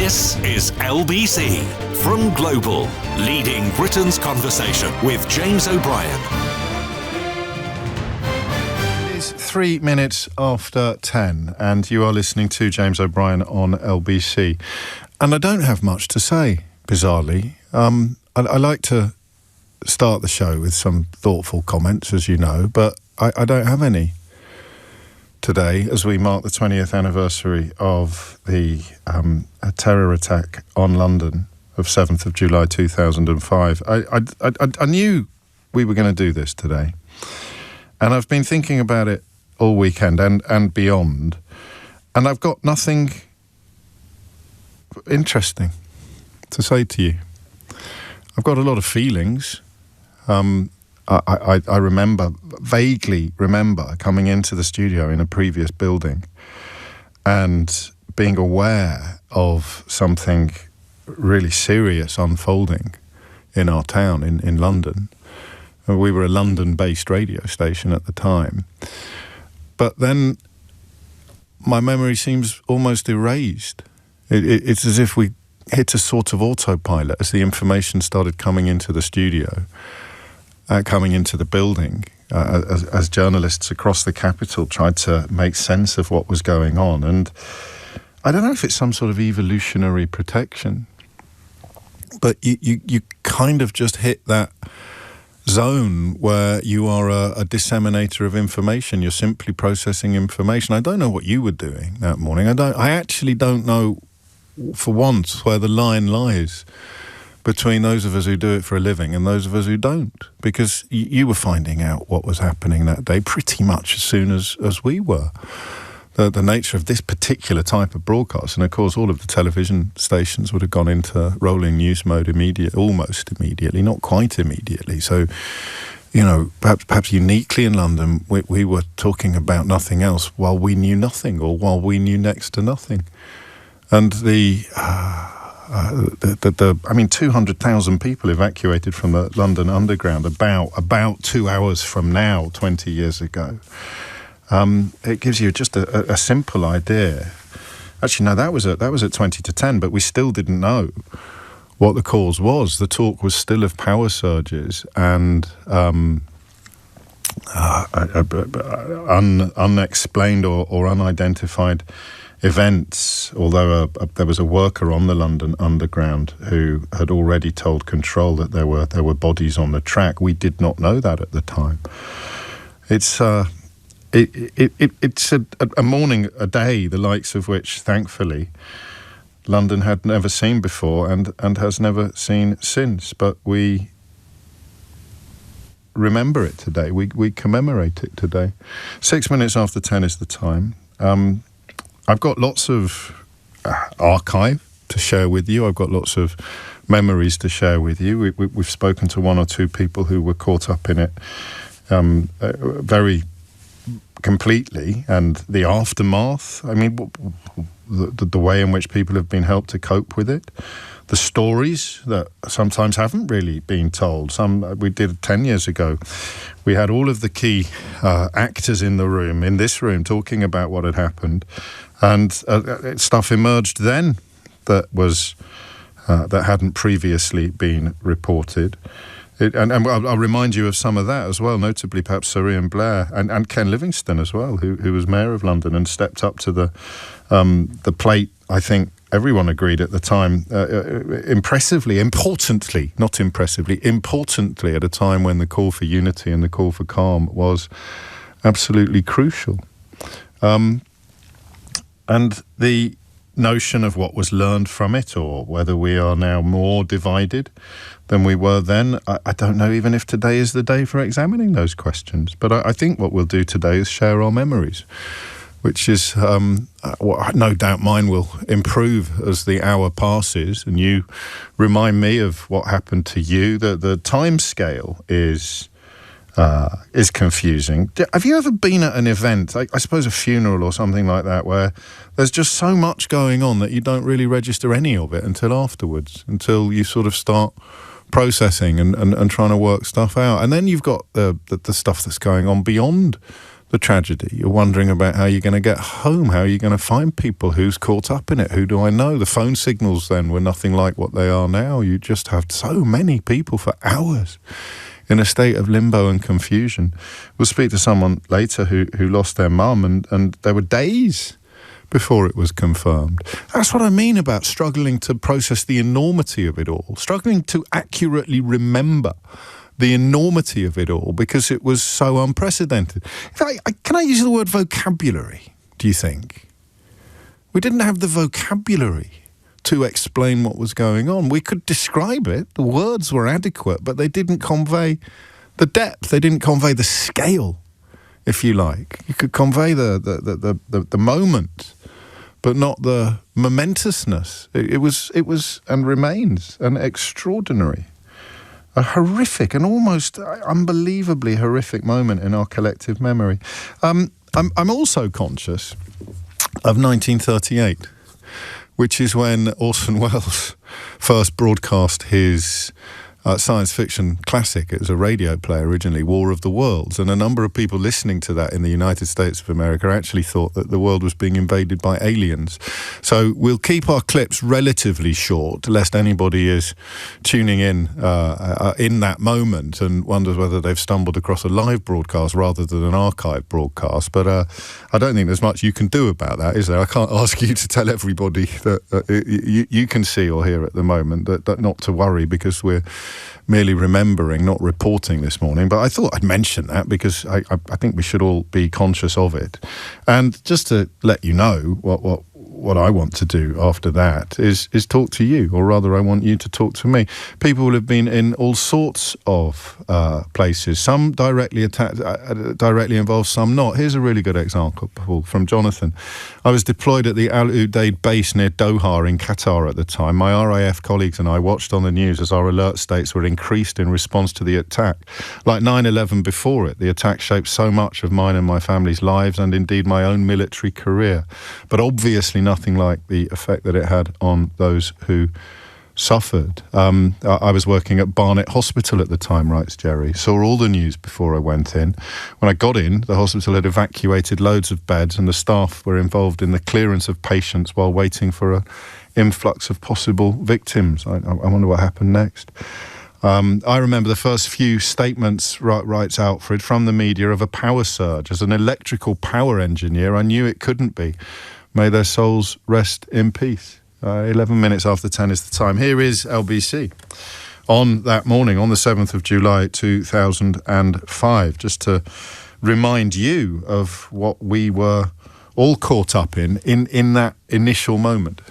This is LBC from Global, leading Britain's conversation with James O'Brien. It's 3 minutes after 10 and you are listening to James O'Brien on LBC. And I don't have much to say, bizarrely. I like to start the show with some thoughtful comments, as you know, but I don't have any today as we mark the 20th anniversary of the terror attack on London of 7th of July 2005. I knew we were going to do this today, and I've been thinking about it all weekend and beyond, and I've got nothing interesting to say to you. I've got a lot of feelings. I vaguely remember coming into the studio in a previous building and being aware of something really serious unfolding in our town, in London. We were a London-based radio station at the time. But then my memory seems almost erased. It's as if we hit a sort of autopilot as the information started coming into the studio. Coming into the building, as journalists across the capital tried to make sense of what was going on. And I don't know if it's some sort of evolutionary protection, but you kind of just hit that zone where you are a disseminator of information. You're simply processing information. I don't know what you were doing that morning. I actually don't know, for once, where the line lies between those of us who do it for a living and those of us who don't, because you were finding out what was happening that day pretty much as soon as we were. The nature of this particular type of broadcast, and of course all of the television stations would have gone into rolling news mode almost immediately, not quite immediately. So, you know, perhaps uniquely in London, we were talking about nothing else while we knew nothing, or while we knew next to nothing. And 200,000 people evacuated from the London Underground about 2 hours from now, 20 years ago. It gives you just a simple idea. Actually, no, that was at 20 to 10, but we still didn't know what the cause was. The talk was still of power surges and unexplained or unidentified events, although there was a worker on the London Underground who had already told Control that there were bodies on the track. We did not know that at the time. It's a morning, a day, the likes of which, thankfully, London had never seen before and has never seen since. But we remember it today. We commemorate it today. 6 minutes after 10 is the time. I've got lots of archive to share with you. I've got lots of memories to share with you. We've spoken to one or two people who were caught up in it very completely, and the aftermath. I mean, the way in which people have been helped to cope with it. The stories that sometimes haven't really been told. Some we did 10 years ago. We had all of the key actors in this room, talking about what had happened. And stuff emerged then that hadn't previously been reported. And I'll remind you of some of that as well, notably perhaps Sir Ian Blair and Ken Livingstone as well, who was Mayor of London and stepped up to the plate. I think everyone agreed at the time, importantly, at a time when the call for unity and the call for calm was absolutely crucial. And the notion of what was learned from it, or whether we are now more divided than we were then, I don't know even if today is the day for examining those questions. But I think what we'll do today is share our memories, which is, no doubt mine will improve as the hour passes, and you remind me of what happened to you. The time scale is confusing. Have you ever been at an event, I suppose a funeral or something like that, where there's just so much going on that you don't really register any of it until afterwards, until you sort of start processing and trying to work stuff out? And then you've got the stuff that's going on beyond the tragedy. You're wondering about how you're going to get home, how you're going to find people, who's caught up in it, who do I know? The phone signals then were nothing like what they are now. You just have so many people for hours in a state of limbo and confusion. We'll speak to someone later who lost their mum, and there were days before it was confirmed. That's what I mean about struggling to process the enormity of it all, struggling to accurately remember the enormity of it all, because it was so unprecedented. Can I use the word vocabulary, do you think? We didn't have the vocabulary to explain what was going on. We could describe it, the words were adequate, but they didn't convey the depth, they didn't convey the scale, if you like. You could convey the moment, but not the momentousness. It was and remains an extraordinary, a horrific, an almost unbelievably horrific moment in our collective memory. I'm also conscious of 1938, which is when Orson Welles first broadcast his science fiction classic. It was a radio play originally, War of the Worlds, and a number of people listening to that in the United States of America actually thought that the world was being invaded by aliens. So we'll keep our clips relatively short, lest anybody is tuning in that moment and wonders whether they've stumbled across a live broadcast rather than an archive broadcast. But I don't think there's much you can do about that, is there? I can't ask you to tell everybody that you can see or hear at the moment that not to worry, because we're merely remembering, not reporting this morning. But I thought I'd mention that because I think we should all be conscious of it. And just to let you know what I want to do after that is talk to you, or rather I want you to talk to me. People will have been in all sorts of places, some directly involved, some not. Here's a really good example from Jonathan. I was deployed at the Al Udeid base near Doha in Qatar at the time. My RAF colleagues and I watched on the news as our alert states were increased in response to the attack. Like 9/11 before it, the attack shaped so much of mine and my family's lives, and indeed my own military career. But obviously nothing like the effect that it had on those who suffered. I was working at Barnet Hospital at the time, writes Jerry. Saw all the news before I went in. When I got in, the hospital had evacuated loads of beds and the staff were involved in the clearance of patients while waiting for an influx of possible victims. I wonder what happened next. I remember the first few statements, writes Alfred, from the media of a power surge. As an electrical power engineer, I knew it couldn't be. May their souls rest in peace. 11 minutes after 10 is the time. Here is LBC on that morning, on the 7th of July 2005, just to remind you of what we were all caught up in that initial moment.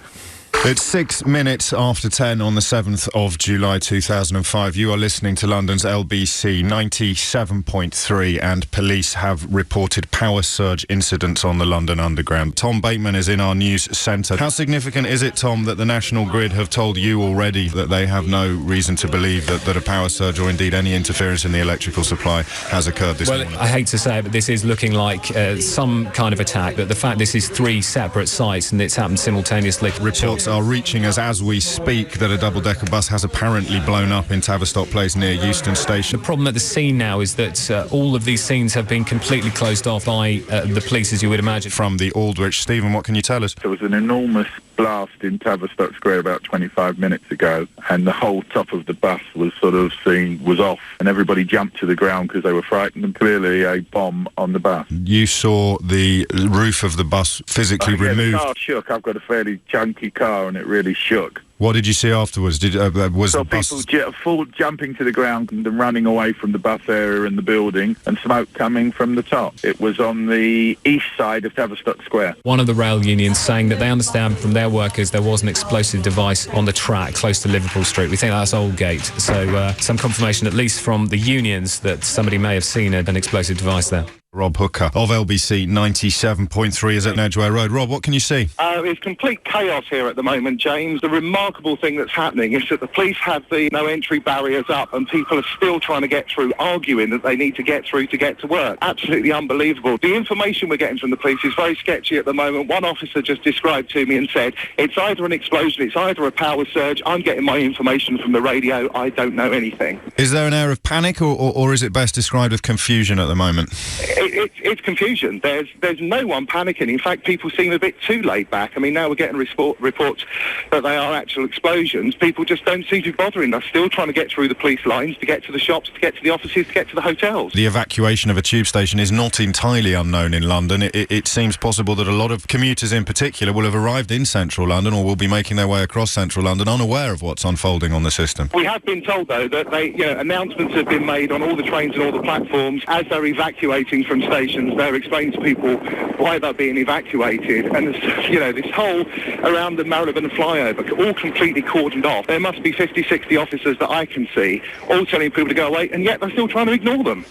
It's 6 minutes after 10 on the 7th of July 2005. You are listening to London's LBC 97.3, and police have reported power surge incidents on the London Underground. Tom Bateman is in our news centre. How significant is it, Tom, that the National Grid have told you already that they have no reason to believe that a power surge or indeed any interference in the electrical supply has occurred this morning? Well, I hate to say it, but this is looking like some kind of attack. But the fact this is 3 separate sites and it's happened simultaneously. Reports are reaching us as we speak that a double-decker bus has apparently blown up in Tavistock Place near Euston Station. The problem at the scene now is that all of these scenes have been completely closed off by the police, as you would imagine. From the Aldwych. Stephen, what can you tell us? There was an enormous blast in Tavistock Square about 25 minutes ago, and the whole top of the bus was was off, and everybody jumped to the ground because they were frightened, and clearly a bomb on the bus. You saw the roof of the bus physically removed. The car shook. I've got a fairly chunky car, and it really shook. What did you see afterwards? Was the bus... people jumping to the ground and running away from the bus area in the building, and smoke coming from the top. It was on the east side of Tavistock Square. One of the rail unions saying that they understand from their workers there was an explosive device on the track close to Liverpool Street. We think that's Aldgate. So some confirmation, at least from the unions, that somebody may have seen an explosive device there. Rob Hooker of LBC 97.3 is at Edgware Road. Rob, what can you see? It's complete chaos here at the moment, James. The remarkable thing that's happening is that the police have the no entry barriers up and people are still trying to get through, arguing that they need to get through to get to work. Absolutely unbelievable. The information we're getting from the police is very sketchy at the moment. One officer just described to me and said, it's either an explosion, it's either a power surge. I'm getting my information from the radio. I don't know anything. Is there an air of panic or is it best described as confusion at the moment? It's confusion. There's no one panicking. In fact, people seem a bit too laid back. I mean, now we're getting reports that they are actual explosions. People just don't seem to be bothering. They're still trying to get through the police lines, to get to the shops, to get to the offices, to get to the hotels. The evacuation of a tube station is not entirely unknown in London. It seems possible that a lot of commuters in particular will have arrived in central London or will be making their way across central London unaware of what's unfolding on the system. We have been told, though, that announcements have been made on all the trains and all the platforms as they're evacuating from stations. They're explaining to people why they're being evacuated, and this whole around the Marylebone flyover, all completely cordoned off. There must be 50, 60 officers that I can see, all telling people to go away, and yet they're still trying to ignore them.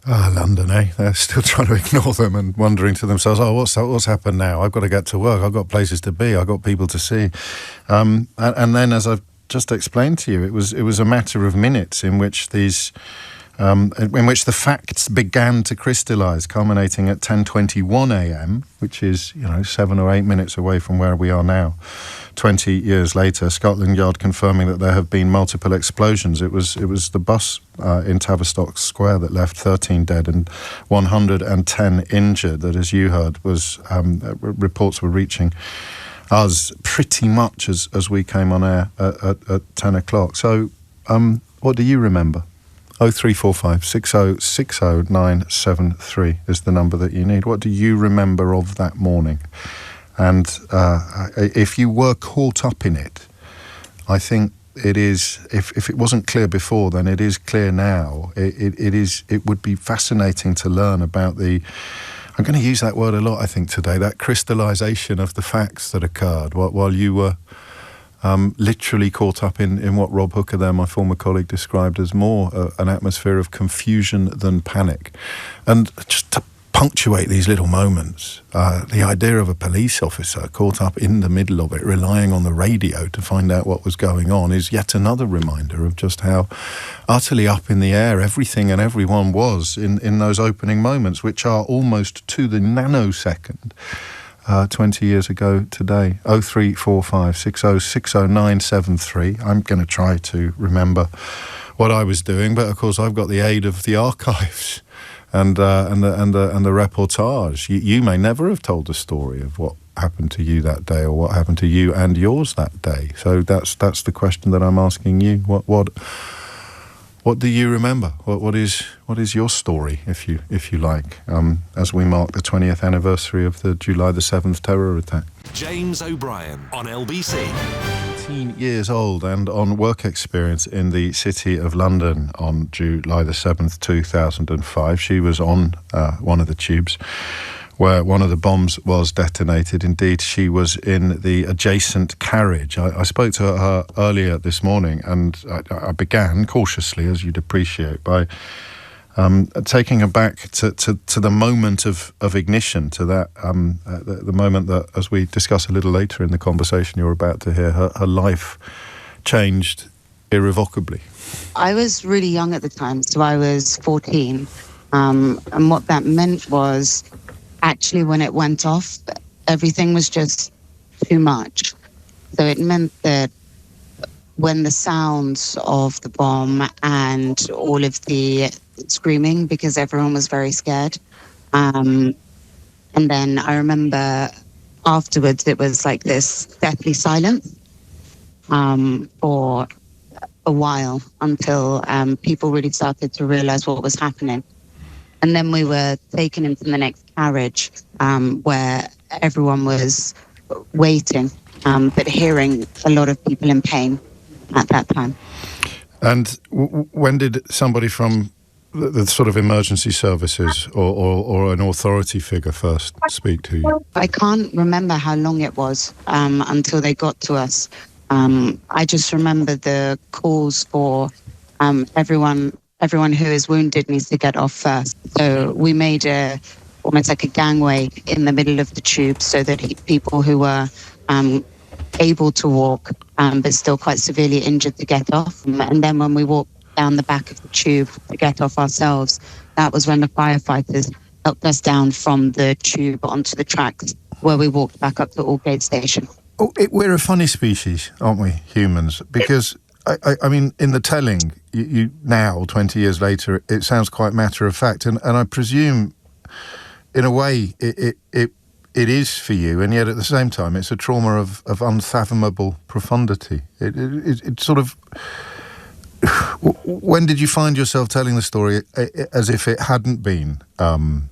London, eh? They're still trying to ignore them and wondering to themselves, what's happened now? I've got to get to work. I've got places to be. I've got people to see. And then, as I've just explained to you, it was a matter of minutes in which these... in which the facts began to crystallise, culminating at 10:21 a.m., which is 7 or 8 minutes away from where we are now. 20 years later, Scotland Yard confirming that there have been multiple explosions. It was the bus in Tavistock Square that left 13 dead and 110 injured. That, as you heard, was reports were reaching us pretty much as we came on air at 10 o'clock. So, what do you remember? 0345 6060 973 is the number that you need. What do you remember of that morning? And if you were caught up in it, I think it is, if it wasn't clear before, then it is clear now. It would be fascinating to learn about I'm going to use that word a lot, I think, today, that crystallisation of the facts that occurred while you were literally caught up in what Rob Hooker there, my former colleague, described as more an atmosphere of confusion than panic. And just to punctuate these little moments, the idea of a police officer caught up in the middle of it, relying on the radio to find out what was going on, is yet another reminder of just how utterly up in the air everything and everyone was in those opening moments, which are almost to the nanosecond 20 years ago today. 0345 6060 973. I'm going to try to remember what I was doing, but of course I've got the aid of the archives and the reportage. You may never have told the story of what happened to you that day or what happened to you and yours that day. So that's the question that I'm asking you. What do you remember? What is your story, if you like, as we mark the 20th anniversary of the July the 7th terror attack? James O'Brien on LBC. 18 years old and on work experience in the City of London on July the 7th, 2005. She was on one of the tubes where one of the bombs was detonated. Indeed, she was in the adjacent carriage. I spoke to her earlier this morning, and I began cautiously, as you'd appreciate, by taking her back to the moment of ignition, to that the moment that, as we discuss a little later in the conversation you're about to hear, her life changed irrevocably. I was really young at the time, so I was 14, and what that meant was, actually, when it went off, everything was just too much. So it meant that when the sounds of the bomb and all of the screaming, because everyone was very scared, and then I remember afterwards it was like this deathly silence for a while until people really started to realize what was happening. And then we were taken into the next carriage where everyone was waiting, but hearing a lot of people in pain at that time. And when did somebody from the sort of emergency services or an authority figure first speak to you? I can't remember how long it was until they got to us. I just remember the calls for everyone who is wounded needs to get off first. So we made almost like a gangway in the middle of the tube so that people who were able to walk but still quite severely injured to get off. And then when we walked down the back of the tube to get off ourselves, that was when the firefighters helped us down from the tube onto the tracks, where we walked back up to Aldgate Station. We're a funny species, aren't we, humans? Because I mean, in the telling, you now, 20 years later, it sounds quite matter of fact. And I presume in a way, it is for you, and yet at the same time, it's a trauma of unfathomable profundity. It sort of... When did you find yourself telling the story as if it hadn't been the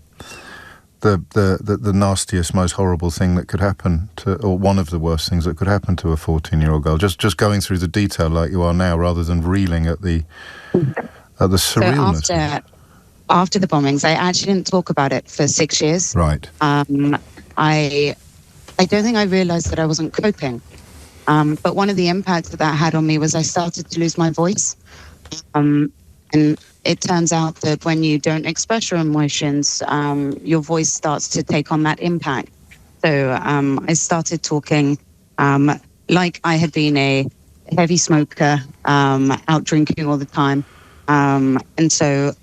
nastiest, most horrible thing that could happen to, or one of the worst things that could happen to a 14-year-old girl? Just going through the detail like you are now, rather than reeling at the surrealness. So after the bombings, I actually didn't talk about it for 6 years. Right. I don't think I realised that I wasn't coping. But one of the impacts that had on me was I started to lose my voice. And it turns out that when you don't express your emotions, your voice starts to take on that impact. So I started talking like I had been a heavy smoker, out drinking all the time. And so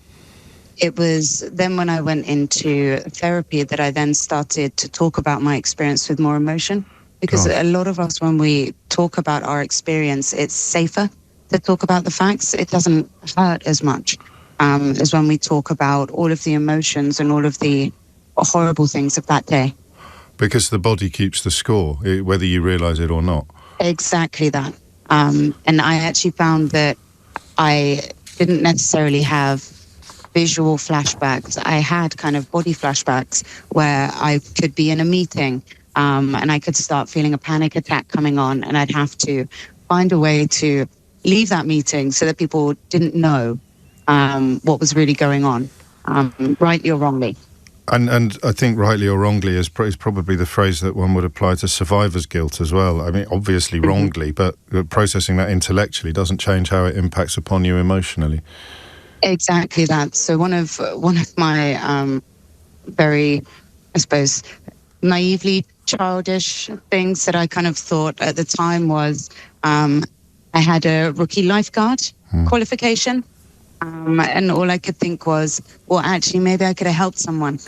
it was then when I went into therapy that I then started to talk about my experience with more emotion. Because a lot of us, when we talk about our experience, it's safer to talk about the facts. It doesn't hurt as much as when we talk about all of the emotions and all of the horrible things of that day. Because the body keeps the score, whether you realise it or not. Exactly that. And I actually found that I didn't necessarily have visual flashbacks. I had kind of body flashbacks where I could be in a meeting and I could start feeling a panic attack coming on, and I'd have to find a way to leave that meeting so that people didn't know what was really going on, rightly or wrongly. And I think rightly or wrongly is probably the phrase that one would apply to survivor's guilt as well. I mean, obviously wrongly, but processing that intellectually doesn't change how it impacts upon you emotionally. Exactly that. So one of my very, I suppose, naively childish things that I kind of thought at the time was I had a rookie lifeguard qualification. And all I could think was, well, actually, maybe I could have helped someone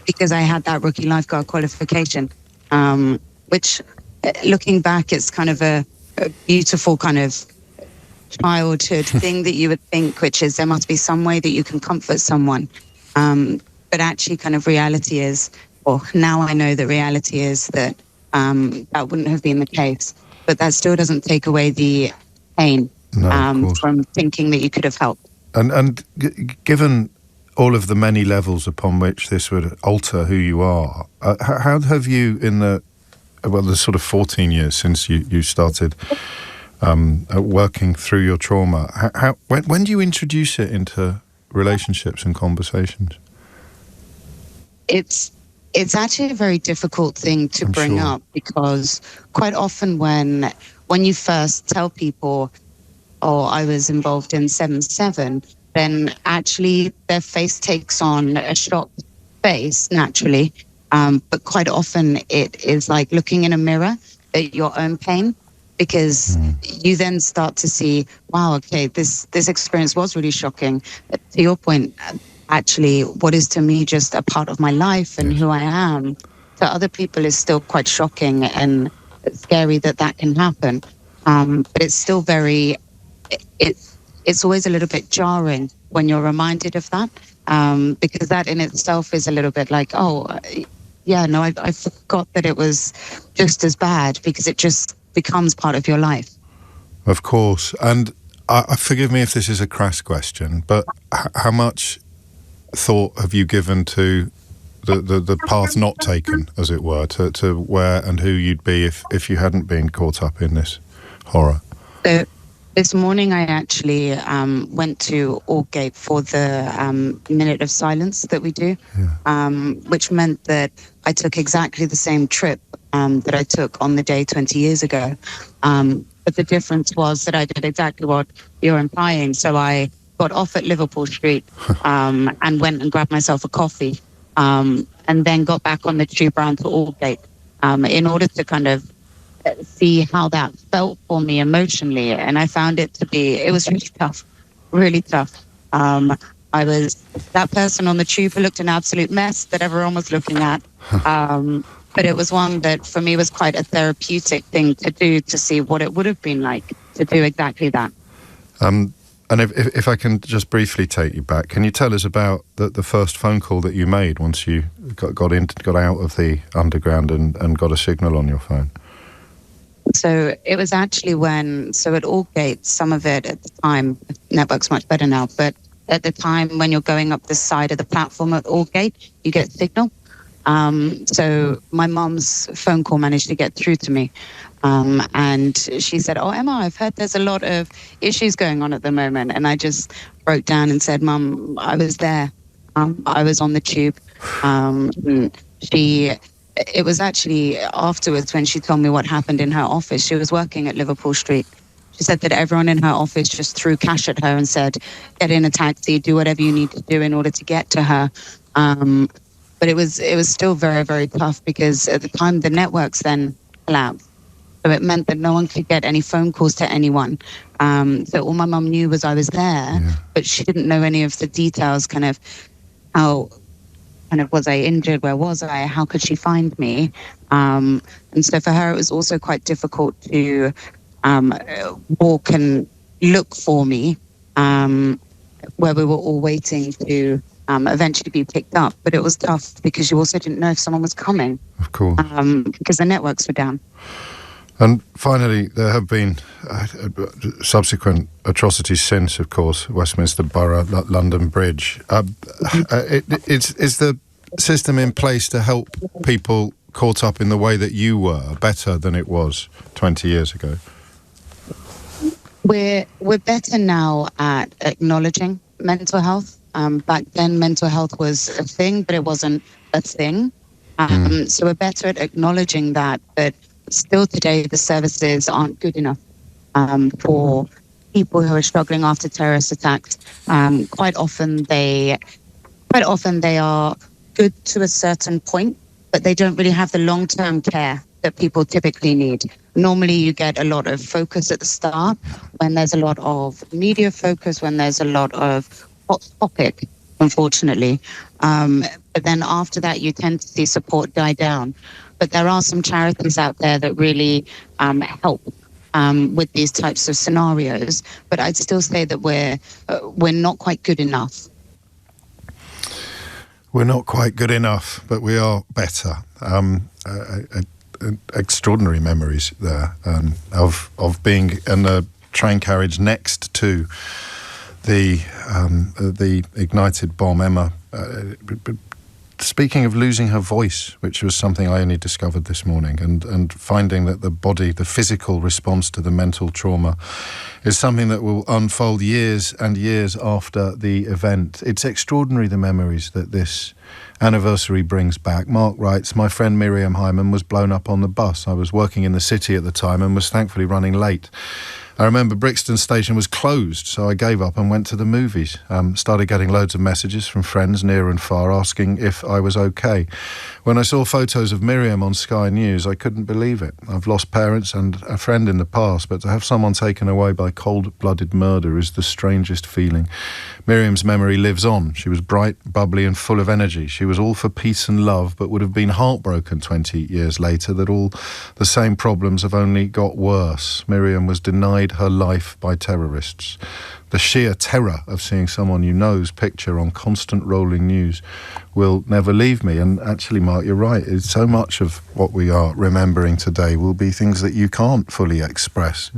because I had that rookie lifeguard qualification, which, looking back, it's kind of a beautiful kind of childhood thing that you would think, which is there must be some way that you can comfort someone. But actually, kind of reality is, or now I know that reality is that that wouldn't have been the case. But that still doesn't take away the pain from thinking that you could have helped. And given all of the many levels upon which this would alter who you are, how have you, in the sort of 14 years since you started working through your trauma, when do you introduce it into relationships and conversations? It's actually a very difficult thing to bring up, because quite often when you first tell people, oh, I was involved in 7/7, then actually their face takes on a shocked face naturally. But quite often it is like looking in a mirror at your own pain, because you then start to see, wow, okay, this experience was really shocking. To your point, actually, what is to me just a part of my life and who I am, to other people is still quite shocking and scary that can happen. But it's still very... It's always a little bit jarring when you're reminded of that, because that in itself is a little bit like, oh, yeah, no, I forgot that it was just as bad, because it just becomes part of your life. Of course. And forgive me if this is a crass question, but how much thought have you given to the path not taken, as it were, to where and who you'd be if you hadn't been caught up in this horror? This morning I actually went to Aldgate for the minute of silence that we do, which meant that I took exactly the same trip that I took on the day 20 years ago. But the difference was that I did exactly what you're implying. So I got off at Liverpool Street and went and grabbed myself a coffee, and then got back on the tube round to Aldgate in order to kind of see how that felt for me emotionally. And I found it was really tough. I was that person on the tube who looked an absolute mess that everyone was looking at. But it was one that for me was quite a therapeutic thing to do, to see what it would have been like to do exactly that. And if I can just briefly take you back, can you tell us about the first phone call that you made once you got out of the underground and got a signal on your phone? So it was actually at Aldgate, some of it at the time, network's much better now, but at the time when you're going up the side of the platform at Aldgate, you get signal. So my mum's phone call managed to get through to me. And she said, "Oh, Emma, I've heard there's a lot of issues going on at the moment." And I just broke down and said, "Mum, I was there. I was on the tube." It was actually afterwards when she told me what happened in her office. She was working at Liverpool Street. She said that everyone in her office just threw cash at her and said, "Get in a taxi, do whatever you need to do in order to get to her." But it was still very, very tough because at the time the networks then collapsed. So it meant that no one could get any phone calls to anyone. So all my mum knew was I was there, but she didn't know any of the details, was I injured? Where was I? How could she find me? And so for her, it was also quite difficult to walk and look for me, where we were all waiting to eventually be picked up. But it was tough because you also didn't know if someone was coming. Of course. Because the networks were down. And finally, there have been subsequent atrocities since, of course, Westminster Borough, London Bridge. Is the system in place to help people caught up in the way that you were better than it was 20 years ago? We're better now at acknowledging mental health. Back then, mental health was a thing, but it wasn't a thing. So we're better at acknowledging that, but still today the services aren't good enough for people who are struggling after terrorist attacks. Quite often they are good to a certain point, but they don't really have the long-term care that people typically need. Normally you get a lot of focus at the start when there's a lot of media focus, when there's a lot of hot topic, unfortunately. But then after that you tend to see support die down. But there are some charities out there that really help with these types of scenarios. But I'd still say that we're not quite good enough. We're not quite good enough, but we are better. Extraordinary memories there of being in the train carriage next to the ignited bomb. Emma, speaking of losing her voice, which was something I only discovered this morning, and finding that the body, the physical response to the mental trauma is something that will unfold years and years after the event. It's extraordinary, the memories that this anniversary brings back. Mark writes, "My friend Miriam Hyman was blown up on the bus. I was working in the city at the time and was thankfully running late. I remember Brixton Station was closed, so I gave up and went to the movies. Started getting loads of messages from friends near and far asking if I was okay. When I saw photos of Miriam on Sky News, I couldn't believe it. I've lost parents and a friend in the past, but to have someone taken away by cold-blooded murder is the strangest feeling. Miriam's memory lives on. She was bright, bubbly and full of energy. She was all for peace and love, but would have been heartbroken 20 years later that all the same problems have only got worse. Miriam was denied her life by terrorists. The sheer terror of seeing someone you know's picture on constant rolling news will never leave me." And actually, Mark, you're right. It's so much of what we are remembering today will be things that you can't fully express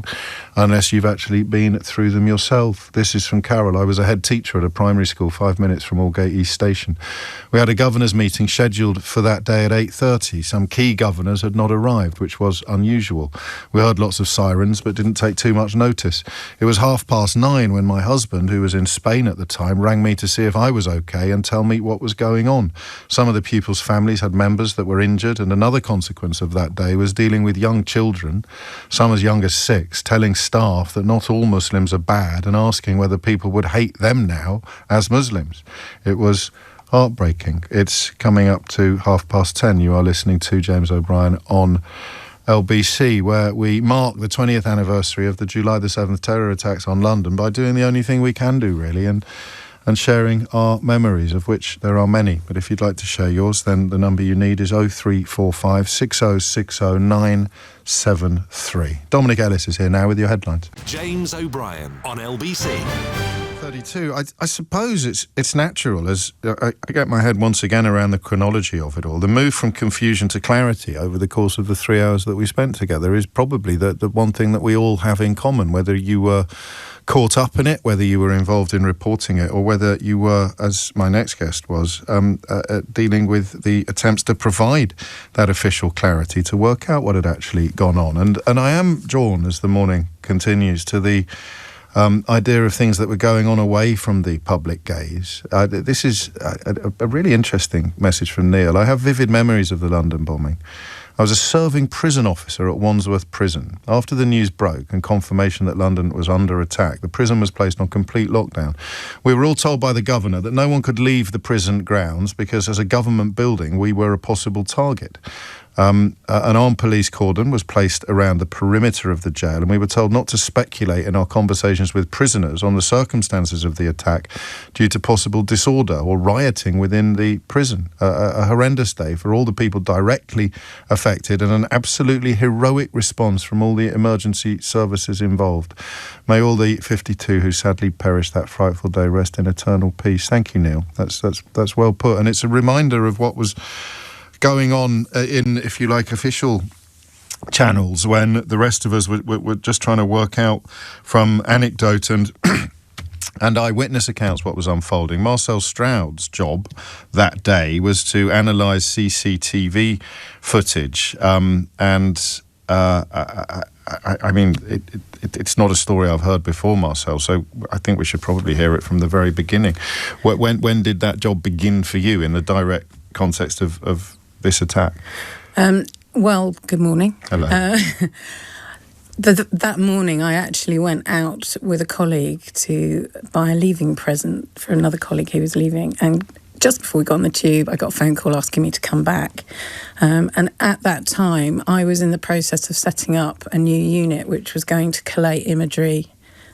unless you've actually been through them yourself. This is from Carol. "I was a head teacher at a primary school 5 minutes from Aldgate East Station. We had a governor's meeting scheduled for that day at 8:30. Some key governors had not arrived, which was unusual. We heard lots of sirens, but didn't take too much notice. It was 9:30 when my husband, who was in Spain at the time, rang me to see if I was okay and tell me what was going on. Some of the pupils' families had members that were injured, and another consequence of that day was dealing with young children, some as young as 6, telling staff that not all Muslims are bad and asking whether people would hate them now as Muslims. It was heartbreaking." It's coming up to 10:30. You are listening to James O'Brien on LBC, where we mark the 20th anniversary of the July the 7th terror attacks on London by doing the only thing we can do, really, and and sharing our memories, of which there are many. But if you'd like to share yours, then the number you need is 0345 6060 973. Dominic Ellis is here now with your headlines. James O'Brien on LBC. 32. I suppose it's natural, as I get my head once again around the chronology of it all. The move from confusion to clarity over the course of the 3 hours that we spent together is probably the one thing that we all have in common, whether you were caught up in it, whether you were involved in reporting it, or whether you were, as my next guest was, dealing with the attempts to provide that official clarity to work out what had actually gone on. And I am drawn, as the morning continues, to the idea of things that were going on away from the public gaze. This is a really interesting message from Neil. I have vivid memories of the London bombing. I was a serving prison officer at Wandsworth Prison. After the news broke and confirmation that London was under attack, the prison was placed on complete lockdown. We were all told by the governor that no one could leave the prison grounds because as a government building, we were a possible target. An armed police cordon was placed around the perimeter of the jail, and we were told not to speculate in our conversations with prisoners on the circumstances of the attack due to possible disorder or rioting within the prison. A horrendous day for all the people directly affected, and an absolutely heroic response from all the emergency services involved. May all the 52 who sadly perished that frightful day rest in eternal peace. Thank you, Neil. That's well put, and it's a reminder of what was going on in, if you like, official channels when the rest of us were just trying to work out from anecdote and and eyewitness accounts what was unfolding. Marcel Stroud's job that day was to analyse CCTV footage, I mean, it's not a story I've heard before, Marcel, so I think we should probably hear it from the very beginning. When did that job begin for you in the direct context of this attack? Well, good morning. Hello. That morning I actually went out with a colleague to buy a leaving present for another colleague who was leaving, and just before we got on the tube I got a phone call asking me to come back, and at that time I was in the process of setting up a new unit which was going to collate imagery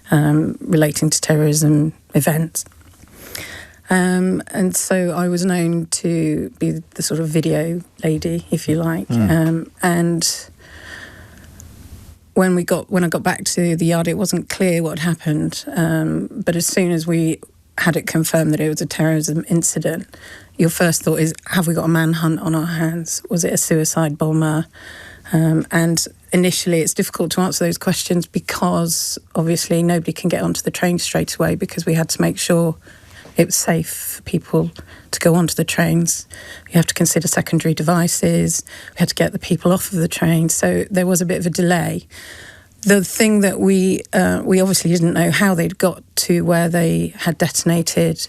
relating to terrorism events. And so I was known to be the sort of video lady, if you like. And when I got back to the yard, it wasn't clear what happened. But as soon as we had it confirmed that it was a terrorism incident, your first thought is, have we got a manhunt on our hands? Was it a suicide bomber? And initially it's difficult to answer those questions because obviously nobody can get onto the train straight away, because we had to make sure it was safe for people to go onto the trains. We have to consider secondary devices. We had to get the people off of the train. So there was a bit of a delay. The thing that we obviously didn't know how they'd got to where they had detonated.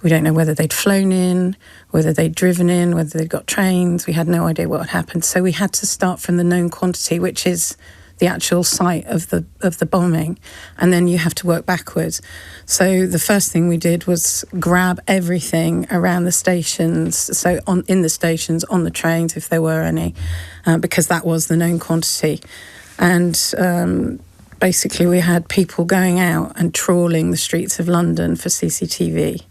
We don't know whether they'd flown in, whether they'd driven in, whether they'd got trains. We had no idea what had happened. So we had to start from the known quantity, which is the actual site of the bombing, and then you have to work backwards. So the first thing we did was grab everything around the stations, so in the stations, on the trains if there were any, because that was the known quantity. And basically we had people going out and trawling the streets of London for CCTV.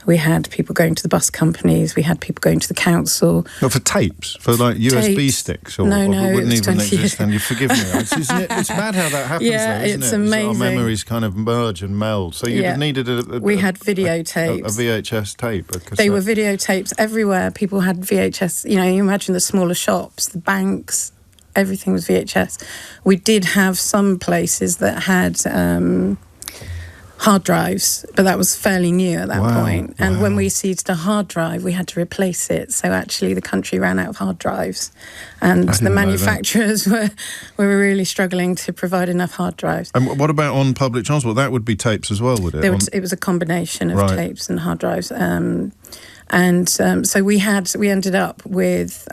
We had people going to the bus companies. We had people going to the council. Not for tapes, for like USB tapes. Sticks, or no, it wouldn't even 20 exist. And you forgive me. It's mad how that happens. Yeah, though, isn't it's it? amazing. Our memories kind of merge and meld. So you needed we had videotapes. A VHS tape. They were videotapes everywhere. People had VHS. You know, you imagine the smaller shops, the banks. Everything was VHS. We did have some places that had hard drives, but that was fairly new at that point. And when we seized a hard drive, we had to replace it. So actually the country ran out of hard drives, and the manufacturers were really struggling to provide enough hard drives. And what about on public transport? That would be tapes as well, would it? It was a combination of tapes and hard drives. So we ended up with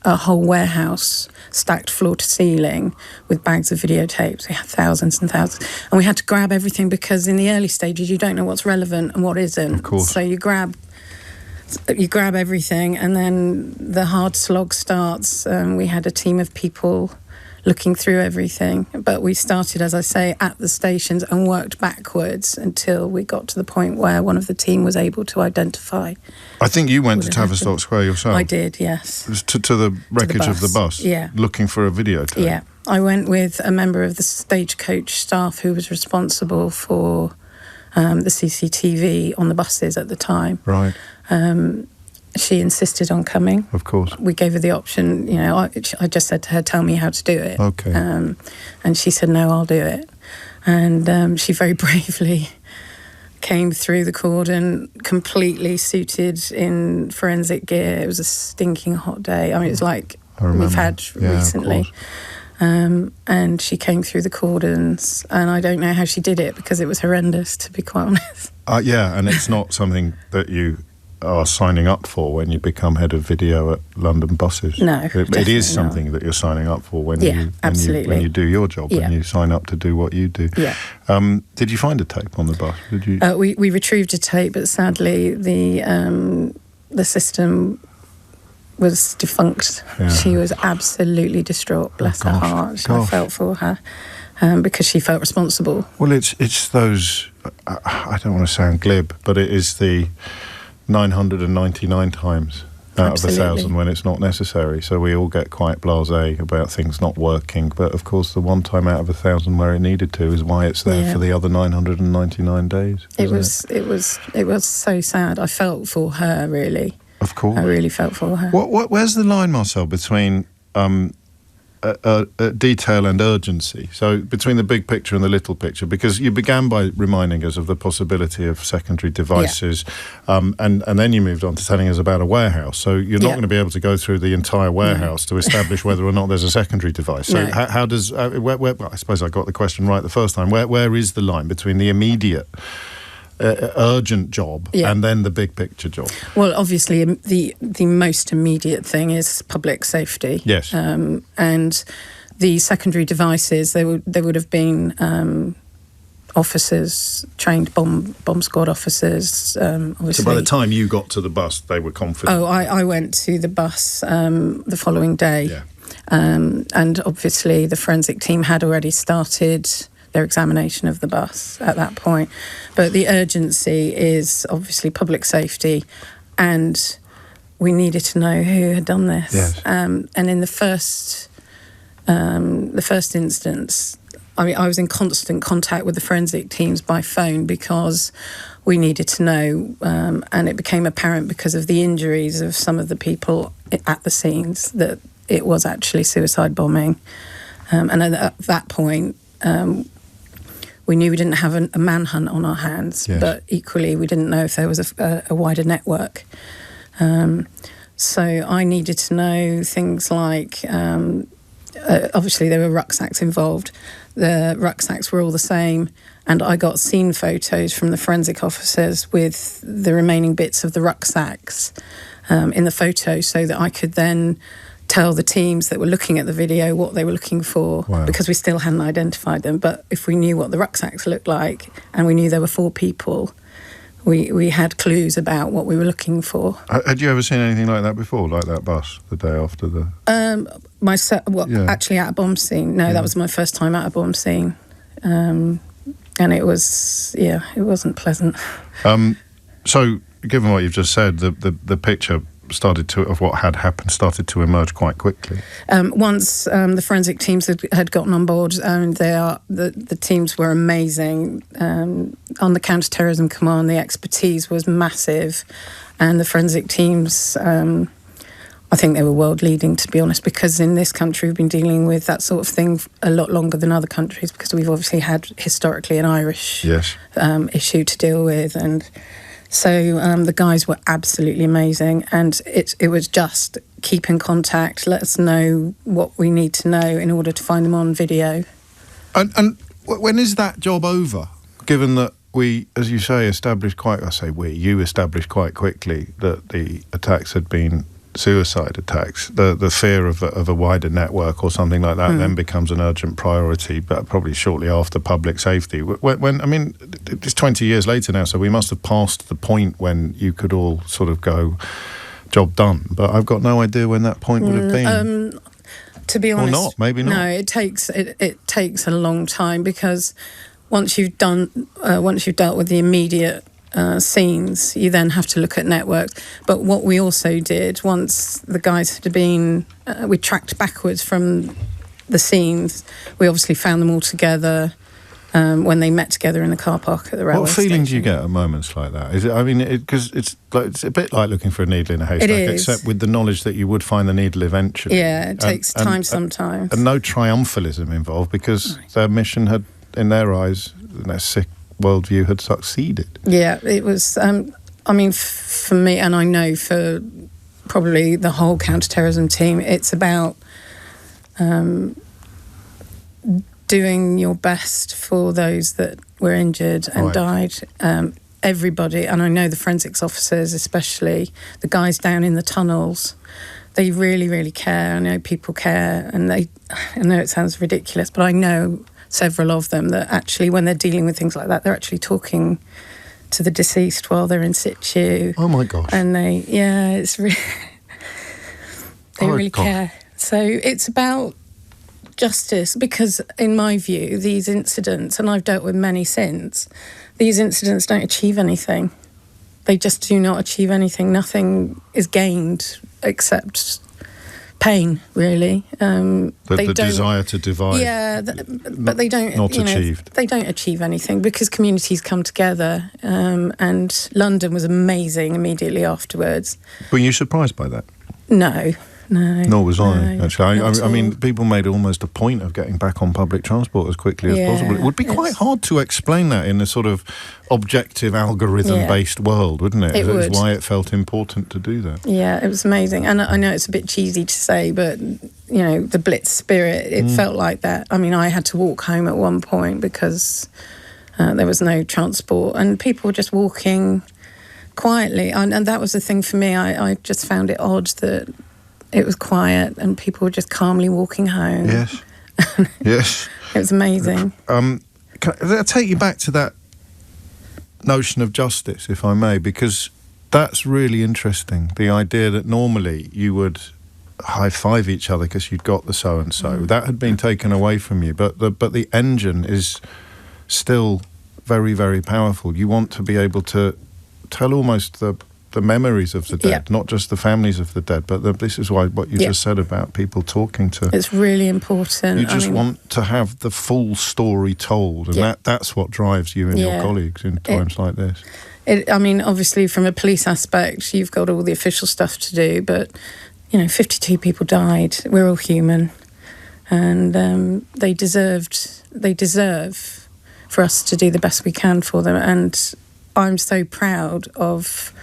a whole warehouse stacked floor to ceiling with bags of videotapes. We had thousands and thousands. And we had to grab everything because in the early stages you don't know what's relevant and what isn't. Of course. So you grab you grab everything, and then the hard slog starts. We had a team of people looking through everything, but we started, as I say, at the stations and worked backwards until we got to the point where one of the team was able to identify. I think you went to Tavistock Square yourself. I did, yes. To the wreckage of the bus? Yeah. Looking for a videotape? Yeah. I went with a member of the stagecoach staff who was responsible for the CCTV on the buses at the time. Right. She insisted on coming. Of course. We gave her the option, I just said to her, tell me how to do it. Okay. And she said, no, I'll do it. And she very bravely came through the cordon, completely suited in forensic gear. It was a stinking hot day. I mean, it's like we've had recently. And she came through the cordons, and I don't know how she did it because it was horrendous, to be quite honest. Yeah, and it's not something that you are signing up for when you become head of video at London buses. No, it is something that you're signing up for when you do your job, when you sign up to do what you do. Yeah. Did you find a tape on the bus? Did you? We retrieved a tape, but sadly the system was defunct. Yeah. She was absolutely distraught. Bless her heart. I felt for her because she felt responsible. Well, it's those. I don't want to sound glib, but it is the 999 times out of 1,000 when it's not necessary. So we all get quite blasé about things not working, but of course the one time out of 1,000 where it needed to is why it's there for the other 999 days. It was so sad. I felt for her, really. Of course. I really felt for her. Where's the line, Marcel, between detail and urgency? So between the big picture and the little picture, because you began by reminding us of the possibility of secondary devices, and then you moved on to telling us about a warehouse. So you're not going to be able to go through the entire warehouse to establish whether or not there's a secondary device. So how does... well, I suppose I got the question right the first time. Where is the line between the immediate... urgent job and then the big picture job? Well, obviously the most immediate thing is public safety. Yes. And the secondary devices, there would have been officers, trained bomb squad officers, obviously. So by the time you got to the bus, they were confident? Oh, I went to the bus the following day. Yeah. And obviously the forensic team had already started their examination of the bus at that point. But the urgency is obviously public safety, and we needed to know who had done this. Yes. And in the first instance, I mean, I was in constant contact with the forensic teams by phone because we needed to know, and it became apparent because of the injuries of some of the people at the scenes that it was actually suicide bombing. And at that point, we knew we didn't have a manhunt on our hands, but equally we didn't know if there was a wider network. So I needed to know things like, obviously there were rucksacks involved. The rucksacks were all the same, and I got scene photos from the forensic officers with the remaining bits of the rucksacks in the photo, so that I could then tell the teams that were looking at the video what they were looking for, because we still hadn't identified them. But if we knew what the rucksacks looked like and we knew there were 4 people, we had clues about what we were looking for. Had you ever seen anything like that before, like that bus the day after the... Actually at a bomb scene. No, that was my first time at a bomb scene. And it was, it wasn't pleasant. So, given what you've just said, the picture of what had happened started to emerge quite quickly. Once the forensic teams had gotten on board, the teams were amazing. On the counter-terrorism command, the expertise was massive, and the forensic teams, I think they were world-leading, to be honest, because in this country we've been dealing with that sort of thing a lot longer than other countries, because we've obviously had historically an Irish issue to deal with, and so the guys were absolutely amazing, and it was just keep in contact, let us know what we need to know in order to find them on video. And when is that job over, given that we, as you say, you established quite quickly that the attacks had been suicide attacks, the fear of a wider network or something like that then becomes an urgent priority, but probably shortly after public safety. When I mean, it's 20 years later now, so we must have passed the point when you could all sort of go, job done. But I've got no idea when that point would have been. To be honest, or not, maybe not. No, it takes a long time, because once you've dealt with the immediate scenes, you then have to look at networks. But what we also did, once the guys had been, we tracked backwards from the scenes, we obviously found them all together when they met together in the car park at the railway station. What feeling do you get at moments like that? Is it? I mean, because it's a bit like looking for a needle in a haystack, except with the knowledge that you would find the needle eventually. Yeah, it takes time sometimes. And no triumphalism involved, because their mission had, in their eyes, their sick worldview had succeeded. Yeah, it was. I mean, for me, and I know for probably the whole counter-terrorism team, it's about doing your best for those that were injured and died. Everybody, and I know the forensics officers, especially the guys down in the tunnels, they really, really care. I know people care, and I know it sounds ridiculous, but I know several of them that actually, when they're dealing with things like that, they're actually talking to the deceased while they're in situ. Oh my gosh. And they really care. So it's about justice, because in my view, these incidents, and I've dealt with many since, these incidents don't achieve anything. They just do not achieve anything. Nothing is gained except pain, really. The desire to divide. Yeah, but they don't. Not achieved. They don't achieve anything, because communities come together, and London was amazing immediately afterwards. Were you surprised by that? No. Nor was I, actually. I mean, all. people made almost a point of getting back on public transport as quickly as possible. It would be quite hard to explain that in a sort of objective, algorithm-based world, wouldn't it? It would. It's why it felt important to do that. Yeah, it was amazing. And I know it's a bit cheesy to say, but, the Blitz spirit, it felt like that. I mean, I had to walk home at one point because there was no transport, and people were just walking quietly. And that was the thing for me. I just found it odd that it was quiet and people were just calmly walking home. Yes. Yes. It was amazing. Can I take you back to that notion of justice, if I may, because that's really interesting. The idea that normally you would high-five each other because you'd got the so-and-so. That had been taken away from you, but the engine is still very, very powerful. You want to be able to tell almost the memories of the dead, not just the families of the dead, but this is why what you just said about people talking to. It's really important. You just want to have the full story told, and that's what drives you and your colleagues in times like this. I mean, obviously, from a police aspect, you've got all the official stuff to do, but 52 people died. We're all human, and they deserve for us to do the best we can for them. And I'm so proud of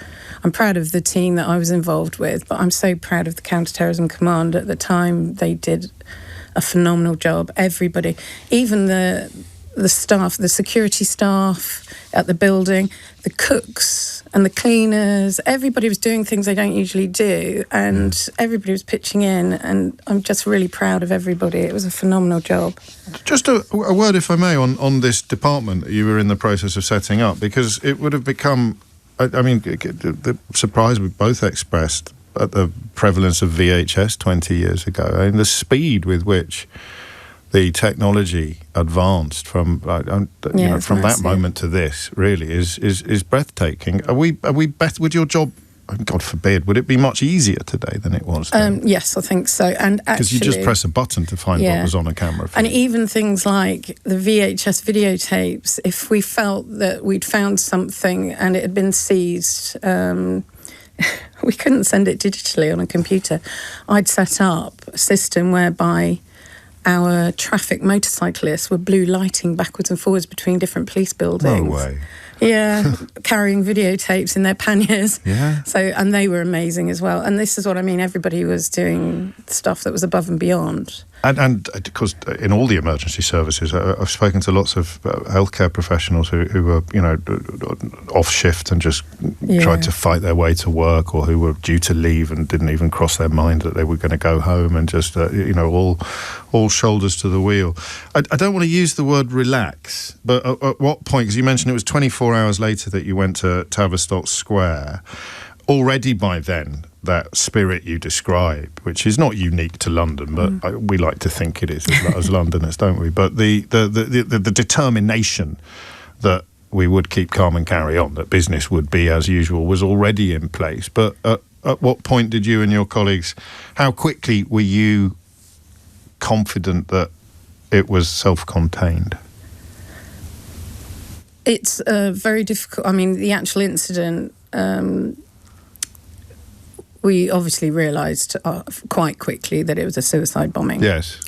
the team that I was involved with, but I'm so proud of the Counter-Terrorism Command at the time. They did a phenomenal job. Everybody, even the staff, the security staff at the building, the cooks and the cleaners, everybody was doing things they don't usually do, and everybody was pitching in, and I'm just really proud of everybody. It was a phenomenal job. Just a word, if I may, on this department that you were in the process of setting up, because it would have become... I mean, the surprise we both expressed at the prevalence of VHS 20 years ago, and the speed with which the technology advanced from that moment to this really is breathtaking. Would your job, God forbid, would it be much easier today than it was then? Yes, I think so. And actually, because you just press a button to find what was on a camera. And even things like the VHS videotapes, if we felt that we'd found something and it had been seized, we couldn't send it digitally on a computer. I'd set up a system whereby our traffic motorcyclists were blue lighting backwards and forwards between different police buildings. No way. Yeah, carrying videotapes in their panniers. Yeah. So, and they were amazing as well. And this is what I mean, everybody was doing stuff that was above and beyond. And because in all the emergency services, I've spoken to lots of healthcare professionals who were, off shift and just tried to fight their way to work, or who were due to leave and didn't even cross their mind that they were going to go home, and just, all shoulders to the wheel. I don't want to use the word relax, but at what point, because you mentioned it was 24 hours later that you went to Tavistock Square, already by then, that spirit you describe, which is not unique to London, but we like to think it is as Londoners, don't we? But the determination that we would keep calm and carry on, that business would be as usual, was already in place. But at what point did you and your colleagues, how quickly were you confident that it was self-contained? It's very difficult. I mean, the actual incident, we obviously realised quite quickly that it was a suicide bombing. Yes,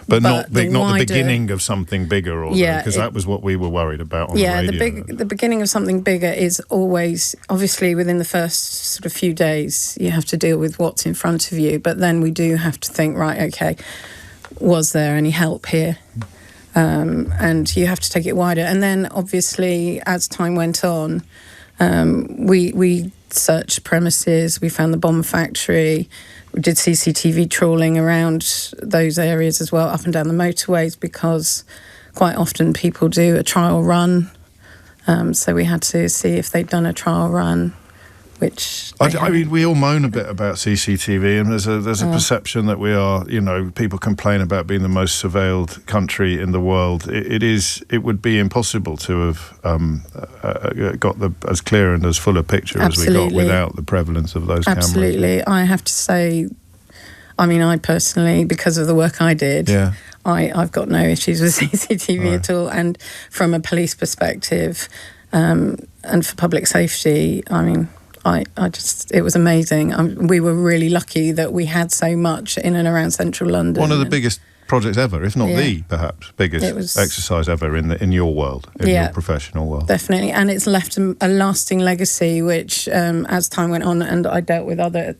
but not the wider, beginning of something bigger, because that was what we were worried about on the radio. The beginning of something bigger is always, obviously, within the first sort of few days, you have to deal with what's in front of you. But then we do have to think, right, okay, was there any help here? And you have to take it wider. And then, obviously, as time went on, we searched premises, we found the bomb factory, we did CCTV trawling around those areas as well, up and down the motorways, because quite often people do a trial run. So we had to see if they'd done a trial run, which... I mean, we all moan a bit about CCTV, and there's a perception that we are, people complain about being the most surveilled country in the world. It would be impossible to have got as clear and as full a picture as we got without the prevalence of those cameras. Absolutely. I have to say, I mean, I personally, because of the work I did, I've got no issues with CCTV at all. And from a police perspective, and for public safety, I mean... it was amazing. We were really lucky that we had so much in and around central London. One of the biggest projects ever, if not the perhaps biggest exercise ever in your world, in your professional world. Definitely, and it's left a lasting legacy, which as time went on, and I dealt with other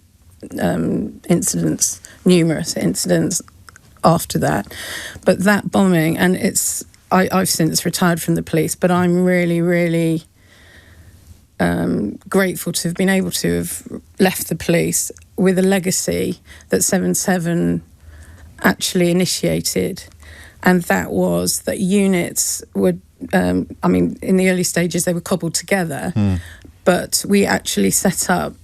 incidents, numerous incidents after that. But that bombing, and I've since retired from the police, but I'm really, really... grateful to have been able to have left the police with a legacy that 7/7 actually initiated, and that was that units would, in the early stages they were cobbled together, but we actually set up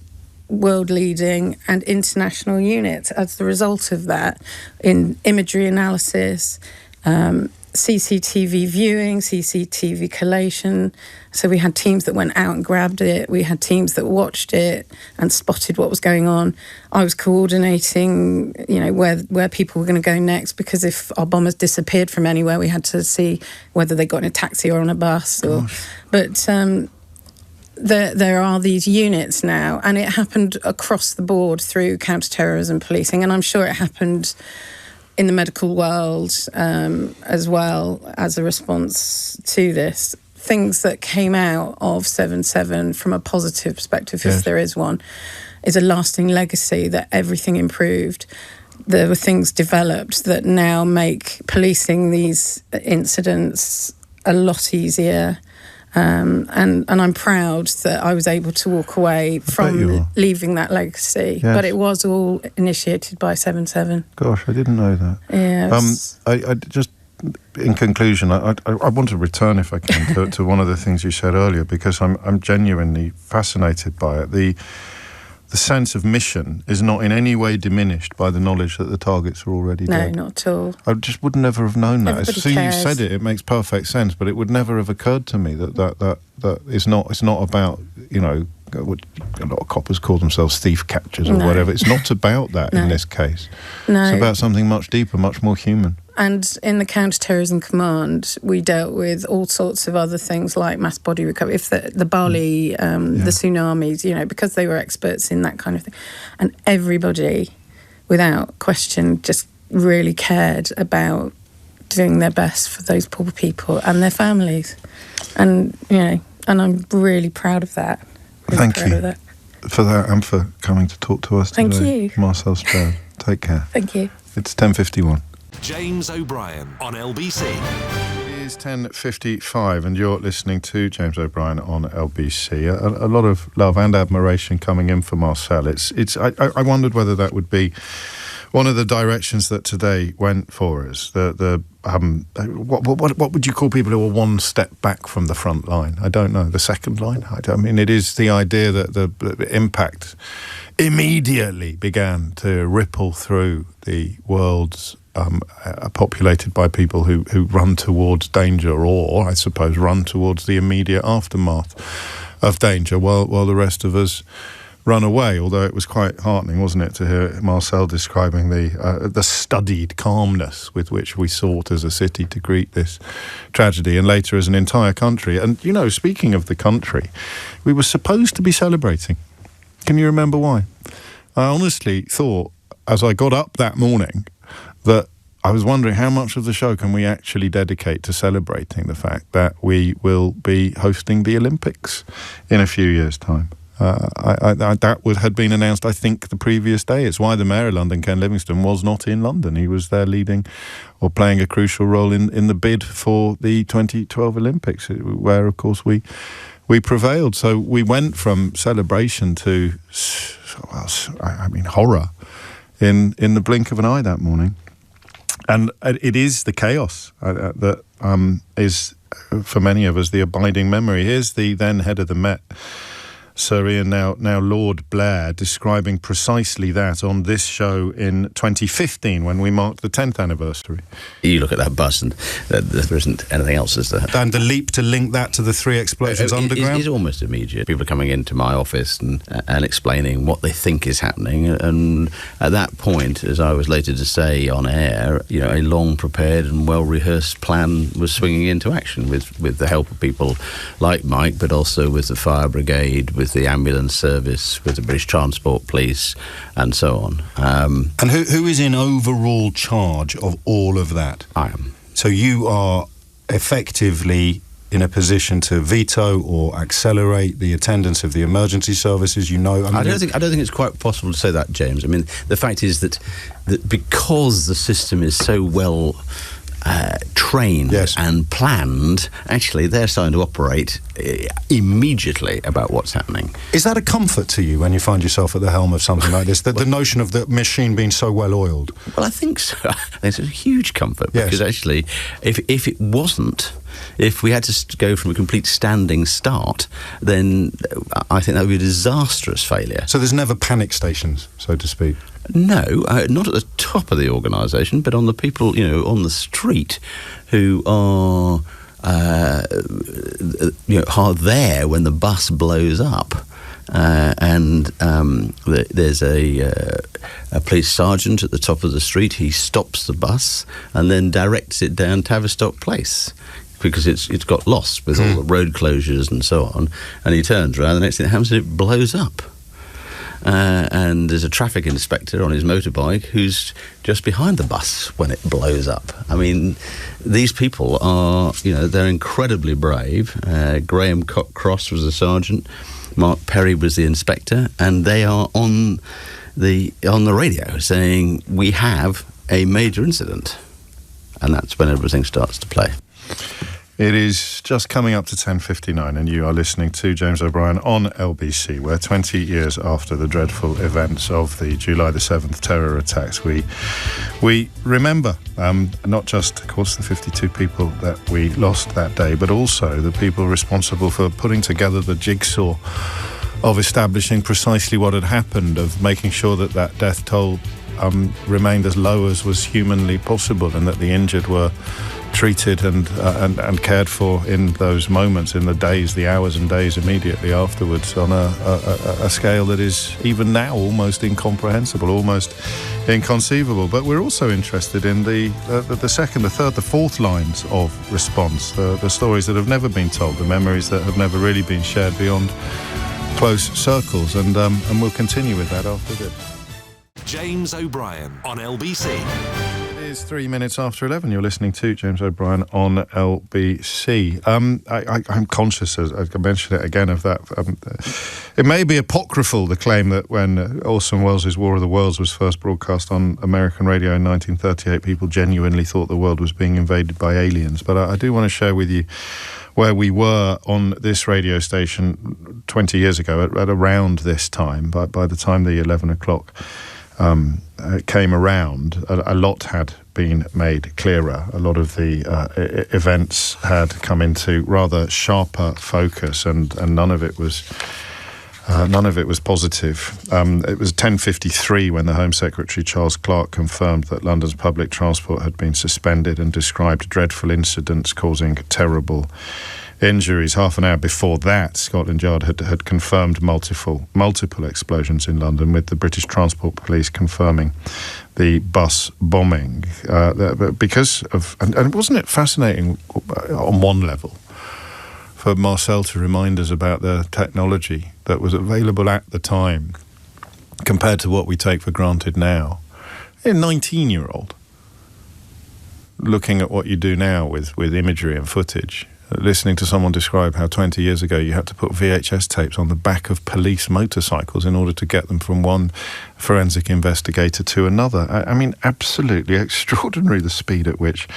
world-leading and international units as the result of that, in imagery analysis, CCTV viewing, CCTV collation. So we had teams that went out and grabbed it. We had teams that watched it and spotted what was going on. I was coordinating, where people were going to go next, because if our bombers disappeared from anywhere, we had to see whether they got in a taxi or on a bus. But there are these units now, and it happened across the board through counter-terrorism policing, and I'm sure it happened in the medical world as well as a response to this. Things that came out of 7/7 from a positive perspective, if there is one, is a lasting legacy that everything improved. There were things developed that now make policing these incidents a lot easier. And I'm proud that I was able to walk away from leaving that legacy. But it was all initiated by 7/7. Gosh, I didn't know that. Yes. I just, in conclusion, I want to return, if I can, to one of the things you said earlier, because I'm genuinely fascinated by it. The sense of mission is not in any way diminished by the knowledge that the targets are already dead. No, not at all. I just would never have known that. Everybody As soon as you cares. said it, it makes perfect sense, but it would never have occurred to me that it's not about, what a lot of coppers call themselves thief catchers or whatever. It's not about that in this case. No. It's about something much deeper, much more human. And in the Counter-Terrorism Command, we dealt with all sorts of other things like mass body recovery, if the Bali, the tsunamis, because they were experts in that kind of thing. And everybody, without question, just really cared about doing their best for those poor people and their families. And, And I'm really proud of that. Thank you for that and for coming to talk to us today. Thank you. Marcel Stroud. Take care. Thank you. It's 10:51. James O'Brien on LBC. It is 10:55 and you're listening to James O'Brien on LBC. A lot of love and admiration coming in for Marcel. I wondered whether that would be one of the directions that today went for us. What would you call people who are one step back from the front line? I don't know. The second line? I mean, it is the idea that the impact immediately began to ripple through the world's populated by people who run towards danger, or I suppose run towards the immediate aftermath of danger, while the rest of us run away. Although it was quite heartening, wasn't it, to hear Marcel describing the studied calmness with which we sought as a city to greet this tragedy, and later as an entire country. And, you know, speaking of the country, we were supposed to be celebrating. Can you remember why? I honestly thought, as I got up that morning, that I was wondering how much of the show can we actually dedicate to celebrating the fact that we will be hosting the Olympics in a few years' time. That had been announced, I think, the previous day. It's why the Mayor of London, Ken Livingstone, was not in London. He was there leading or playing a crucial role in the bid for the 2012 Olympics, where, of course, we prevailed. So we went from celebration to, horror in the blink of an eye that morning. And it is the chaos that is, for many of us, the abiding memory. Here's the then head of the Met, Sir Ian, now Lord Blair, describing precisely that on this show in 2015 when we marked the 10th anniversary. You look at that bus and there isn't anything else, is there? And the leap to link that to the 3 explosions underground? It's almost immediate. People are coming into my office and explaining what they think is happening. And at that point, as I was later to say on air, you know, a long-prepared and well-rehearsed plan was swinging into action with the help of people like Mike, but also with the fire brigade, with the ambulance service, with the British Transport Police, and so on. And who is in overall charge of all of that? I am. So you are effectively in a position to veto or accelerate the attendance of the emergency services, you know? I don't think it's quite possible to say that, James. I mean, the fact is that because the system is so well trained and planned, actually they're starting to operate immediately about what's happening. Is that a comfort to you when you find yourself at the helm of something like this, the notion of the machine being so well oiled? Well, I think so. I think it's a huge comfort, because actually if it wasn't, if we had to go from a complete standing start, then I think that would be a disastrous failure. So there's never panic stations, so to speak? No, not at the top of the organisation, but on the people, you know, on the street who are, are there when the bus blows up. There's a police sergeant at the top of the street. He stops the bus and then directs it down Tavistock Place, because it's got lost with all the road closures and so on. And he turns around, the next thing that happens is it blows up. And there's a traffic inspector on his motorbike who's just behind the bus when it blows up. I mean, these people are, you know, they're incredibly brave. Graham Cross was the sergeant, Mark Perry was the inspector, and they are on the radio saying, we have a major incident. And that's when everything starts to play. It is just coming up to 10:59 and you are listening to James O'Brien on LBC, where 20 years after the dreadful events of the July the 7th terror attacks, we remember not just, of course, the 52 people that we lost that day, but also the people responsible for putting together the jigsaw of establishing precisely what had happened, of making sure that death toll remained as low as was humanly possible, and that the injured were treated and cared for in those moments, in the days, the hours and days immediately afterwards, on a scale that is even now almost incomprehensible, almost inconceivable. But we're also interested in the second, the third, the fourth lines of response, the stories that have never been told, the memories that have never really been shared beyond close circles, and we'll continue with that after this. James O'Brien on LBC. It is 3 minutes after 11. You're listening to James O'Brien on LBC. I'm conscious, as I mentioned it again, of that. It may be apocryphal, the claim that when Orson Welles' War of the Worlds was first broadcast on American radio in 1938, people genuinely thought the world was being invaded by aliens. But I do want to share with you where we were on this radio station 20 years ago at around this time. By the time the 11 o'clock came around, a lot had been made clearer. A lot of the events had come into rather sharper focus, and none of it was positive. It was 10:53 when the Home Secretary Charles Clarke confirmed that London's public transport had been suspended and described dreadful incidents causing terrible injuries. Half an hour before that, Scotland Yard had confirmed multiple explosions in London, with the British Transport Police confirming the bus bombing. Because of, and wasn't it fascinating on one level for Marcello to remind us about the technology that was available at the time compared to what we take for granted now? A 19-year-old looking at what you do now with imagery and footage, listening to someone describe how 20 years ago you had to put VHS tapes on the back of police motorcycles in order to get them from one forensic investigator to another. I mean, absolutely extraordinary, the speed at which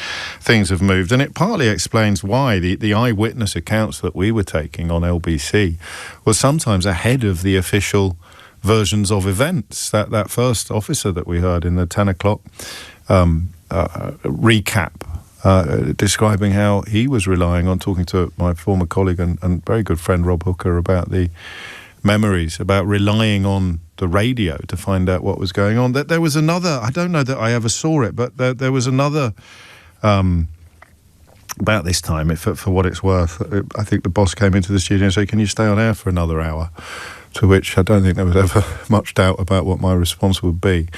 things have moved. And it partly explains why the eyewitness accounts that we were taking on LBC were sometimes ahead of the official versions of events. That first officer that we heard in the 10 o'clock recap, describing how he was relying on talking to my former colleague and very good friend Rob Hooker about the memories, about relying on the radio to find out what was going on. That there was another, I don't know that I ever saw it, but there was another about this time, for what it's worth. I think the boss came into the studio and said, "Can you stay on air for another hour?" To which I don't think there was ever much doubt about what my response would be.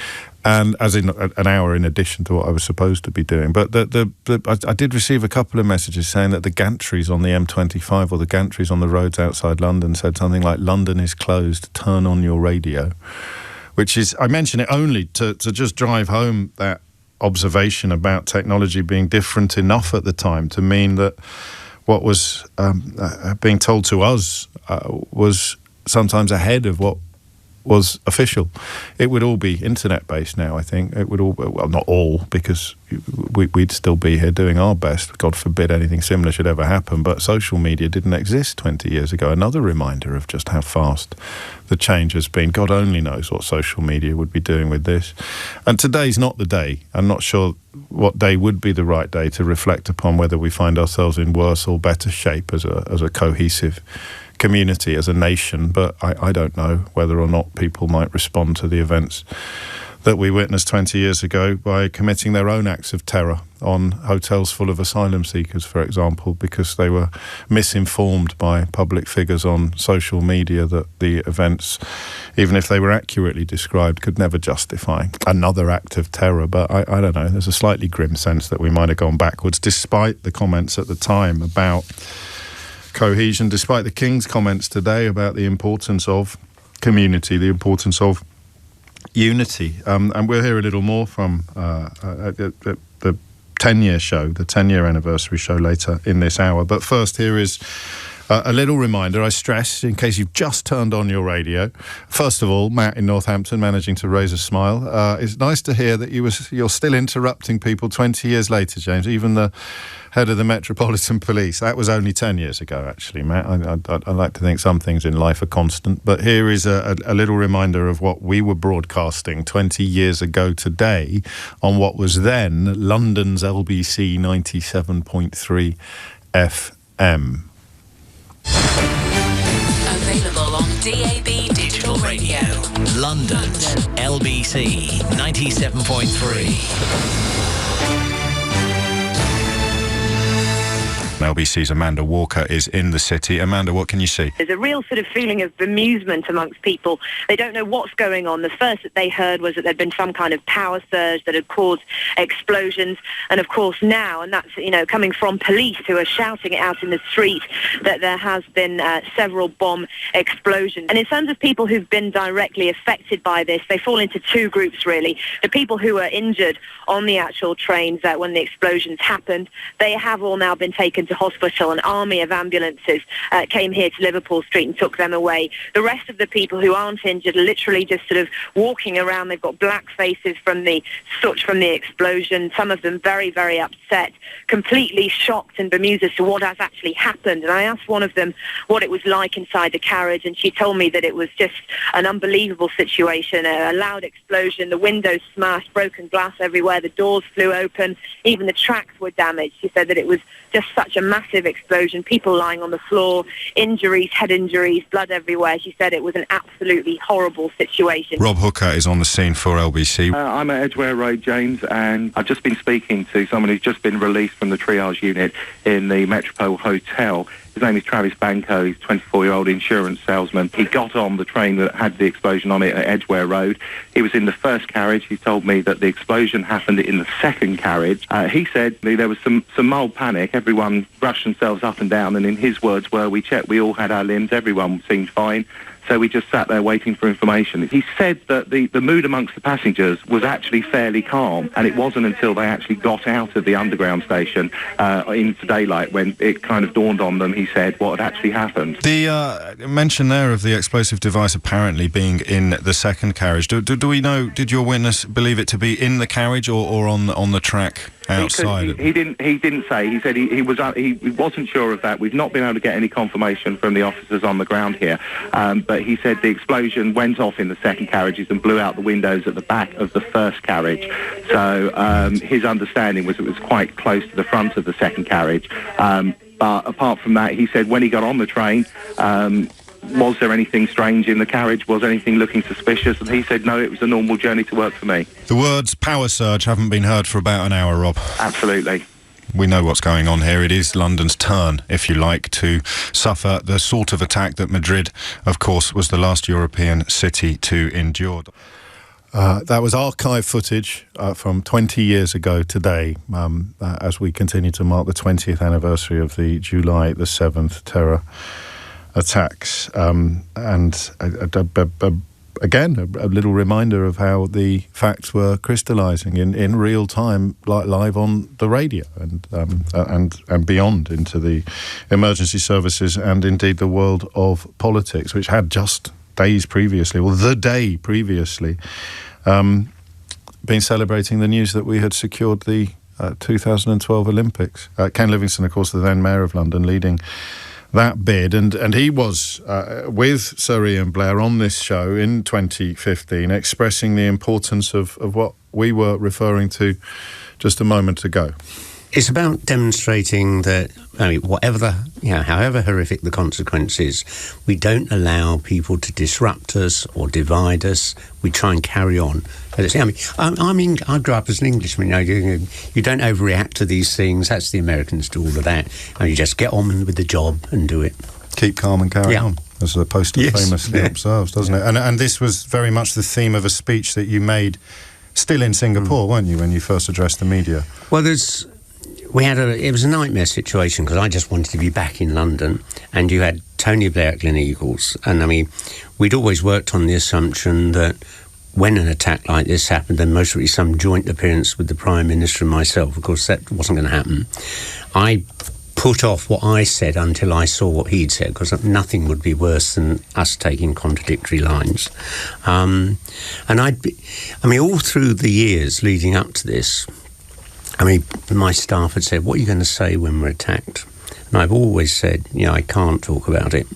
And as in an hour in addition to what I was supposed to be doing. But I did receive a couple of messages saying that the gantries on the M25 or the gantries on the roads outside London said something like, "London is closed, turn on your radio." Which is, I mention it only to just drive home that observation about technology being different enough at the time to mean that what was being told to us was sometimes ahead of what was official. It would all be internet-based now, I think. It would all, well, not all, because we'd still be here doing our best. God forbid anything similar should ever happen, but social media didn't exist 20 years ago. Another reminder of just how fast the change has been. God only knows what social media would be doing with this. And today's not the day. I'm not sure what day would be the right day to reflect upon whether we find ourselves in worse or better shape as a cohesive community, as a nation, but I don't know whether or not people might respond to the events that we witnessed 20 years ago by committing their own acts of terror on hotels full of asylum seekers, for example, because they were misinformed by public figures on social media that the events, even if they were accurately described, could never justify another act of terror. But I don't know, there's a slightly grim sense that we might have gone backwards, despite the comments at the time about cohesion, despite the King's comments today about the importance of community, the importance of unity. And we'll hear a little more from the 10-year show, the 10-year anniversary show later in this hour. But first, here is a little reminder, I stress, in case you've just turned on your radio. First of all, Matt in Northampton managing to raise a smile. It's nice to hear that you're still interrupting people 20 years later, James, even the head of the Metropolitan Police. That was only 10 years ago, actually, Matt. I like to think some things in life are constant. But here is a little reminder of what we were broadcasting 20 years ago today on what was then London's LBC 97.3 FM. Available on DAB Digital Radio. London's LBC 97.3. LBC's Amanda Walker is in the city. Amanda, what can you see? There's a real sort of feeling of bemusement amongst people. They don't know what's going on. The first that they heard was that there'd been some kind of power surge that had caused explosions. And of course now, and that's, coming from police who are shouting it out in the street, that there has been several bomb explosions. And in terms of people who've been directly affected by this, they fall into two groups, really. The people who were injured on the actual trains when the explosions happened, they have all now been taken to hospital. An army of ambulances came here to Liverpool Street and took them away. The rest of the people who aren't injured are literally just sort of walking around. They've got black faces from the soot from the explosion. Some of them very, very upset, completely shocked and bemused as to what has actually happened. And I asked one of them what it was like inside the carriage, and she told me that it was just an unbelievable situation. A loud explosion, the windows smashed, broken glass everywhere, the doors flew open, even the tracks were damaged. She said that it was just such a massive explosion, people lying on the floor, injuries, head injuries, blood everywhere. She said it was an absolutely horrible situation. Rob Hooker is on the scene for LBC. I'm at Edgware Road, James, and I've just been speaking to someone who's just been released from the triage unit in the Metropole Hotel. His name is Travis Banco. He's a 24-year-old insurance salesman. He got on the train that had the explosion on it at Edgware Road. He was in the first carriage. He told me that the explosion happened in the second carriage. He said there was some mild panic. Everyone rushed themselves up and down, and in his words were, we checked, we all had our limbs, everyone seemed fine. So we just sat there waiting for information. He said that the mood amongst the passengers was actually fairly calm, and it wasn't until they actually got out of the underground station into daylight when it kind of dawned on them, he said, what had actually happened. The mention there of the explosive device apparently being in the second carriage. Do we know, did your witness believe it to be in the carriage or on the track outside? He didn't say. He said he wasn't sure of that. We've not been able to get any confirmation from the officers on the ground here, but he said the explosion went off in the second carriages and blew out the windows at the back of the first carriage. So his understanding was it was quite close to the front of the second carriage. But apart from that, he said when he got on the train, was there anything strange in the carriage? Was anything looking suspicious? And he said, no, it was a normal journey to work for me. The words power surge haven't been heard for about an hour, Rob. Absolutely. We know what's going on here. It is London's turn, if you like, to suffer the sort of attack that Madrid, of course, was the last European city to endure. That was archive footage from 20 years ago today, as we continue to mark the 20th anniversary of the July the 7th terror attacks. Again, a little reminder of how the facts were crystallising in real time, live on the radio and beyond into the emergency services and indeed the world of politics, which had just days previously, or the day previously, been celebrating the news that we had secured the 2012 Olympics. Ken Livingstone, of course, the then Mayor of London, leading that bid, and he was with Sir Ian Blair on this show in 2015, expressing the importance of what we were referring to just a moment ago. It's about demonstrating that, however horrific the consequences, we don't allow people to disrupt us or divide us. We try and carry on. I grew up as an Englishman. You don't overreact to these things. That's the Americans do all of that. And you just get on with the job and do it. Keep calm and carry on, as the poster famously observes, doesn't it? And this was very much the theme of a speech that you made still in Singapore, weren't you, when you first addressed the media? Well, it was a nightmare situation because I just wanted to be back in London, and you had Tony Blair at Gleneagles, and we'd always worked on the assumption that when an attack like this happened, then most likely some joint appearance with the Prime Minister and myself. Of course, that wasn't going to happen. I put off what I said until I saw what he'd said, because nothing would be worse than us taking contradictory lines. And all through the years leading up to this, my staff had said, what are you going to say when we're attacked? And I've always said, I can't talk about it.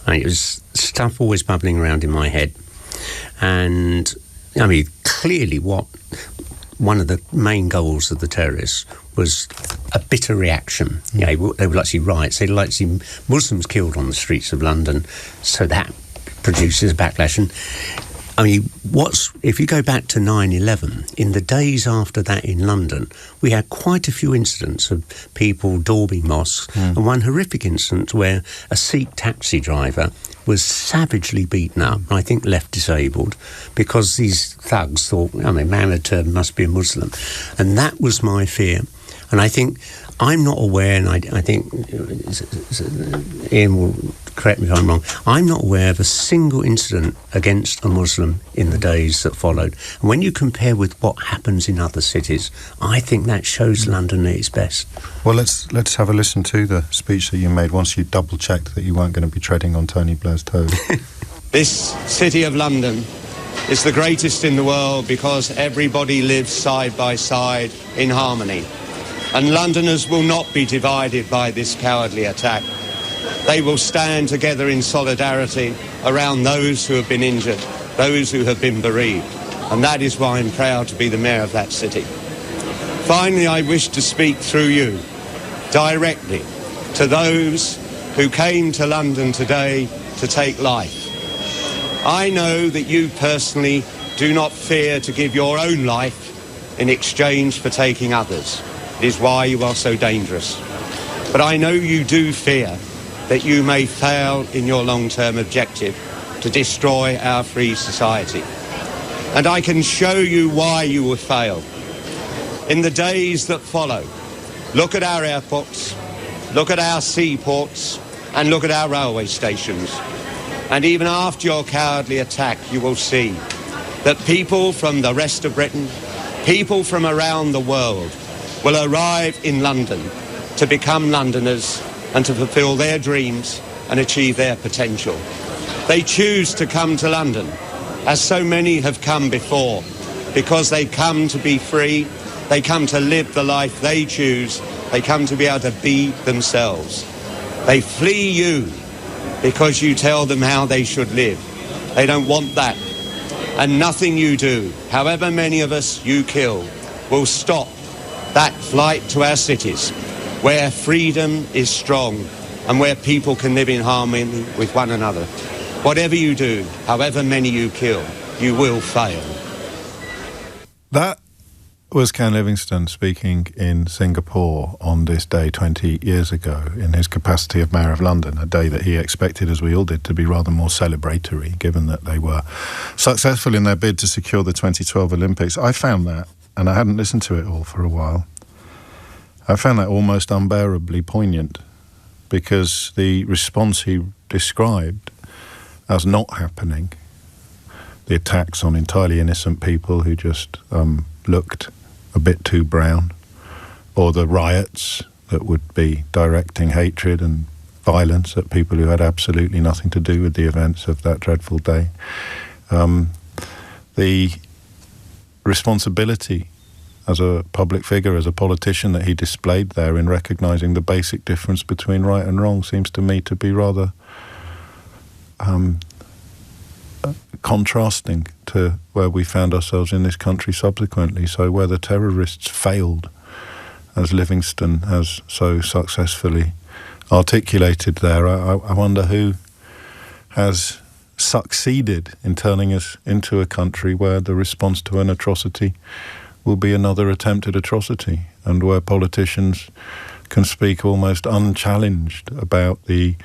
It was stuff always bubbling around in my head. And, clearly one of the main goals of the terrorists was a bitter reaction. They would like to see riots. They'd like to see Muslims killed on the streets of London. So that produces a backlash. And I mean, if you go back to 9/11, in the days after that in London, we had quite a few incidents of people daubing mosques, and one horrific incident where a Sikh taxi driver was savagely beaten up, I think left disabled, because these thugs thought, I mean, Mohammed must be a Muslim. And that was my fear. And I think I'm not aware, and I think Ian will correct me if I'm wrong, I'm not aware of a single incident against a Muslim in the days that followed. And when you compare with what happens in other cities, I think that shows London at its best. Well, let's have a listen to the speech that you made once you double-checked that you weren't going to be treading on Tony Blair's toes. This city of London is the greatest in the world because everybody lives side by side in harmony. And Londoners will not be divided by this cowardly attack. They will stand together in solidarity around those who have been injured, those who have been bereaved. And that is why I'm proud to be the mayor of that city. Finally, I wish to speak through you directly to those who came to London today to take life. I know that you personally do not fear to give your own life in exchange for taking others. It is why you are so dangerous. But I know you do fear that you may fail in your long-term objective to destroy our free society. And I can show you why you will fail. In the days that follow, look at our airports, look at our seaports, and look at our railway stations. And even after your cowardly attack, you will see that people from the rest of Britain, people from around the world, will arrive in London to become Londoners and to fulfil their dreams and achieve their potential. They choose to come to London, as so many have come before, because they come to be free, they come to live the life they choose, they come to be able to be themselves. They flee you because you tell them how they should live. They don't want that. And nothing you do, however many of us you kill, will stop that flight to our cities, where freedom is strong and where people can live in harmony with one another. Whatever you do, however many you kill, you will fail. That was Ken Livingstone speaking in Singapore on this day 20 years ago in his capacity of Mayor of London, a day that he expected, as we all did, to be rather more celebratory, given that they were successful in their bid to secure the 2012 Olympics. I found that, and I hadn't listened to it all for a while, I found that almost unbearably poignant, because the response he described as not happening, the attacks on entirely innocent people who just looked a bit too brown, or the riots that would be directing hatred and violence at people who had absolutely nothing to do with the events of that dreadful day. The responsibility as a public figure, as a politician, that he displayed there in recognising the basic difference between right and wrong seems to me to be rather contrasting to where we found ourselves in this country subsequently. So where the terrorists failed, as Livingstone has so successfully articulated there, I wonder who has succeeded in turning us into a country where the response to an atrocity will be another attempted atrocity, and where politicians can speak almost unchallenged about the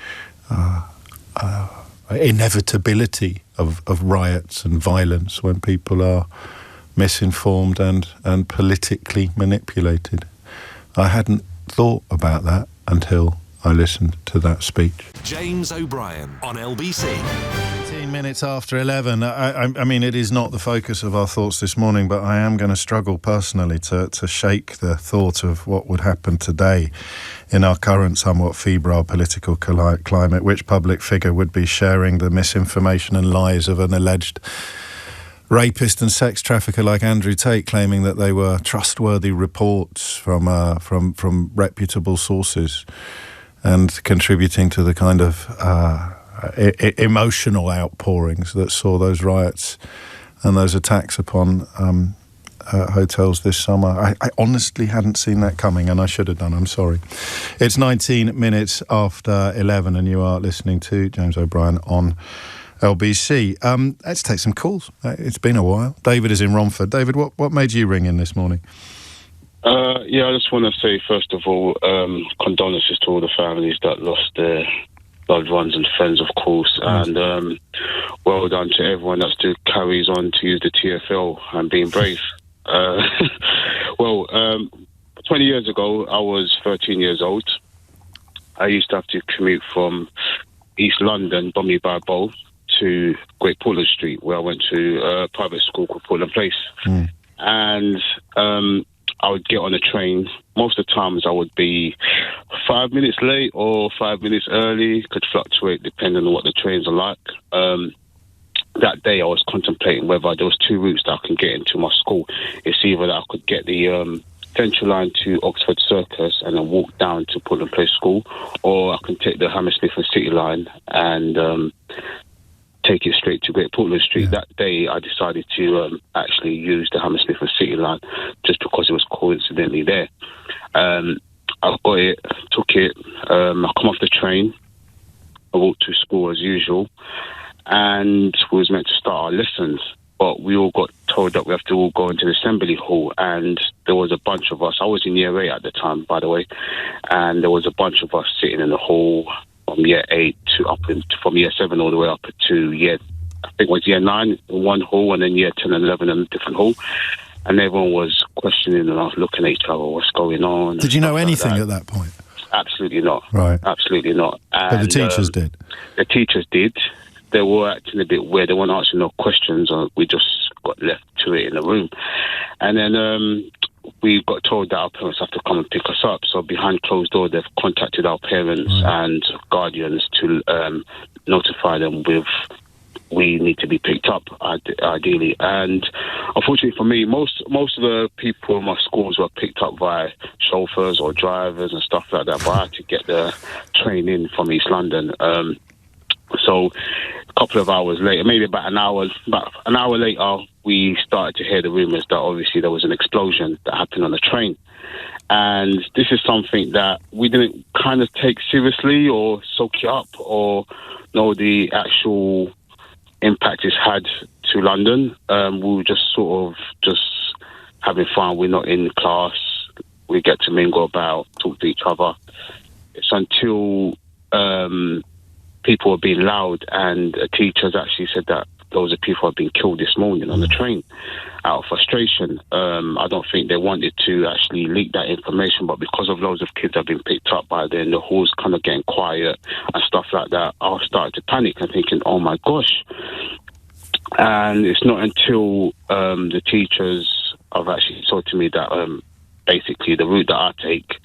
inevitability of riots and violence when people are misinformed and politically manipulated. I hadn't thought about that until I listened to that speech. James O'Brien on LBC. 18 minutes after 11. I mean, it is not the focus of our thoughts this morning, but I am going to struggle personally to shake the thought of what would happen today in our current somewhat febrile political climate. Which public figure would be sharing the misinformation and lies of an alleged rapist and sex trafficker like Andrew Tate, claiming that they were trustworthy reports from reputable sources, and contributing to the kind of emotional outpourings that saw those riots and those attacks upon hotels this summer. I honestly hadn't seen that coming, and I should have done. I'm sorry. It's 19 minutes after 11, and you are listening to James O'Brien on LBC. Let's take some calls. It's been a while. David is in Romford. David, what made you ring in this morning? I just want to say, first of all, condolences to all the families that lost their loved ones and friends, of course, and well done to everyone that still carries on to use the TFL and being brave. 20 years ago, I was 13 years old. I used to have to commute from East London, Bromley by Bow, to Great Portland Street, where I went to a private school called Portland Place. And I would get on a train. Most of the times I would be 5 minutes late or 5 minutes early. Could fluctuate depending on what the trains are like. That day I was contemplating whether there was two routes that I can get into my school. It's either that I could get the Central Line to Oxford Circus and then walk down to Portland Place School, or I can take the Hammersmith and City Line and take it straight to Great Portland Street. Yeah. That day I decided to actually use the Hammersmith and City Line just because it was coincidentally there. I got it, took it, I come off the train, I walked to school as usual, and we was meant to start our lessons, but we all got told that we have to all go into the assembly hall, and there was a bunch of us. I was in year 8 at the time, by the way, and there was a bunch of us sitting in the hall from year 8 to from year 7 all the way up to year, I think it was year 9 in one hall, and then year 10 and 11 in a different hall. And everyone was questioning and I was looking at each other, what's going on? Did you know anything at that point? Absolutely not. Right. Absolutely not. And, but the teachers did? The teachers did. They were acting a bit weird. They weren't answering no questions. We just got left to it in the room. And then we got told that our parents have to come and pick us up. So behind closed doors, they've contacted our parents and guardians to notify them with we need to be picked up, ideally. And unfortunately for me, most of the people in my schools were picked up by chauffeurs or drivers and stuff like that, but I had to get the train in from East London. So a couple of hours later, maybe about an hour later, we started to hear the rumours that obviously there was an explosion that happened on the train. And this is something that we didn't kind of take seriously or soak it up or know the actual impact it's had to London. We were just sort of just having fun. We're not in class. We get to mingle about, talk to each other. It's until people were being loud, and teachers actually said that loads of people have been killed this morning on the train out of frustration. I don't think they wanted to actually leak that information, but because of loads of kids have been picked up by then, the hall's kind of getting quiet and stuff like that, I started to panic and thinking, oh my gosh. And it's not until the teachers have actually said to me that basically the route that I take,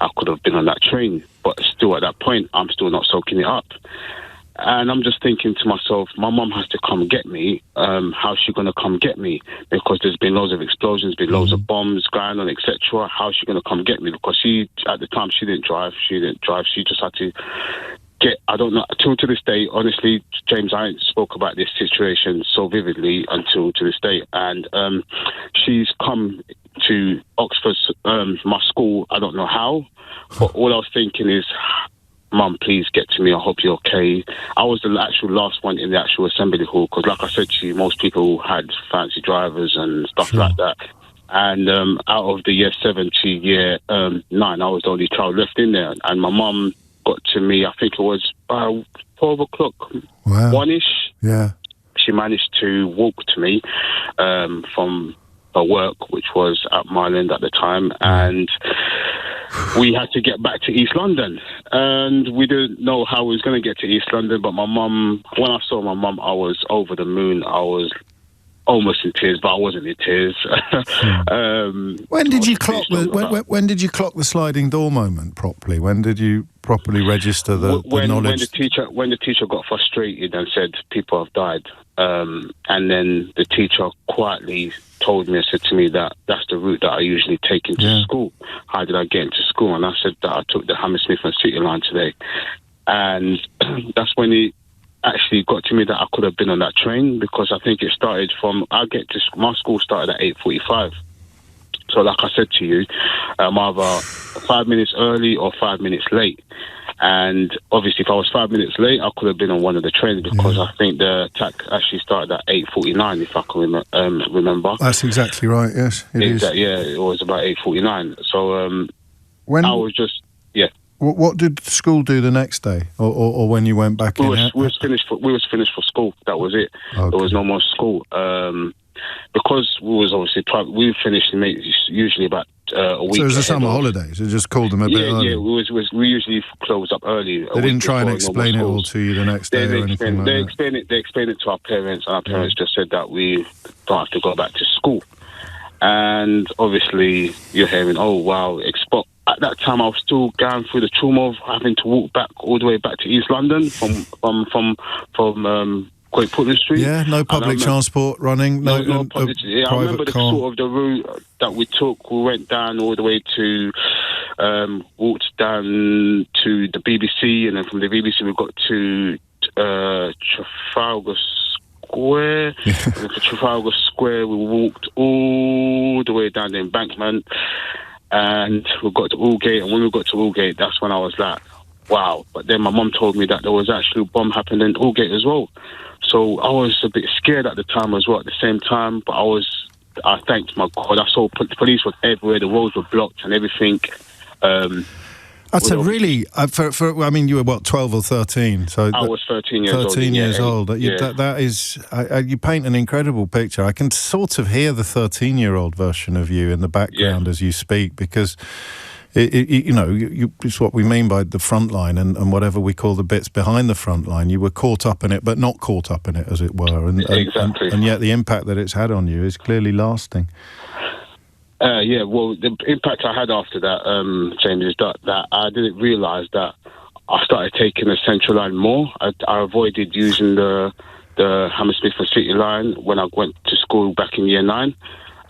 I could have been on that train, but still at that point, I'm still not soaking it up. And I'm just thinking to myself, my mum has to come get me. How's she going to come get me? Because there's been loads of explosions, been loads of bombs going on, etc. How's she going to come get me? Because at the time, she didn't drive. She just had to get, I don't know, to this day, honestly, James, I ain't spoke about this situation so vividly until to this day. And she's come to Oxford, my school, I don't know how, but all I was thinking is, Mum, please get to me. I hope you're okay. I was the actual last one in the actual assembly hall because, like I said to you, most people had fancy drivers and stuff like that. And out of the year 7 to year 9, I was the only child left in there. And my mum got to me, I think it was 12 o'clock, 1-ish. Yeah. She managed to walk to me from her work, which was at Myland at the time. And we had to get back to East London, and we didn't know how we was going to get to East London. But my mum, when I saw my mum, I was over the moon. I was almost in tears, but I wasn't in tears. When did you clock when did you clock the sliding door moment properly? When did you properly register the knowledge? When the teacher got frustrated and said people have died, and then the teacher quietly told me and said to me that that's the route that I usually take into school. How did I get into school? And I said that I took the Hammersmith and City Line today. And that's when he actually got to me that I could have been on that train, because I think it started from, my school started at 8:45. So like I said to you, I'm either 5 minutes early or 5 minutes late. And obviously, if I was 5 minutes late, I could have been on one of the trains because I think the attack actually started at 8:49, if I can remember. That's exactly right, yes. It is. Yeah, it was about 8:49. So when I was just, What did school do the next day, or when you went back in? We was finished for school. That was it. Okay. There was no more school because we was obviously private. We finished usually about a week. So it was the summer holidays. They just called them a bit early. Yeah, we usually close up early. They didn't try and explain it all to you the next day or anything like that. They explained it to our parents, and our parents just said that we don't have to go back to school. And obviously, you're hearing, oh wow, at that time, I was still going through the trauma of having to walk back all the way back to East London from Great Portland Street. Yeah, no public transport running. No public. I remember the sort of the route that we took. We went down all the way to walked down to the BBC, and then from the BBC we got to Trafalgar Square. And then from Trafalgar Square, we walked all the way down the embankment. And we got to Aldgate, and when we got to Aldgate, that's when I was like, wow. But then my mum told me that there was actually a bomb happening in Aldgate as well. So I was a bit scared at the time as well at the same time, but I thanked my God. I saw police were everywhere, the roads were blocked and everything. That's a really, I mean, you were what, 12 or 13? So I was 13 years old. 13 years old. That is, you paint an incredible picture. I can sort of hear the 13-year-old version of you in the background as you speak, because, it's what we mean by the front line and whatever we call the bits behind the front line. You were caught up in it, but not caught up in it, as it were. Exactly. And yet the impact that it's had on you is clearly lasting. Well, the impact I had after that, James, is that I didn't realise that I started taking the Central Line more. I avoided using the Hammersmith and City Line when I went to school back in year 9,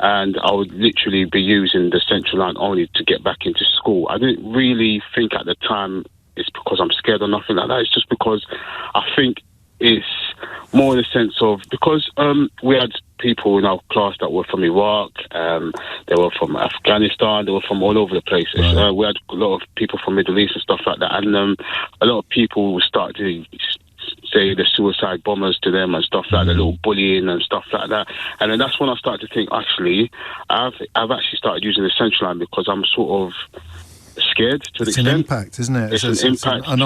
and I would literally be using the Central Line only to get back into school. I didn't really think at the time it's because I'm scared or nothing like that. It's just because I think it's more in the sense of, because we had people in our class that were from Iraq, they were from Afghanistan, they were from all over the place. Right. We had a lot of people from Middle East and stuff like that, and a lot of people started to say the suicide bombers to them and stuff like that, little bullying and stuff like that. And then that's when I started to think, actually, I've actually started using the Central Line because I'm sort of scared to the extent. It's an impact, isn't it? It's an impact. An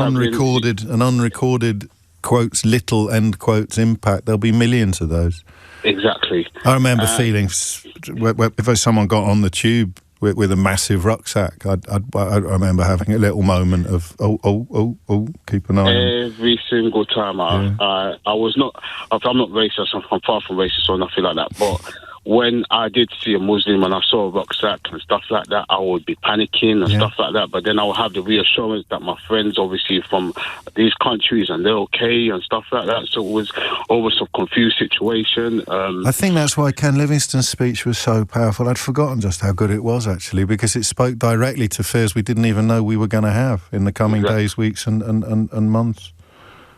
unrecorded quotes, little end quotes impact. There'll be millions of those. Exactly. I remember feeling, if someone got on the tube with a massive rucksack, I remember having a little moment of, keep an eye on. Every single time. I was not, I'm not racist, I'm far from racist or nothing like that, but when I did see a Muslim and I saw a rucksack and stuff like that, I would be panicking and stuff like that. But then I would have the reassurance that my friends, obviously from these countries, and they're okay and stuff like that. So it was always a confused situation. I think that's why Ken Livingstone's speech was so powerful. I'd forgotten just how good it was, actually, because it spoke directly to fears we didn't even know we were going to have in the coming days, weeks and months.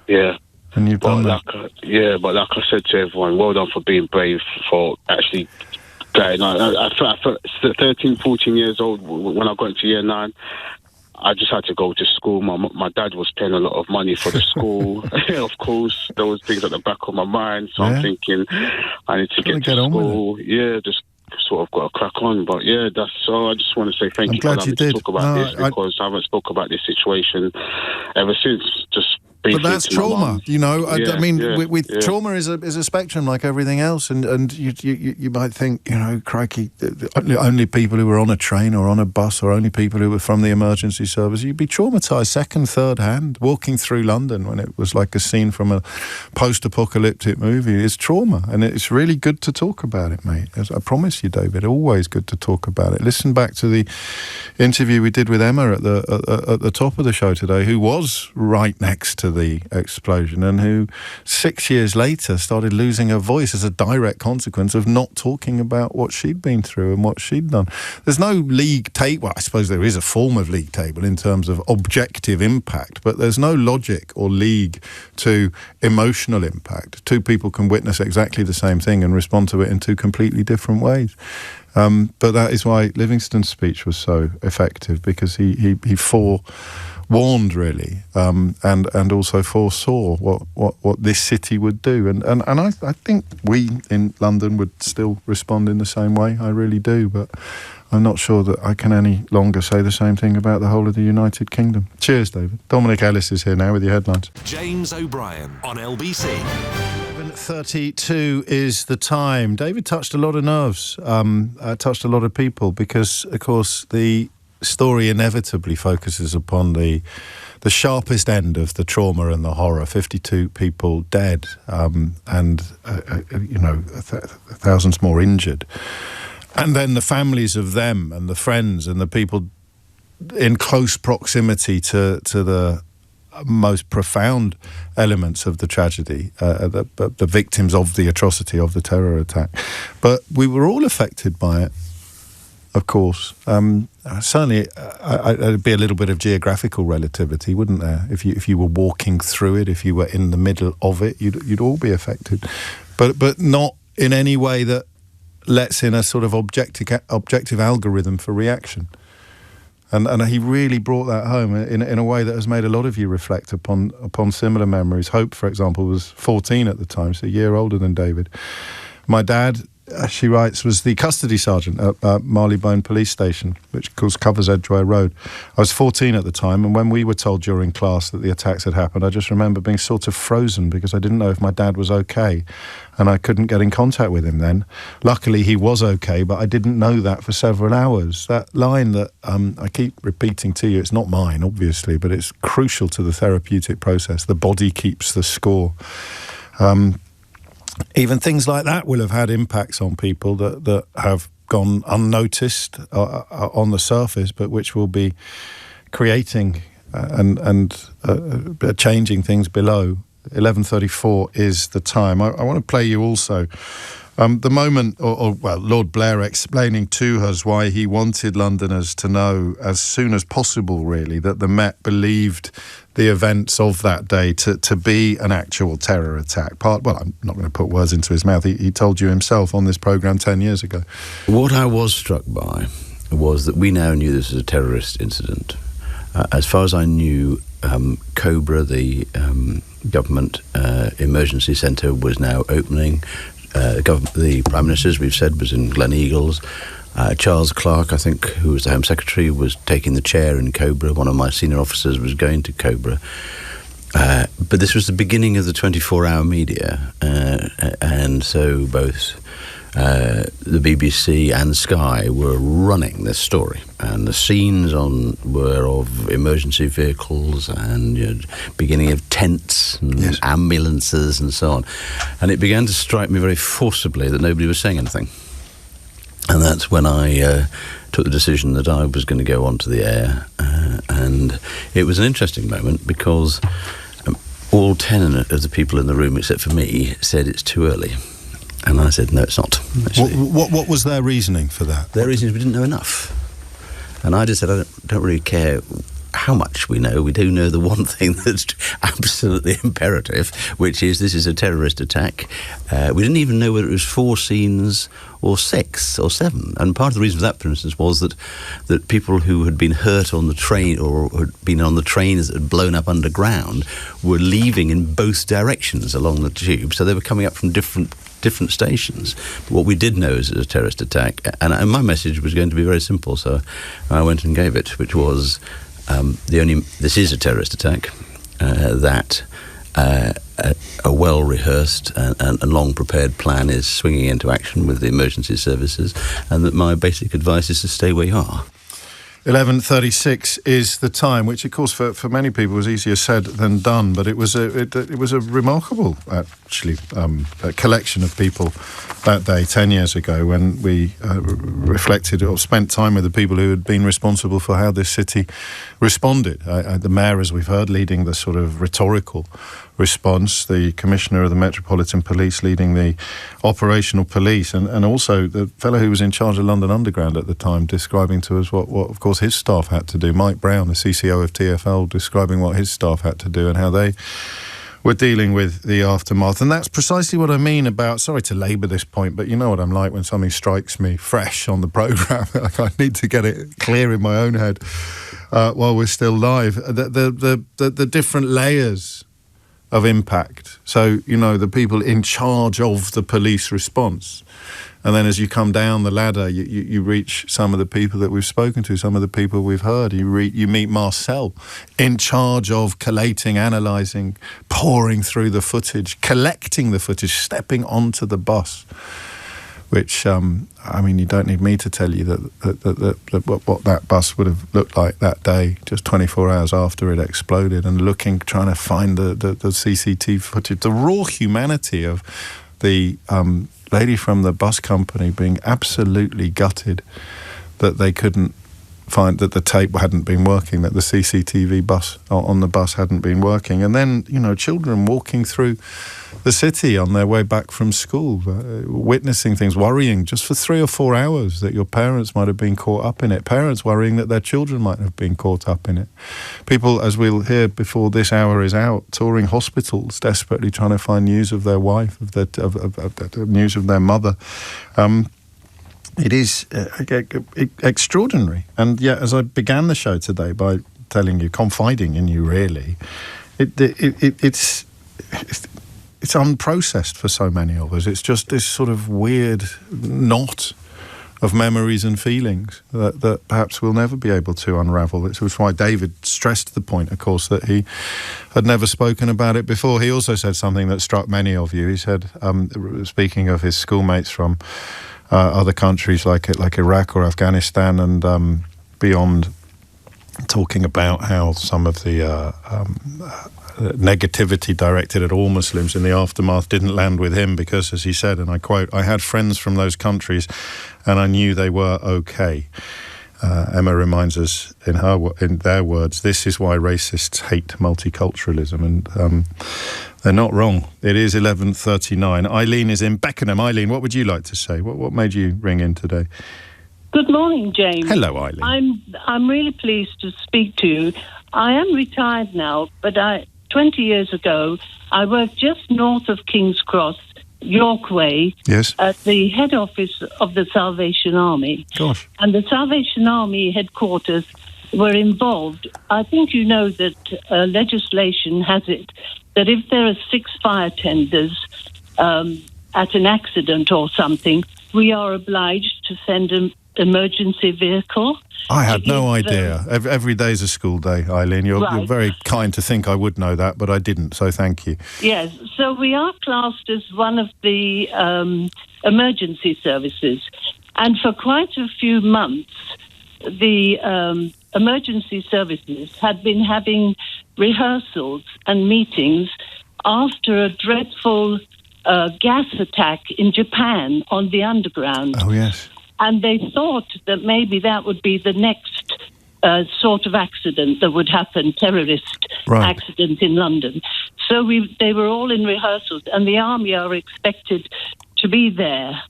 Yeah. And you've done that. But like I said to everyone, well done for being brave, for actually going. I felt 13, 14 years old when I got into year 9. I just had to go to school. My dad was paying a lot of money for the school. Of course, there was things at the back of my mind. So I'm thinking, I need to get to school. Yeah, just sort of got to crack on. But yeah, that's so. I just want to say thank you for allowing me to talk about this, because I haven't spoke about this situation ever since. But that's trauma, you know. I mean, trauma is a spectrum like everything else, and you might think, you know, crikey, only people who were on a train or on a bus, or only people who were from the emergency service. You'd be traumatised second, third hand, walking through London when it was like a scene from a post-apocalyptic movie. It's trauma, and it's really good to talk about it, mate. As I promise you, David, always good to talk about it. Listen back to the interview we did with Emma at the top of the show today, who was right next to the explosion, and who 6 years later started losing her voice as a direct consequence of not talking about what she'd been through and what she'd done. There's no league table. Well, I suppose there is a form of league table in terms of objective impact, but there's no logic or league to emotional impact. Two people can witness exactly the same thing and respond to it in two completely different ways. But that is why Livingstone's speech was so effective, because he warned really, and also foresaw what this city would do, and I think we in London would still respond in the same way. I really do, but I'm not sure that I can any longer say the same thing about the whole of the United Kingdom. Cheers, David. Dominic Ellis is here now with your headlines. James O'Brien on LBC. 7:32 is the time. David touched a lot of nerves, touched a lot of people, because, of course, the story inevitably focuses upon the sharpest end of the trauma and the horror. 52 people dead, and thousands more injured. And then the families of them and the friends and the people in close proximity to the most profound elements of the tragedy, the victims of the atrocity of the terror attack. But we were all affected by it, of course. Certainly, there'd be a little bit of geographical relativity, wouldn't there? If you were walking through it, if you were in the middle of it, you'd all be affected. But not in any way that lets in a sort of objective algorithm for reaction. And he really brought that home in a way that has made a lot of you reflect upon similar memories. Hope, for example, was 14 at the time, so a year older than David. My dad, she writes, was the custody sergeant at Marylebone Police Station, which of course covers Edgware Road. I was 14 at the time, and when we were told during class that the attacks had happened, I just remember being sort of frozen because I didn't know if my dad was okay, and I couldn't get in contact with him then. Luckily, he was okay, but I didn't know that for several hours. That line that I keep repeating to you, it's not mine, obviously, but it's crucial to the therapeutic process. The body keeps the score. Even things like that will have had impacts on people that have gone unnoticed on the surface, but which will be creating and changing things below. 11:34 is the time. I want to play you also the moment, Lord Blair explaining to us why he wanted Londoners to know as soon as possible, really, that the Met believed the events of that day to be an actual terror attack. I'm not going to put words into his mouth. He told you himself on this programme 10 years ago. What I was struck by was that we now knew this was a terrorist incident. As far as I knew, Cobra, the government emergency centre, was now opening. The Prime Minister, as we've said, was in Gleneagles. Charles Clarke, I think, who was the Home Secretary, was taking the chair in Cobra. One of my senior officers was going to Cobra. But this was the beginning of the 24-hour media, and so both the BBC and Sky were running this story, and the scenes were of emergency vehicles and beginning of tents and ambulances and so on. And it began to strike me very forcibly that nobody was saying anything. And that's when I took the decision that I was going to go onto the air. And it was an interesting moment because all 10 of the people in the room, except for me, said it's too early. And I said, no, it's not. What was their reasoning for that? Their reasoning is we didn't know enough. And I just said, I don't really care how much we know. We do know the one thing that's absolutely imperative, which is this is a terrorist attack. We didn't even know whether it was 4 scenes or 6 or 7. And part of the reason for that, for instance, was that people who had been hurt on the train or had been on the trains that had blown up underground were leaving in both directions along the tube. So they were coming up from different stations. But what we did know is it was a terrorist attack. And my message was going to be very simple, so I went and gave it, which was this is a terrorist attack, that a well-rehearsed and long-prepared plan is swinging into action with the emergency services, and that my basic advice is to stay where you are. 11:36 is the time, which, of course, for many people was easier said than done. But it was a remarkable, actually, collection of people that day 10 years ago when we reflected or spent time with the people who had been responsible for how this city responded. The mayor, as we've heard, leading the sort of rhetorical response, the Commissioner of the Metropolitan Police leading the operational police, and also the fellow who was in charge of London Underground at the time describing to us what of course his staff had to do. Mike Brown, the CCO of TfL, describing what his staff had to do and how they we're dealing with the aftermath. And that's precisely what I mean about, sorry to labour this point, but you know what I'm like when something strikes me fresh on the programme. Like I need to get it clear in my own head while we're still live. The different layers of impact. So, you know, the people in charge of the police response. And then as you come down the ladder, you reach some of the people that we've spoken to, some of the people we've heard. You meet Marcello, in charge of collating, analysing, pouring through the footage, collecting the footage, stepping onto the bus. Which, I mean, you don't need me to tell you that what that bus would have looked like that day, just 24 hours after it exploded, and trying to find the CCTV footage, the raw humanity of the lady from the bus company being absolutely gutted that they couldn't find, that the tape hadn't been working, that the CCTV bus on the bus hadn't been working. And then, you know, children walking through the city on their way back from school, witnessing things, worrying just for 3 or 4 hours that your parents might have been caught up in it. Parents worrying that their children might have been caught up in it. People, as we'll hear before this hour is out, touring hospitals, desperately trying to find news of their wife, of news of their mother. It is extraordinary. And yet, as I began the show today by telling you, confiding in you, really, it's unprocessed for so many of us. It's just this sort of weird knot of memories and feelings that perhaps we'll never be able to unravel. Which was why David stressed the point, of course, that he had never spoken about it before. He also said something that struck many of you. He said, speaking of his schoolmates from other countries like Iraq or Afghanistan and beyond, talking about how some of the negativity directed at all Muslims in the aftermath didn't land with him because, as he said, and I quote, "I had friends from those countries and I knew they were okay." Emma reminds us in their words, this is why racists hate multiculturalism, and they're not wrong. It is 11:39. Eileen is in Beckenham. Eileen, what would you like to say? What made you ring in today? Good morning, James. Hello, Eileen. I'm really pleased to speak to you. I am retired now, but 20 years ago, I worked just north of King's Cross, York Way, yes, at the head office of the Salvation Army. Gosh. And the Salvation Army headquarters were involved. I think you know that legislation has it that if there are 6 fire tenders at an accident or something, we are obliged to send an emergency vehicle. I had no idea. Every day's a school day, Eileen. You're very kind to think I would know that, but I didn't, so thank you. Yes, so we are classed as one of the emergency services. And for quite a few months, the emergency services had been having rehearsals and meetings after a dreadful gas attack in Japan on the underground. Oh, yes. And they thought that maybe that would be the next sort of accident that would happen, terrorist accident in London. So they were all in rehearsals, and the army are expected to be there.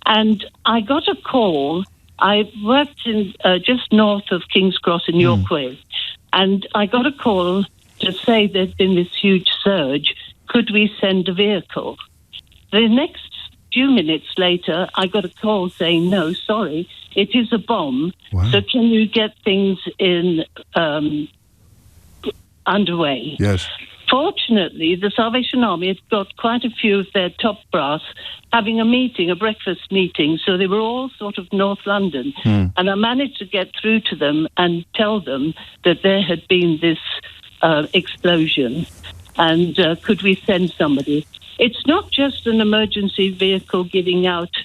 And I got a call. I worked in just north of King's Cross in York Way, and I got a call to say there'd been this huge surge. Could we send a vehicle? The next few minutes later, I got a call saying, no, sorry, it is a bomb. Wow. So can you get things in underway? Yes. Fortunately, the Salvation Army had got quite a few of their top brass having a meeting, a breakfast meeting, so they were all sort of North London. And I managed to get through to them and tell them that there had been this explosion, and could we send somebody? It's not just an emergency vehicle giving out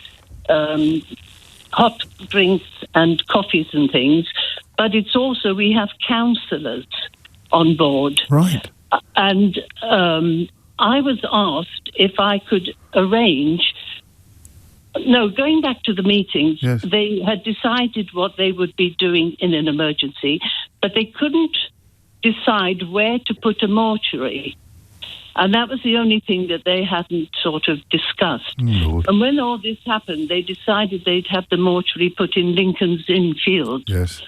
hot drinks and coffees and things, but it's also, we have counsellors on board. Right. And I was asked if I could arrange... No, going back to the meetings, yes. They had decided what they would be doing in an emergency, but they couldn't decide where to put a mortuary. And that was the only thing that they hadn't sort of discussed. Lord. And when all this happened, they decided they'd have the mortuary put in Lincoln's Inn Fields. Yes.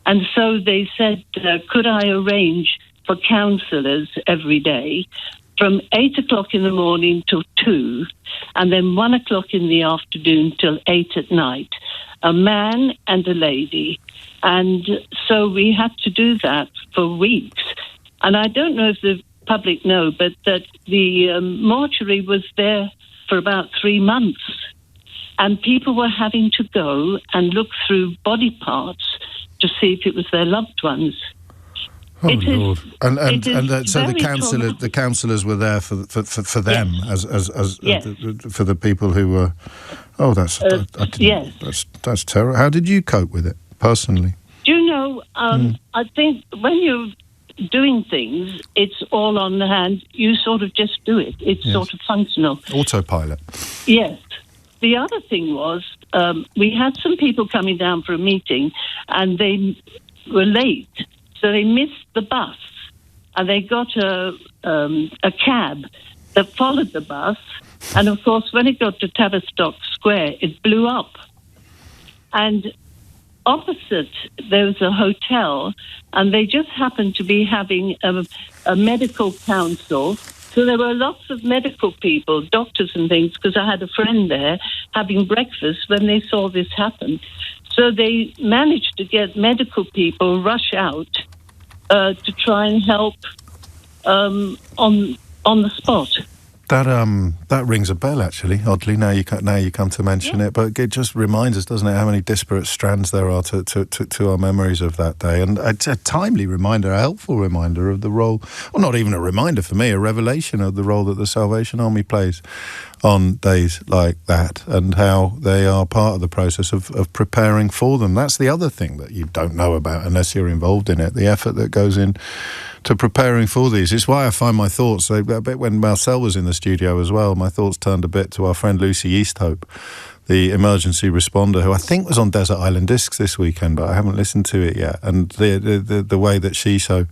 And so they said, could I arrange for counsellors every day? from 8 o'clock in the morning till 2, and then 1 o'clock in the afternoon till 8 at night. A man and a lady. And so we had to do that for weeks. And I don't know if the public know, but that the mortuary was there for about 3 months. And people were having to go and look through body parts to see if it was their loved ones. Oh, Lord! So the counsellors were there for them, yes. as yes. For the people who were. Oh, that's terrible. How did you cope with it personally? Do you know? I think when you're doing things, it's all on the hand. You sort of just do it. It's sort of functional. Autopilot. Yes. The other thing was we had some people coming down for a meeting, and they were late. So they missed the bus, and they got a cab that followed the bus. And, of course, when it got to Tavistock Square, it blew up. And opposite, there was a hotel, and they just happened to be having a medical council. So there were lots of medical people, doctors and things, because I had a friend there having breakfast when they saw this happen. So they managed to get medical people rush out to try and help on the spot. That rings a bell, actually. Oddly, now you come to mention it, but it just reminds us, doesn't it, how many disparate strands there are to our memories of that day, and a timely reminder, a helpful reminder of the role, or not even a reminder for me, a revelation of the role that the Salvation Army plays on days like that, and how they are part of the process of preparing for them. That's the other thing that you don't know about unless you're involved in it, the effort that goes in to preparing for these. It's why I find my thoughts, a bit when Marcello was in the studio as well, my thoughts turned a bit to our friend Lucy Easthope, the emergency responder, who I think was on Desert Island Discs this weekend, but I haven't listened to it yet. And the way that she so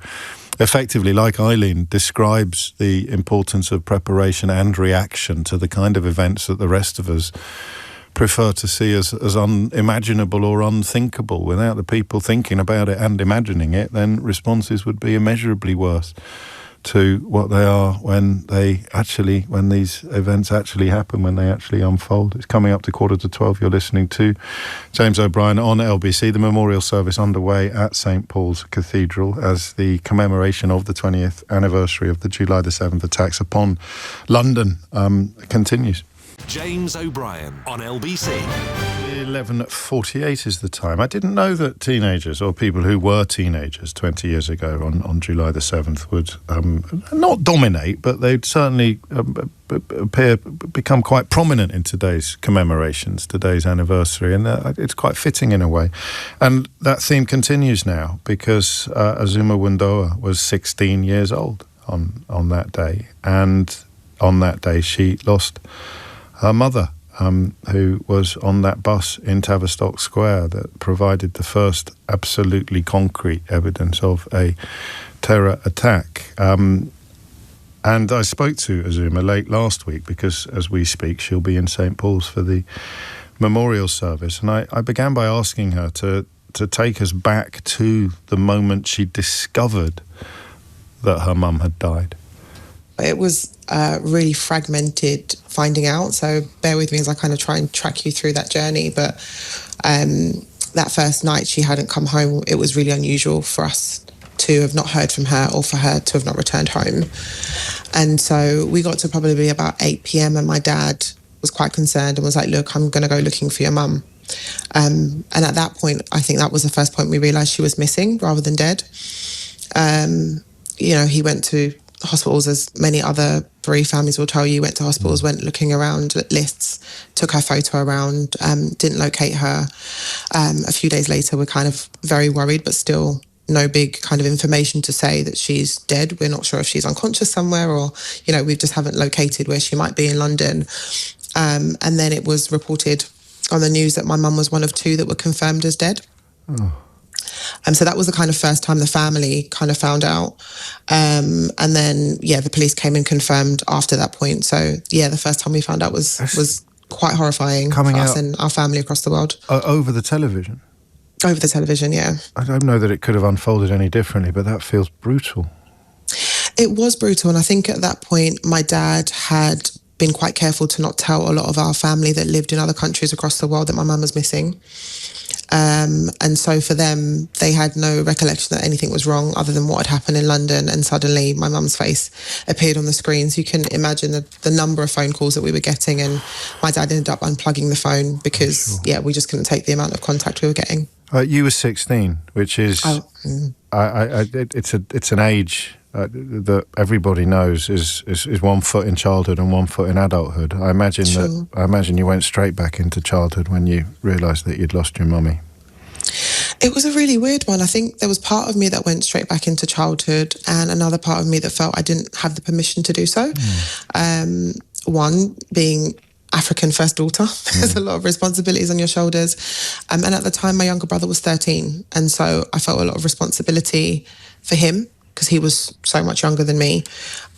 effectively, like Eileen, describes the importance of preparation and reaction to the kind of events that the rest of us prefer to see as unimaginable or unthinkable. Without the people thinking about it and imagining it, then responses would be immeasurably worse to what they are when these events actually happen, when they actually unfold. It's coming up to 11:45. You're listening to James O'Brien on LBC, the memorial service underway at St Paul's Cathedral as the commemoration of the 20th anniversary of the July the 7th attacks upon London continues. James O'Brien on LBC. 11:48 is the time. I didn't know that teenagers, or people who were teenagers 20 years ago on July the 7th would not dominate, but they'd certainly become quite prominent in today's commemorations, today's anniversary, and it's quite fitting in a way. And that theme continues now because Azuma Wundowa was 16 years old on that day, and on that day she lost her mother, who was on that bus in Tavistock Square that provided the first absolutely concrete evidence of a terror attack. And I spoke to Azuma late last week because, as we speak, she'll be in St Paul's for the memorial service. And I began by asking her to take us back to the moment she discovered that her mum had died. It was really fragmented finding out, so bear with me as I kind of try and track you through that journey. But that first night she hadn't come home. It was really unusual for us to have not heard from her or for her to have not returned home. And so we got to probably about 8 p.m. and my dad was quite concerned and was like, look, I'm going to go looking for your mum. And at that point, I think that was the first point we realised she was missing rather than dead. He went to hospitals, as many other bereaved families will tell you, went to hospitals, went looking around at lists, took her photo around, didn't locate her. A few days later, we're kind of very worried, but still no big kind of information to say that she's dead. We're not sure if she's unconscious somewhere or, we just haven't located where she might be in London. And then it was reported on the news that my mum was one of 2 that were confirmed as dead. Oh. So that was the kind of first time the family kind of found out. And then, the police came and confirmed after that point. So, the first time we found out was quite horrifying for us and our family across the world. Over the television? Over the television, yeah. I don't know that it could have unfolded any differently, but that feels brutal. It was brutal, and I think at that point my dad had been quite careful to not tell a lot of our family that lived in other countries across the world that my mum was missing. And so for them, they had no recollection that anything was wrong other than what had happened in London, and suddenly my mum's face appeared on the screens. You can imagine the number of phone calls that we were getting, and my dad ended up unplugging the phone because, we just couldn't take the amount of contact we were getting. You were 16, which is... it's an age that everybody knows is 1 foot in childhood and 1 foot in adulthood. I imagine you went straight back into childhood when you realised that you'd lost your mummy. It was a really weird one. I think there was part of me that went straight back into childhood, and another part of me that felt I didn't have the permission to do so. One being African first daughter, there's a lot of responsibilities on your shoulders. And at the time, my younger brother was 13. And so I felt a lot of responsibility for him because he was so much younger than me.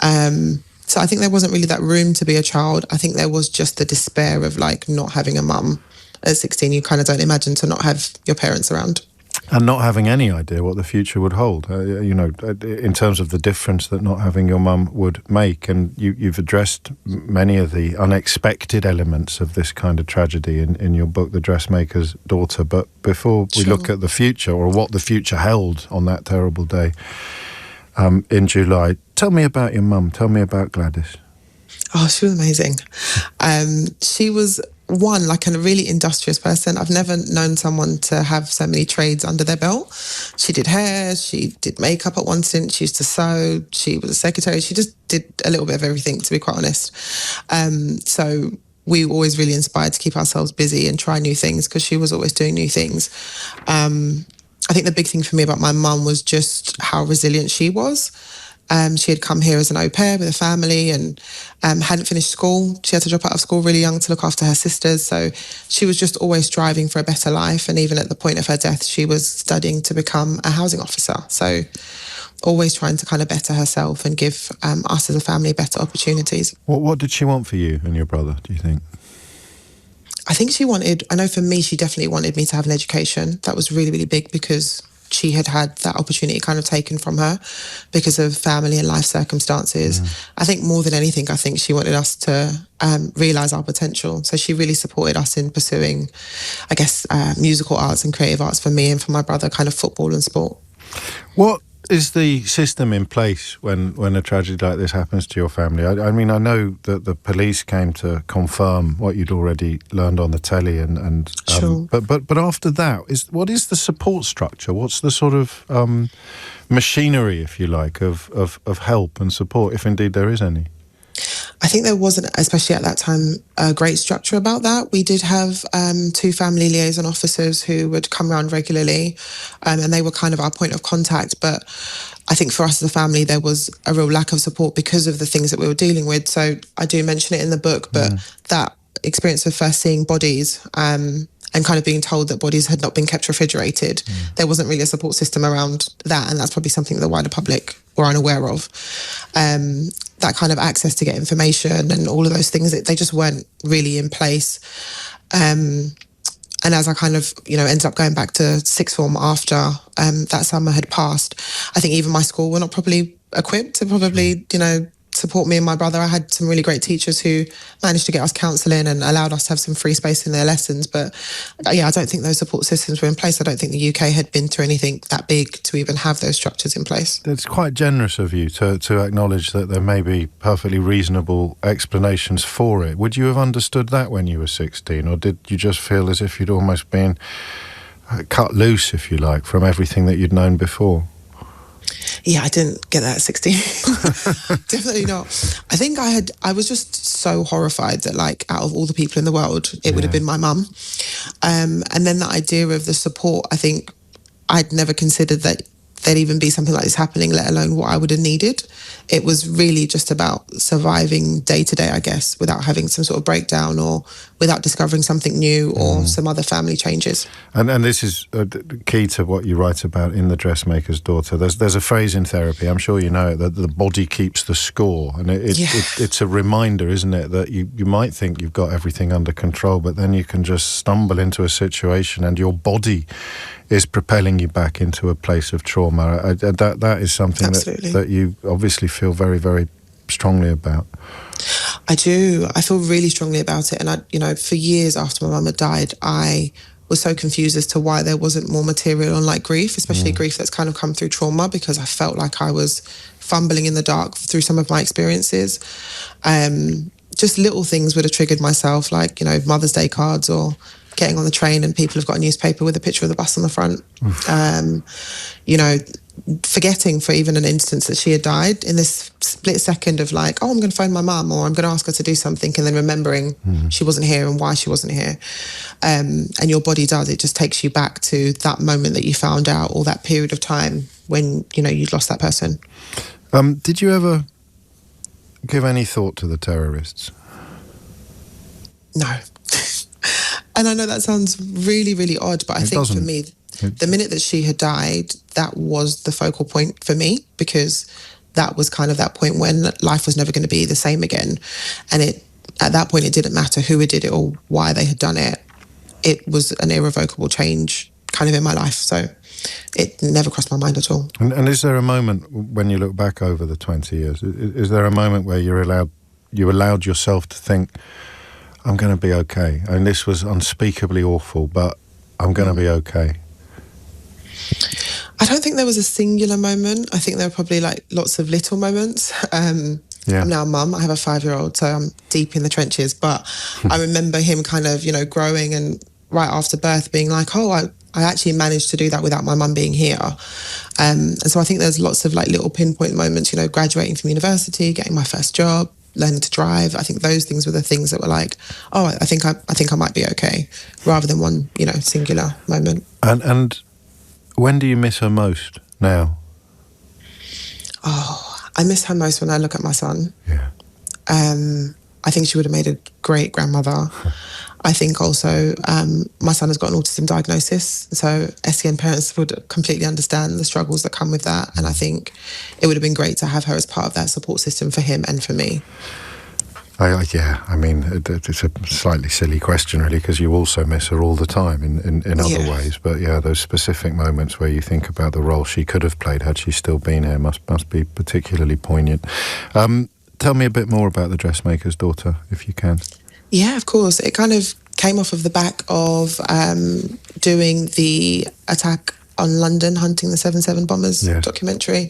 So I think there wasn't really that room to be a child. I think there was just the despair of like not having a mum. At 16, you kind of don't imagine to not have your parents around. And not having any idea what the future would hold, in terms of the difference that not having your mum would make. And you've addressed many of the unexpected elements of this kind of tragedy in your book, The Dressmaker's Daughter. But before we look at the future, or what the future held on that terrible day in July, tell me about your mum. Tell me about Gladys. Oh, she was amazing. She was... like a really industrious person. I've never known someone to have so many trades under their belt. She did hair, she did makeup at one stint, she used to sew, she was a secretary, she just did a little bit of everything, to be quite honest. So we were always really inspired to keep ourselves busy and try new things because she was always doing new things. I think the big thing for me about my mum was just how resilient she was. She had come here as an au pair with a family and hadn't finished school. She had to drop out of school really young to look after her sisters. So she was just always striving for a better life. And even at the point of her death, she was studying to become a housing officer. So always trying to kind of better herself and give us as a family better opportunities. What did she want for you and your brother, do you think? I think I know for me, she definitely wanted me to have an education. That was really, really big because she had that opportunity kind of taken from her because of family and life circumstances. I think more than anything, I think she wanted us to realise our potential. So she really supported us in pursuing, I guess, musical arts and creative arts for me and for my brother, kind of football and sport. What is the system in place when a tragedy like this happens to your family? I mean, I know that the police came to confirm what you'd already learned on the telly, but after that, what is the support structure? What's the sort of machinery, if you like, of help and support, if indeed there is any? I think there wasn't, especially at that time, a great structure about that. We did have 2 family liaison officers who would come around regularly, and they were kind of our point of contact. But I think for us as a family, there was a real lack of support because of the things that we were dealing with. So I do mention it in the book, but that experience of first seeing bodies and kind of being told that bodies had not been kept refrigerated, there wasn't really a support system around that, and that's probably something the wider public were unaware of. That kind of access to get information and all of those things, they just weren't really in place. And as I kind of, ended up going back to sixth form after that summer had passed, I think even my school were not probably equipped to probably, support me and my brother. I had some really great teachers who managed to get us counselling and allowed us to have some free space in their lessons. But I don't think those support systems were in place. I don't think the UK had been through anything that big to even have those structures in place. It's quite generous of you to acknowledge that there may be perfectly reasonable explanations for it. Would you have understood that when you were 16, or did you just feel as if you'd almost been cut loose, if you like, from everything that you'd known before? Yeah, I didn't get that at 16. Definitely not. I think I was just so horrified that, like, out of all the people in the world, it would have been my mum. And then the idea of the support, I think I'd never considered that there'd even be something like this happening, let alone what I would have needed. It was really just about surviving day to day, I guess, without having some sort of breakdown or without discovering something new or some other family changes. And this is key to what you write about in The Dressmaker's Daughter. There's a phrase in therapy, I'm sure you know it, that the body keeps the score. And it's a reminder, isn't it, that you might think you've got everything under control, but then you can just stumble into a situation and your body is propelling you back into a place of trauma. That is something that you obviously feel very, very strongly about. I do. I feel really strongly about it. And for years after my mum had died, I was so confused as to why there wasn't more material on like grief, especially grief that's kind of come through trauma, because I felt like I was fumbling in the dark through some of my experiences. Just little things would have triggered myself, like, Mother's Day cards or getting on the train and people have got a newspaper with a picture of the bus on the front. Forgetting for even an instance that she had died in this split second of like, oh, I'm going to phone my mum or I'm going to ask her to do something, and then remembering she wasn't here and why she wasn't here. And your body does, it just takes you back to that moment that you found out, or that period of time when, you'd lost that person. Did you ever give any thought to the terrorists? No. And I know that sounds really, really odd, but I think for me, the minute that she had died, that was the focal point for me, because that was kind of that point when life was never going to be the same again. And at that point, it didn't matter who had did it or why they had done it. It was an irrevocable change kind of in my life. So it never crossed my mind at all. And is there a moment when you look back over the 20 years, is there a moment where you allowed yourself to think, I'm going to be okay? And this was unspeakably awful, but I'm going to be okay. I don't think there was a singular moment. I think there were probably like lots of little moments. I'm now a mum. I have a 5-year-old, so I'm deep in the trenches. But I remember him kind of, growing, and right after birth being like, oh, I actually managed to do that without my mum being here. And so I think there's lots of like little pinpoint moments, graduating from university, getting my first job, learning to drive. I think those things were the things that were like, oh, I think I might be okay, rather than one, singular moment. And when do you miss her most now? Oh, I miss her most when I look at my son. Yeah. I think she would have made a great grandmother. I think also my son has got an autism diagnosis, so SEN parents would completely understand the struggles that come with that. And I think it would have been great to have her as part of that support system for him and for me. It's a slightly silly question, really, because you also miss her all the time in other ways. But yeah, those specific moments where you think about the role she could have played had she still been here must be particularly poignant. Tell me a bit more about The Dressmaker's Daughter, if you can. Yeah, of course. It kind of came off of the back of doing the attack on London, hunting the 7/7 bombers documentary,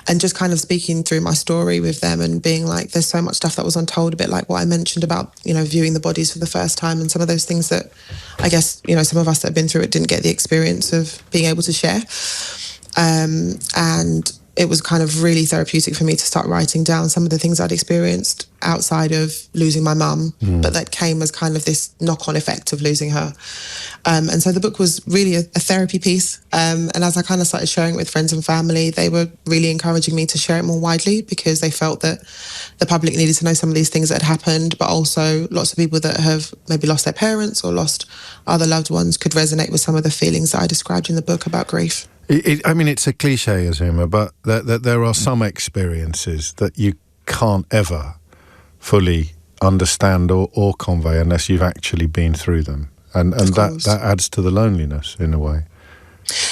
and just kind of speaking through my story with them and being like, there's so much stuff that was untold, a bit like what I mentioned about, viewing the bodies for the first time, and some of those things that I guess, some of us that have been through it didn't get the experience of being able to share. And it was kind of really therapeutic for me to start writing down some of the things I'd experienced outside of losing my mum, but that came as kind of this knock-on effect of losing her. And so the book was really a therapy piece. And as I kind of started sharing it with friends and family, they were really encouraging me to share it more widely, because they felt that the public needed to know some of these things that had happened, but also lots of people that have maybe lost their parents or lost other loved ones could resonate with some of the feelings that I described in the book about grief. It's a cliche, Azuma, but there are some experiences that you can't ever fully understand or convey unless you've actually been through them. And that adds to the loneliness in a way.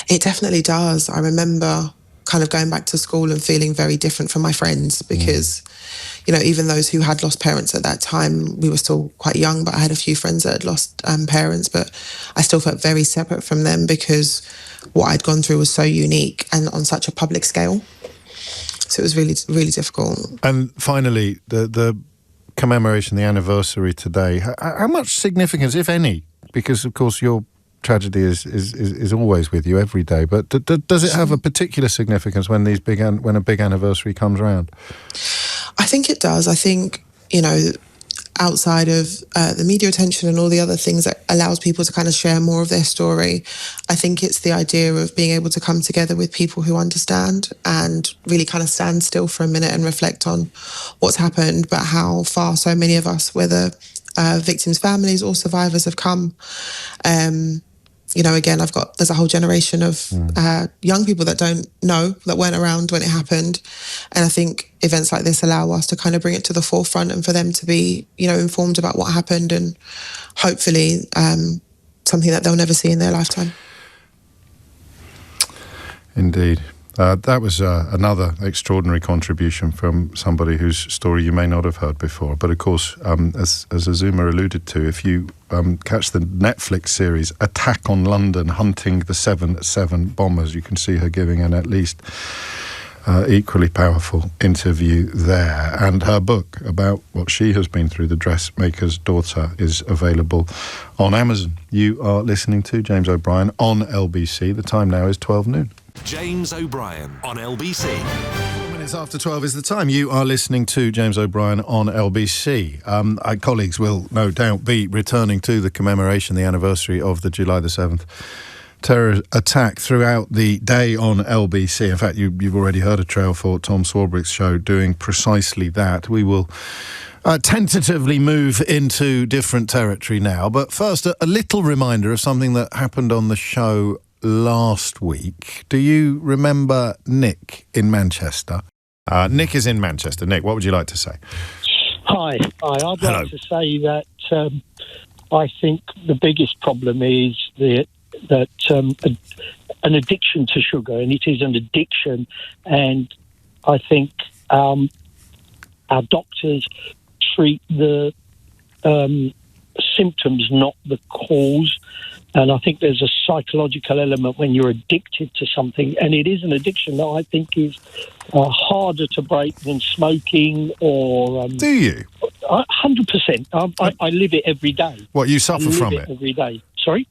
It definitely does. I remember kind of going back to school and feeling very different from my friends, because, even those who had lost parents at that time, we were still quite young, but I had a few friends that had lost parents, but I still felt very separate from them because what I'd gone through was so unique and on such a public scale. So it was really, really difficult. And finally, the commemoration, the anniversary today, how much significance, if any, because of course your tragedy is always with you every day, but does it have a particular significance when when a big anniversary comes around? I think it does. I think, outside of the media attention and all the other things that allows people to kind of share more of their story, I think it's the idea of being able to come together with people who understand and really kind of stand still for a minute and reflect on what's happened, but how far so many of us, whether victims' families or survivors, have come. Again, there's a whole generation of young people that don't know, that weren't around when it happened. And I think events like this allow us to kind of bring it to the forefront and for them to be, informed about what happened, and hopefully something that they'll never see in their lifetime. Indeed. That was another extraordinary contribution from somebody whose story you may not have heard before. But of course, as Azuma alluded to, if you catch the Netflix series Attack on London, Hunting the 7 Bombers, you can see her giving an at least equally powerful interview there. And her book about what she has been through, The Dressmaker's Daughter, is available on Amazon. You are listening to James O'Brien on LBC. The time now is 12 noon. James O'Brien on LBC. 4 minutes after 12 is the time. You are listening to James O'Brien on LBC. Our colleagues will no doubt be returning to the commemoration, the anniversary of the July the 7th terror attack throughout the day on LBC. In fact, you've already heard a trail for Tom Swarbrick's show doing precisely that. We will tentatively move into different territory now. But first, a little reminder of something that happened on the show last week. Do you remember Nick in Manchester? Nick is in Manchester. Nick, what would you like to say? Hi. I'd like to say that I think the biggest problem is that an addiction to sugar, and it is an addiction, and I think our doctors treat the symptoms, not the cause. And I think there's a psychological element when you're addicted to something, and it is an addiction that I think is harder to break than smoking or... Do you? 100%. I live it every day. What, you suffer from it? Every day. Sorry?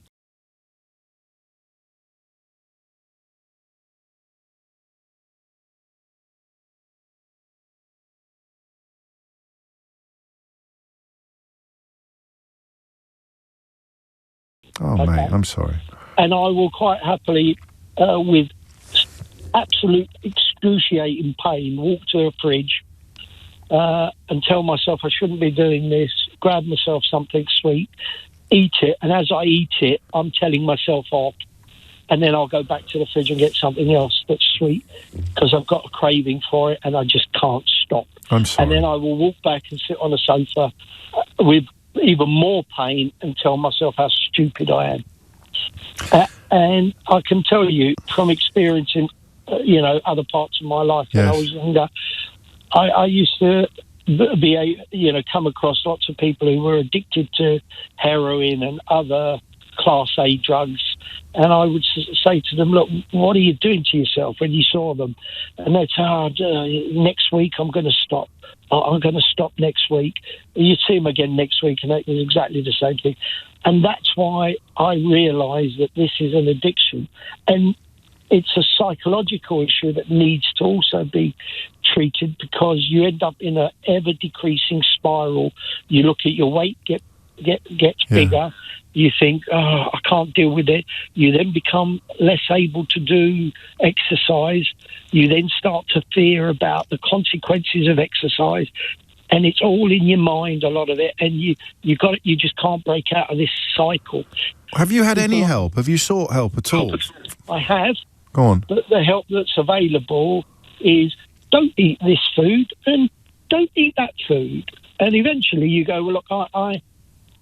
Oh, okay. Mate, I'm sorry. And I will quite happily, with absolute excruciating pain, walk to a fridge and tell myself I shouldn't be doing this, grab myself something sweet, eat it, and as I eat it, I'm telling myself off, and then I'll go back to the fridge and get something else that's sweet, because I've got a craving for it, and I just can't stop. I'm sorry. And then I will walk back and sit on a sofa with even more pain and tell myself how stupid I am. And I can tell you from experiencing, other parts of my life when I was younger, I used to come across lots of people who were addicted to heroin and other Class A drugs. And I would say to them, look, what are you doing to yourself when you saw them? And they'd say, next week I'm going to stop. I'm going to stop next week. You'd see them again next week, and it was exactly the same thing. And that's why I realised that this is an addiction. And it's a psychological issue that needs to also be treated, because you end up in an ever-decreasing spiral. You look at your weight gets bigger. You think, I can't deal with it. You then become less able to do exercise. You then start to fear about the consequences of exercise. And it's all in your mind, a lot of it. And you just can't break out of this cycle. Have you had any help? Have you sought help at all? I have. Go on. But the help that's available is don't eat this food and don't eat that food. And eventually you go, well, look,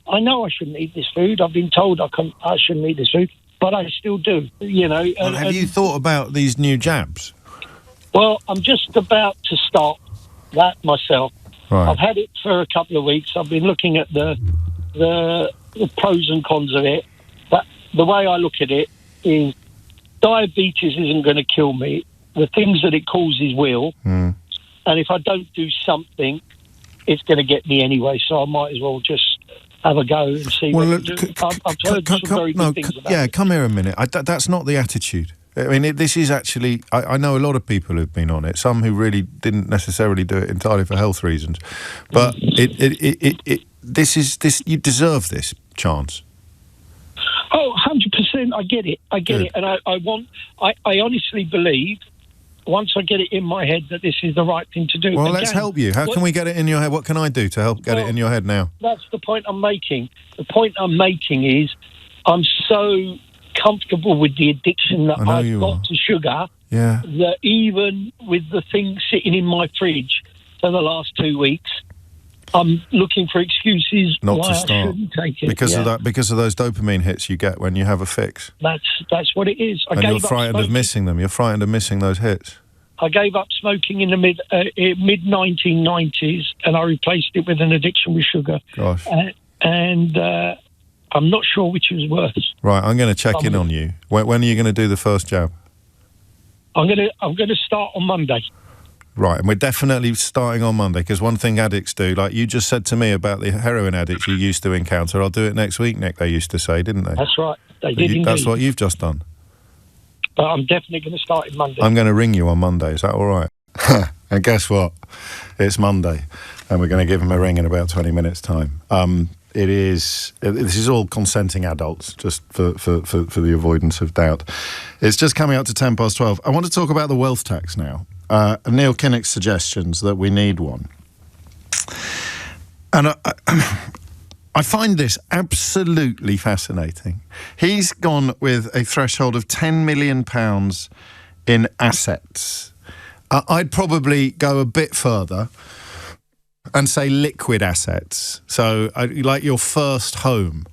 I know I shouldn't eat this food. I've been told I shouldn't eat this food, but I still do, Well, have you thought about these new jabs? Well, I'm just about to start that myself. Right. I've had it for a couple of weeks. I've been looking at the pros and cons of it. But the way I look at it is diabetes isn't going to kill me. The things that it causes will. Mm. And if I don't do something, it's going to get me anyway. So I might as well just have a go and see what I've heard some very good things about it. Come here a minute. That's not the attitude. I mean, this is actually... I know a lot of people who've been on it, some who really didn't necessarily do it entirely for health reasons. But this you deserve this chance. Oh, 100%. I get it. It. And I honestly believe, once I get it in my head, that this is the right thing to do. Well, let's help you. How can we get it in your head? What can I do to help get it in your head now? That's the point I'm making. The point I'm making is I'm so comfortable with the addiction that I've got to sugar that even with the thing sitting in my fridge for the last 2 weeks, I'm looking for excuses not why to start I shouldn't take it. because of that, because of those dopamine hits you get when you have a fix. That's what it is. And you're frightened of missing them. You're frightened of missing those hits. I gave up smoking in the mid 1990s, and I replaced it with an addiction with sugar. Gosh. And I'm not sure which was worse. Right, I'm going to check in on you. When are you going to do the first jab? I'm going to start on Monday. Right, and we're definitely starting on Monday, because one thing addicts do, like you just said to me about the heroin addicts you used to encounter, I'll do it next week, Nick, they used to say, didn't they? That's right, they did indeed. That's what you've just done. But I'm definitely going to start it Monday. I'm going to ring you on Monday, is that all right? And guess what? It's Monday, and we're going to give him a ring in about 20 minutes' time. This is all consenting adults, just for the avoidance of doubt. It's just coming up to 12:10. I want to talk about the wealth tax now. Neil Kinnock's suggestions that we need one. And I find this absolutely fascinating. He's gone with a threshold of £10 million in assets. I'd probably go a bit further and say liquid assets. So, like your first home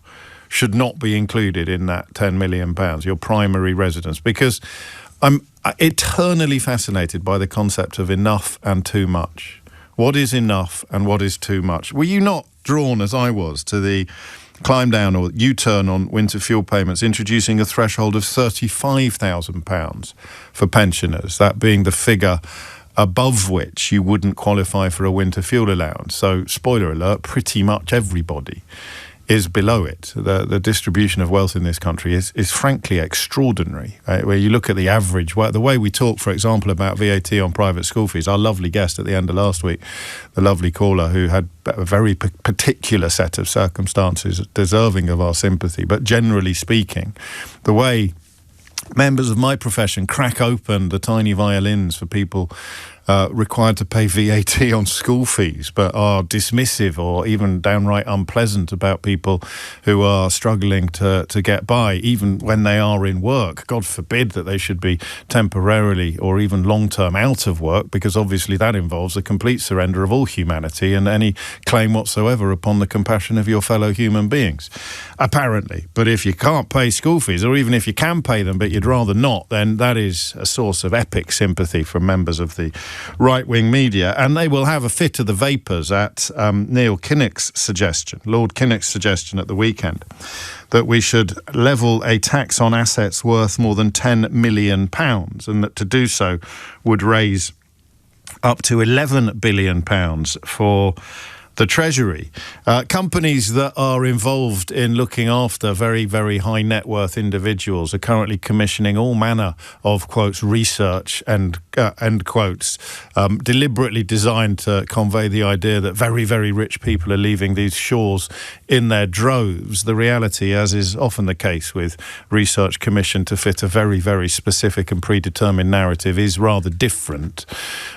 should not be included in that £10 million, your primary residence, because I'm eternally fascinated by the concept of enough and too much. What is enough and what is too much? Were you not drawn, as I was, to the climb down or U-turn on winter fuel payments, introducing a threshold of £35,000 for pensioners, that being the figure above which you wouldn't qualify for a winter fuel allowance? So, spoiler alert, pretty much everybody is below it. The distribution of wealth in this country is frankly extraordinary. Where you look at the average, the way we talk, for example, about VAT on private school fees, our lovely guest at the end of last week, the lovely caller who had a very particular set of circumstances deserving of our sympathy, but generally speaking, the way members of my profession crack open the tiny violins for people required to pay VAT on school fees, but are dismissive or even downright unpleasant about people who are struggling to get by, even when they are in work. God forbid that they should be temporarily or even long-term out of work, because obviously that involves a complete surrender of all humanity and any claim whatsoever upon the compassion of your fellow human beings, apparently. But if you can't pay school fees, or even if you can pay them but you'd rather not, then that is a source of epic sympathy from members of the right-wing media, and they will have a fit of the vapours at Neil Kinnock's suggestion, Lord Kinnock's suggestion at the weekend, that we should level a tax on assets worth more than £10 million, and that to do so would raise up to £11 billion for the Treasury. Companies that are involved in looking after very, very high net worth individuals are currently commissioning all manner of, quotes, research and end quotes, deliberately designed to convey the idea that very, very rich people are leaving these shores in their droves. The reality, as is often the case with research commissioned to fit a very, very specific and predetermined narrative, is rather different.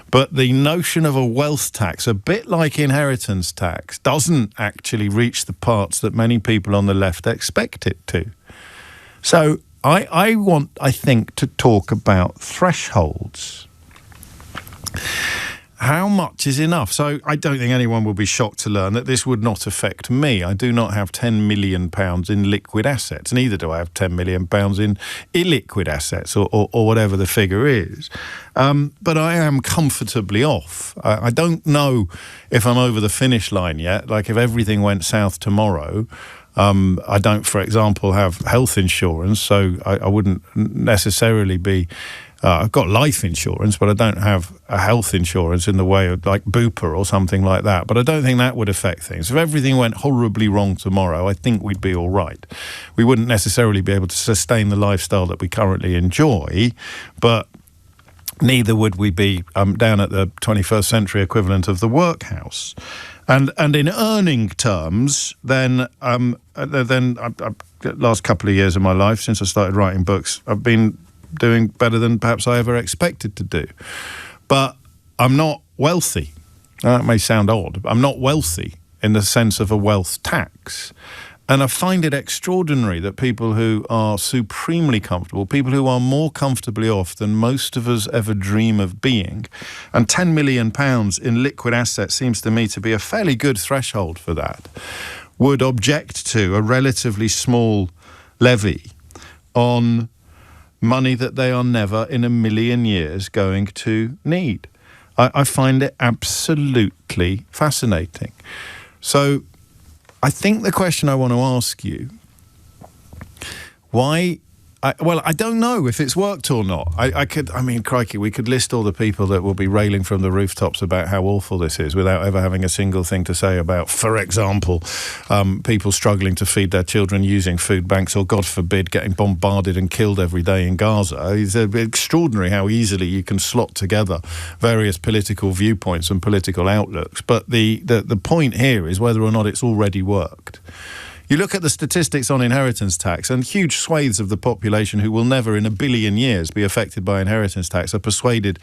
But the notion of a wealth tax, a bit like inheritance tax, doesn't actually reach the parts that many people on the left expect it to. So I want, I think, to talk about thresholds. How much is enough? So I don't think anyone will be shocked to learn that this would not affect me. I do not have £10 million in liquid assets. Neither do I have £10 million in illiquid assets or whatever the figure is. But I am comfortably off. I don't know if I'm over the finish line yet. Like if everything went south tomorrow, I don't, for example, have health insurance, so I wouldn't necessarily be... I've got life insurance, but I don't have a health insurance in the way of like Bupa or something like that. But I don't think that would affect things. If everything went horribly wrong tomorrow, I think we'd be all right. We wouldn't necessarily be able to sustain the lifestyle that we currently enjoy, but neither would we be down at the 21st century equivalent of the workhouse. And in earning terms, then last couple of years of my life, since I started writing books, I've been doing better than perhaps I ever expected to do. But I'm not wealthy. That may sound odd. I'm not wealthy in the sense of a wealth tax. And I find it extraordinary that people who are supremely comfortable, people who are more comfortably off than most of us ever dream of being, and £10 million in liquid assets seems to me to be a fairly good threshold for that, would object to a relatively small levy on money that they are never in a million years going to need. I find it absolutely fascinating. So I think the question I want to ask you, why... I don't know if it's worked or not. Crikey, we could list all the people that will be railing from the rooftops about how awful this is without ever having a single thing to say about, for example, people struggling to feed their children using food banks, or, God forbid, getting bombarded and killed every day in Gaza. It's extraordinary how easily you can slot together various political viewpoints and political outlooks. But the point here is whether or not it's already worked. You look at the statistics on inheritance tax, and huge swathes of the population who will never in a billion years be affected by inheritance tax are persuaded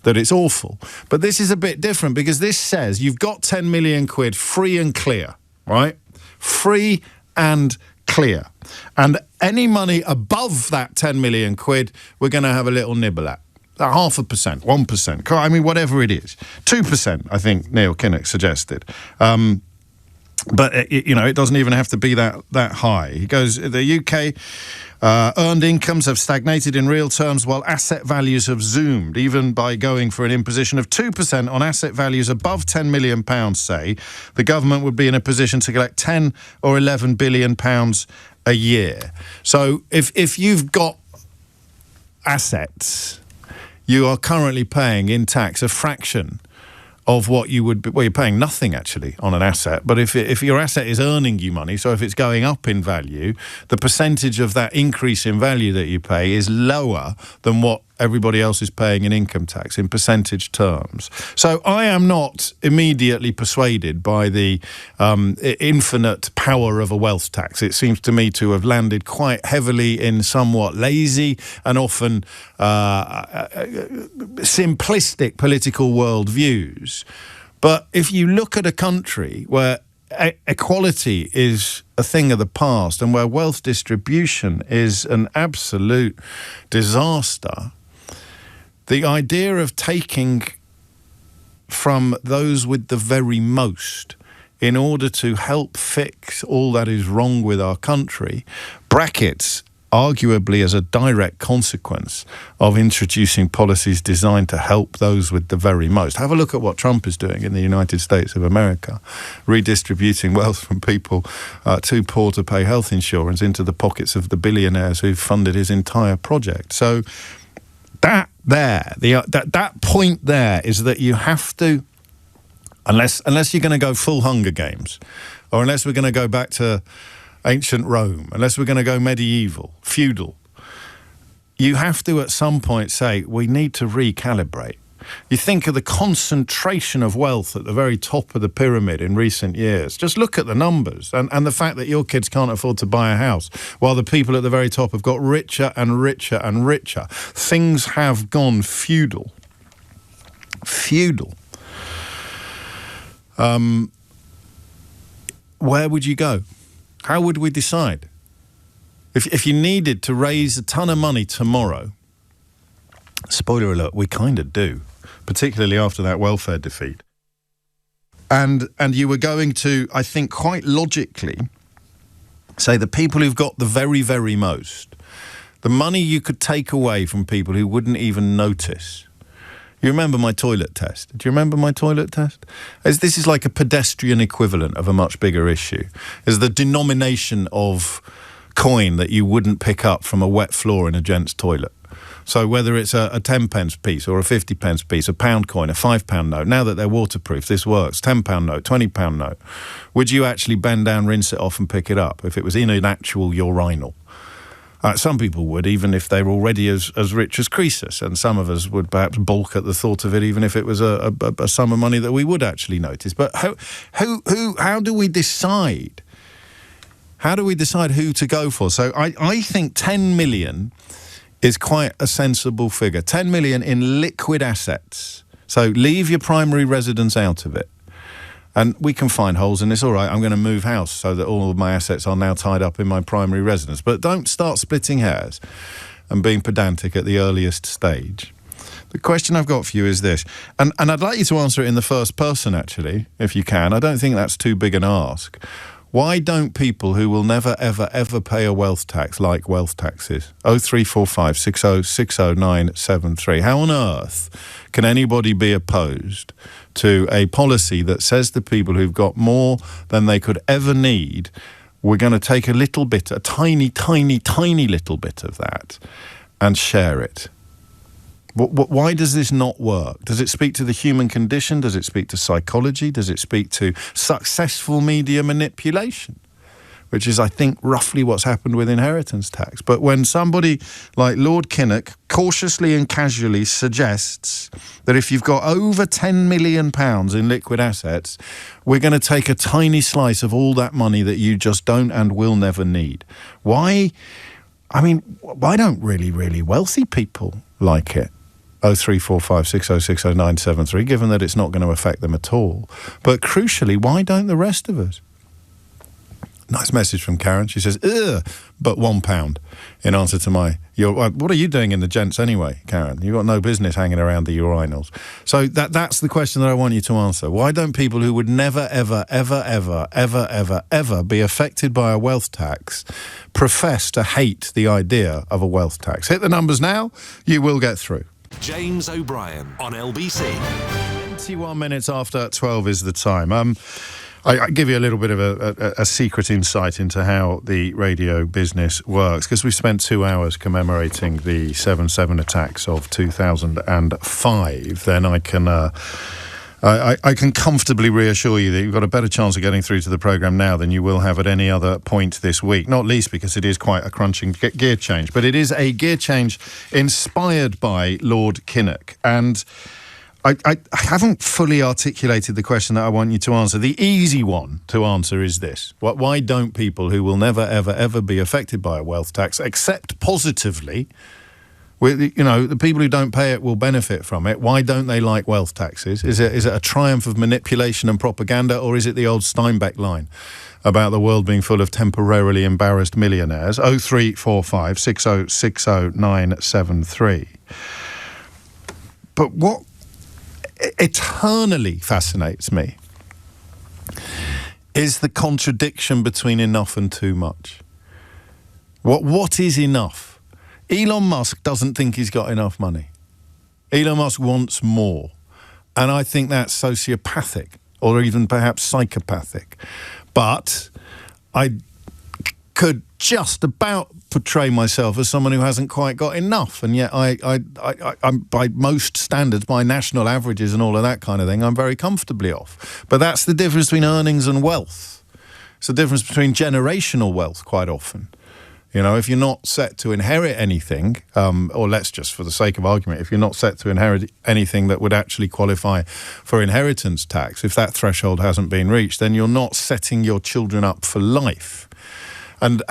that it's awful. But this is a bit different, because this says you've got 10 million quid free and clear, right? Free and clear. And any money above that 10 million quid, we're going to have a little nibble at. 0.5%, 1%, I mean, whatever it is. 2%, I think Neil Kinnock suggested. But, it doesn't even have to be that high. He goes, the UK earned incomes have stagnated in real terms while asset values have zoomed. Even by going for an imposition of 2% on asset values above £10 million, say, the government would be in a position to collect £10 or £11 billion a year. So if you've got assets, you are currently paying in tax a fraction of what you would be, well, you're paying nothing actually on an asset, but if your asset is earning you money, so if it's going up in value, the percentage of that increase in value that you pay is lower than what everybody else is paying in income tax in percentage terms. So I am not immediately persuaded by the infinite power of a wealth tax. It seems to me to have landed quite heavily in somewhat lazy and often simplistic political worldviews. But if you look at a country where equality is a thing of the past and where wealth distribution is an absolute disaster, the idea of taking from those with the very most in order to help fix all that is wrong with our country, brackets arguably as a direct consequence of introducing policies designed to help those with the very most. Have a look at what Trump is doing in the United States of America, redistributing wealth from people too poor to pay health insurance into the pockets of the billionaires who've funded his entire project. So that point there is that you have to, unless you're going to go full Hunger Games, or unless we're going to go back to ancient Rome, unless we're going to go medieval, feudal, you have to at some point say, we need to recalibrate. You think of the concentration of wealth at the very top of the pyramid in recent years. Just look at the numbers and the fact that your kids can't afford to buy a house while the people at the very top have got richer and richer and richer. Things have gone feudal. Feudal. Where would you go? How would we decide? If you needed to raise a ton of money tomorrow, spoiler alert, we kind of do, particularly after that welfare defeat. And you were going to, I think, quite logically say the people who've got the very, very most, the money you could take away from people who wouldn't even notice. You remember my toilet test? Do you remember my toilet test? This is like a pedestrian equivalent of a much bigger issue. It's the denomination of coin that you wouldn't pick up from a wet floor in a gent's toilet. So whether it's a 10 pence piece or a 50 pence piece, a pound coin, a £5 note, now that they're waterproof, this works, £10 note, £20 note, would you actually bend down, rinse it off and pick it up if it was in an actual urinal? Some people would, even if they were already as rich as Croesus, and some of us would perhaps balk at the thought of it, even if it was a sum of money that we would actually notice. But how do we decide? How do we decide who to go for? So I think 10 million is quite a sensible figure. 10 million in liquid assets. So leave your primary residence out of it. And we can find holes in this. All right, I'm going to move house so that all of my assets are now tied up in my primary residence. But don't start splitting hairs and being pedantic at the earliest stage. The question I've got for you is this, and I'd like you to answer it in the first person, actually, if you can. I don't think that's too big an ask. Why don't people who will never, ever, ever pay a wealth tax like wealth taxes? 0345 60 973. How on earth can anybody be opposed to a policy that says to people who've got more than they could ever need, we're going to take a little bit, a tiny, tiny, tiny little bit of that and share it? Why does this not work? Does it speak to the human condition? Does it speak to psychology? Does it speak to successful media manipulation? Which is, I think, roughly what's happened with inheritance tax. But when somebody like Lord Kinnock cautiously and casually suggests that if you've got over £10 million in liquid assets, we're going to take a tiny slice of all that money that you just don't and will never need. Why? I mean, why don't really wealthy people like it? 0345 60 973, given that it's not going to affect them at all. But crucially, why don't the rest of us? Nice message from Karen. She says, ugh, but £1 in answer to what are you doing in the gents anyway, Karen? You've got no business hanging around the urinals. So that's the question that I want you to answer. Why don't people who would never, ever, ever, ever, ever, ever, ever be affected by a wealth tax profess to hate the idea of a wealth tax? Hit the numbers now. You will get through. James O'Brien on LBC. 21 minutes after 12 is the time. I give you a little bit of a secret insight into how the radio business works, because we've spent 2 hours commemorating the 7/7 attacks of 2005. Then I can comfortably reassure you that you've got a better chance of getting through to the programme now than you will have at any other point this week, not least because it is quite a crunching gear change. But it is a gear change inspired by Lord Kinnock. And I haven't fully articulated the question that I want you to answer. The easy one to answer is this. Why don't people who will never, ever, ever be affected by a wealth tax accept positively, the people who don't pay it will benefit from it? Why don't they like wealth taxes? Is it a triumph of manipulation and propaganda, or is it the old Steinbeck line about the world being full of temporarily embarrassed millionaires? 0345 60 973. But what eternally fascinates me is the contradiction between enough and too much. What is enough? Elon Musk doesn't think he's got enough money. Elon Musk wants more. And I think that's sociopathic, or even perhaps psychopathic. But I could just about portray myself as someone who hasn't quite got enough, and yet I'm by most standards, by national averages and all of that kind of thing, I'm very comfortably off. But that's the difference between earnings and wealth. It's the difference between generational wealth quite often. If you're not set to inherit anything, or let's just, for the sake of argument, if you're not set to inherit anything that would actually qualify for inheritance tax, if that threshold hasn't been reached, then you're not setting your children up for life. And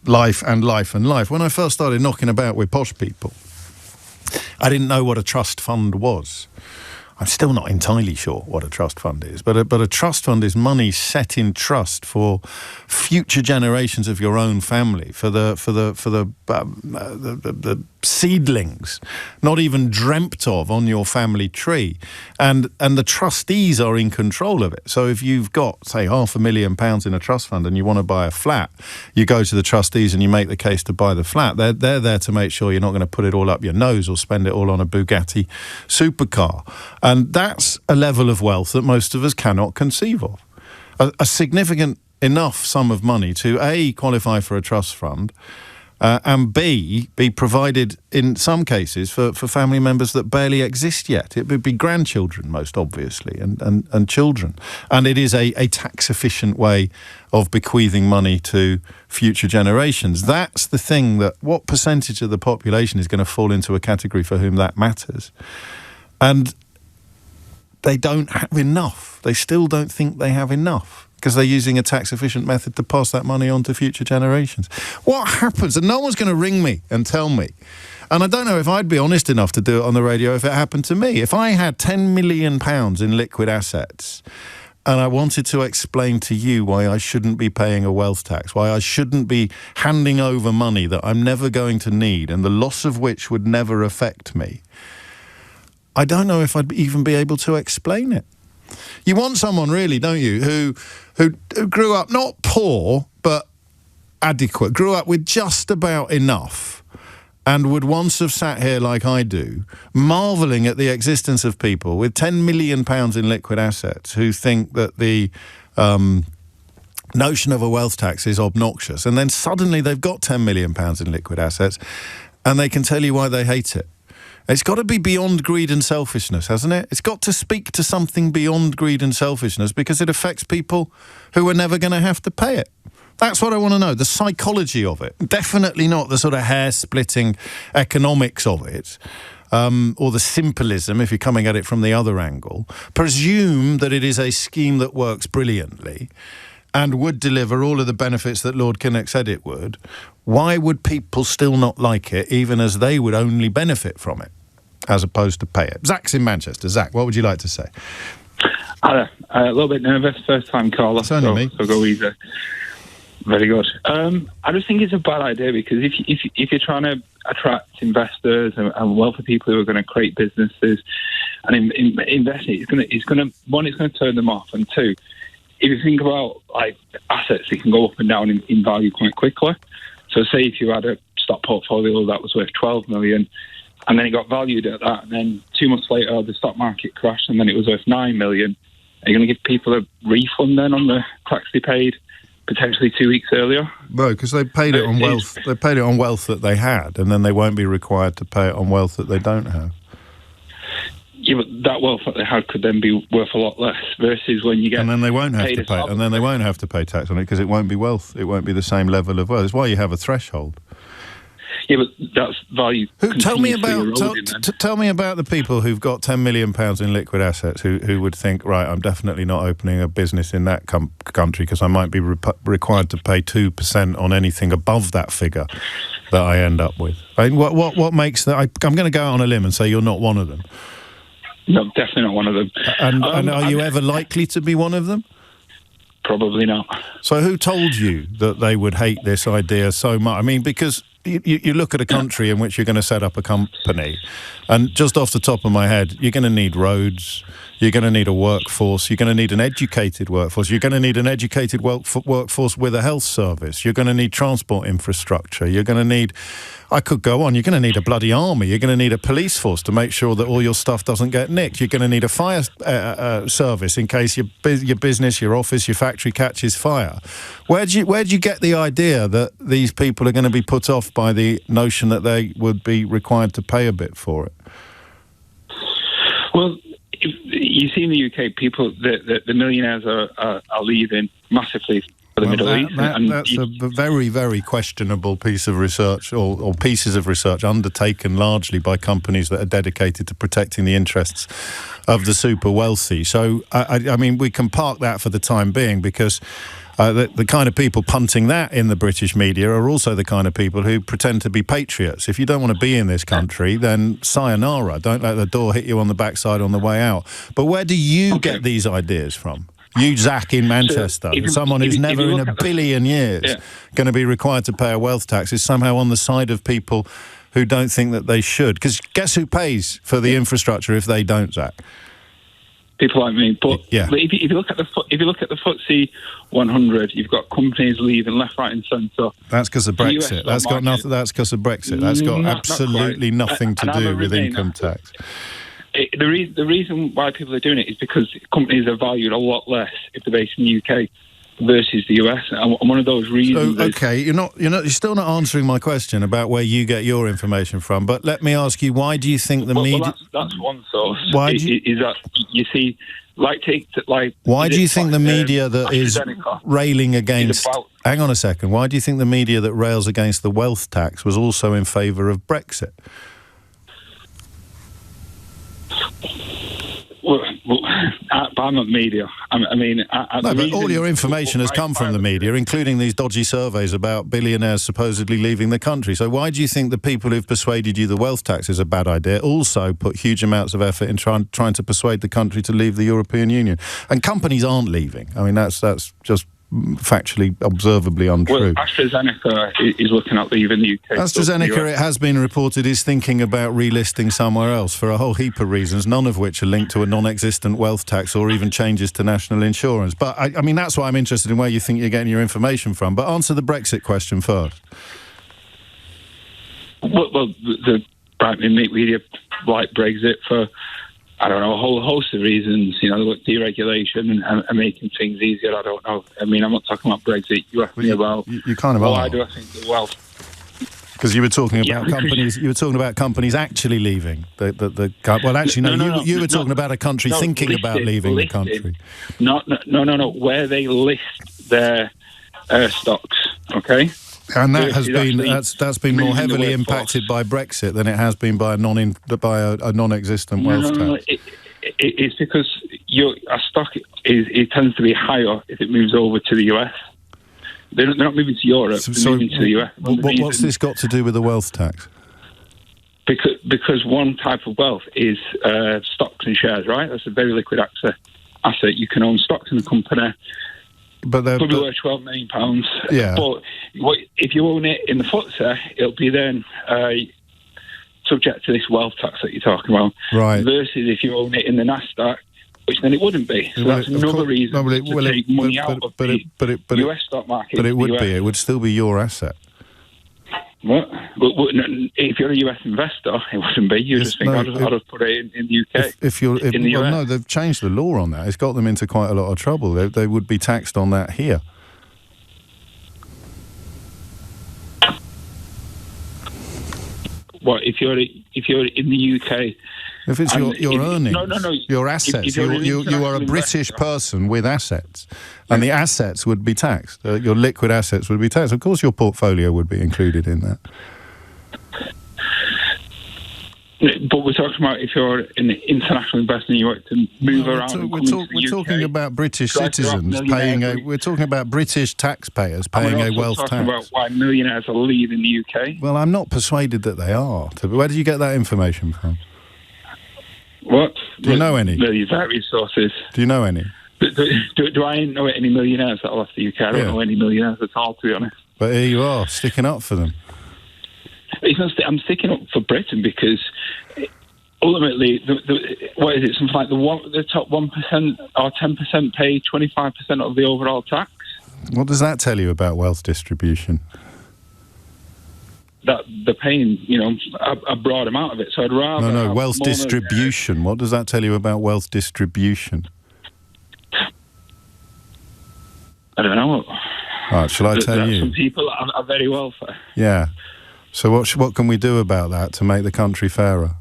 life and life and life. When I first started knocking about with posh people, I didn't know what a trust fund was. I'm still not entirely sure what a trust fund is, but a trust fund is money set in trust for future generations of your own family, for the seedlings, not even dreamt of on your family tree, and the trustees are in control of it. So if you've got, say, £500,000 in a trust fund and you want to buy a flat, you go to the trustees and you make the case to buy the flat. They're there to make sure you're not going to put it all up your nose or spend it all on a Bugatti supercar. And that's a level of wealth that most of us cannot conceive of. A significant enough sum of money to A, qualify for a trust fund, and B, be provided in some cases for family members that barely exist yet. It would be grandchildren, most obviously, and children. And it is a tax-efficient way of bequeathing money to future generations. That's the thing that, what percentage of the population is going to fall into a category for whom that matters? And they don't have enough. They still don't think they have enough, because they're using a tax-efficient method to pass that money on to future generations. What happens? And no one's going to ring me and tell me. And I don't know if I'd be honest enough to do it on the radio if it happened to me. If I had £10 million in liquid assets and I wanted to explain to you why I shouldn't be paying a wealth tax, why I shouldn't be handing over money that I'm never going to need and the loss of which would never affect me, I don't know if I'd even be able to explain it. You want someone, really, don't you, who grew up not poor, but adequate, grew up with just about enough, and would once have sat here like I do, marvelling at the existence of people with £10 million in liquid assets who think that the notion of a wealth tax is obnoxious, and then suddenly they've got £10 million in liquid assets, and they can tell you why they hate it. It's got to be beyond greed and selfishness, hasn't it? It's got to speak to something beyond greed and selfishness because it affects people who are never going to have to pay it. That's what I want to know, the psychology of it. Definitely not the sort of hair-splitting economics of it, or the symbolism, if you're coming at it from the other angle. Presume that it is a scheme that works brilliantly and would deliver all of the benefits that Lord Kinnock said it would. Why would people still not like it, even as they would only benefit from it, as opposed to pay it? Zach's in Manchester. Zach, what would you like to say? A little bit nervous, first time caller. It's only me. So go easy. Very good. I just think it's a bad idea because if you're trying to attract investors and wealthy people who are going to create businesses and invest in it, it's going to turn them off, and two, if you think about like assets, it can go up and down in value quite quickly. So say if you had a stock portfolio that was worth 12 million and then it got valued at that, and then 2 months later the stock market crashed and then it was worth 9 million, are you going to give people a refund then on the tax they paid potentially 2 weeks earlier? No, because they paid it on wealth. They paid it on wealth that they had, and then they won't be required to pay it on wealth that they don't have. Yeah, but that wealth that they had could then be worth a lot less versus when you get. And then they won't have to pay. And then they won't have to pay tax on it because it won't be wealth. It won't be the same level of wealth. That's why you have a threshold. Yeah, but that's value. Tell me about the people who've got £10 million in liquid assets who would think, right, I'm definitely not opening a business in that country because I might be required to pay 2% on anything above that figure that I end up with. I mean, what makes that? I'm going to go out on a limb and say you're not one of them. No, definitely not one of them. And are you ever likely to be one of them? Probably not. So who told you that they would hate this idea so much? I mean, because you look at a country in which you're going to set up a company, and just off the top of my head, you're going to need roads, you're going to need a workforce, you're going to need an educated workforce, you're going to need an educated workforce with a health service, you're going to need transport infrastructure, you're going to need, I could go on, you're going to need a bloody army, you're going to need a police force to make sure that all your stuff doesn't get nicked, you're going to need a fire service in case your business, your office, your factory catches fire. Where'd you get the idea that these people are going to be put off by the notion that they would be required to pay a bit for it? Well, you see in the UK, people, the millionaires are leaving massively for the Middle East. That's a very, very questionable piece of research, or pieces of research undertaken largely by companies that are dedicated to protecting the interests of the super wealthy. So, I mean, we can park that for the time being because the kind of people punting that in the British media are also the kind of people who pretend to be patriots. If you don't want to be in this country, then sayonara. Don't let the door hit you on the backside on the way out. But where do you get these ideas from? You, Zach, in Manchester, someone who's never in a billion years going to be required to pay a wealth tax, is somehow on the side of people who don't think that they should. Because guess who pays for the infrastructure if they don't, Zach? People like me. But if you look at the FTSE 100, you've got companies leaving left, right, and centre. That's because of Brexit. That's got nothing. That's because of Brexit. That's got absolutely nothing to do with income tax. The reason why people are doing it is because companies are valued a lot less if they're based in the UK versus the US, and one of those reasons. So, okay, you're still not answering my question about where you get your information from. But let me ask you, why do you think the media? Well, that's one source. Why is that you see? Why do you think the media that is railing against? Hang on a second. Why do you think the media that rails against the wealth tax was also in favour of Brexit? Well, Well, I'm not media. But all your information has come from the media, including these dodgy surveys about billionaires supposedly leaving the country. So why do you think the people who've persuaded you the wealth tax is a bad idea also put huge amounts of effort in trying to persuade the country to leave the European Union? And companies aren't leaving. I mean, that's just factually, observably untrue. Well, AstraZeneca is looking at leaving the UK. AstraZeneca, it has been reported, is thinking about relisting somewhere else for a whole heap of reasons, none of which are linked to a non-existent wealth tax or even changes to national insurance. But, I mean, that's why I'm interested in where you think you're getting your information from. But answer the Brexit question first. Well, the right-wing media like Brexit for, I don't know, a whole host of reasons, deregulation and making things easier. I don't know. I mean, I'm not talking about Brexit. You asked me about you kind of why do I think the wealth? Because you were talking about companies. You were talking about companies actually leaving. Well, actually, no. You were talking about a country thinking about leaving the country. No. Where they list their stocks. Okay. And that's been more heavily impacted by Brexit than it has been by a non-existent wealth tax. It's because a stock tends to be higher if it moves over to the US. They're not moving to Europe. They're moving to the US. What's this got to do with the wealth tax? Because one type of wealth is stocks and shares, right? That's a very liquid asset. You can own stocks in a company. But they're probably worth £12 million. Yeah. But if you own it in the FTSE, it'll be then subject to this wealth tax that you're talking about. Right. Versus if you own it in the Nasdaq, which then it wouldn't be. So that's another reason to take money out of the US stock market. But it would be. It would still be your asset. What? If you're a US investor, it wouldn't be. You just think, I'll just put it in the UK. No, they've changed the law on that. It's got them into quite a lot of trouble. They would be taxed on that here. What if you're in the UK? If it's your earnings, your assets, you are a British person with assets, and the assets would be taxed. Your liquid assets would be taxed. Of course, your portfolio would be included in that. But we're talking about if you're an international investor and you want to move around. We're talking about British citizens paying a. We're talking about British taxpayers paying a wealth tax. We're talking about why millionaires are leaving the UK. Well, I'm not persuaded that they are. Where did you get that information from? What? Do you know any? There's various sources. Do you know any? Do I know any millionaires that left the UK? I don't know any millionaires at all, to be honest. But here you are, sticking up for them. I'm sticking up for Britain because ultimately, what is it? Something like the top 1% or 10% pay 25% of the overall tax. What does that tell you about wealth distribution? That they're paying, a broad amount of it. So I'd rather... No, wealth distribution. What does that tell you about wealth distribution? I don't know. All right, shall I tell you? Some people are very wealthy. Yeah. So what can we do about that to make the country fairer?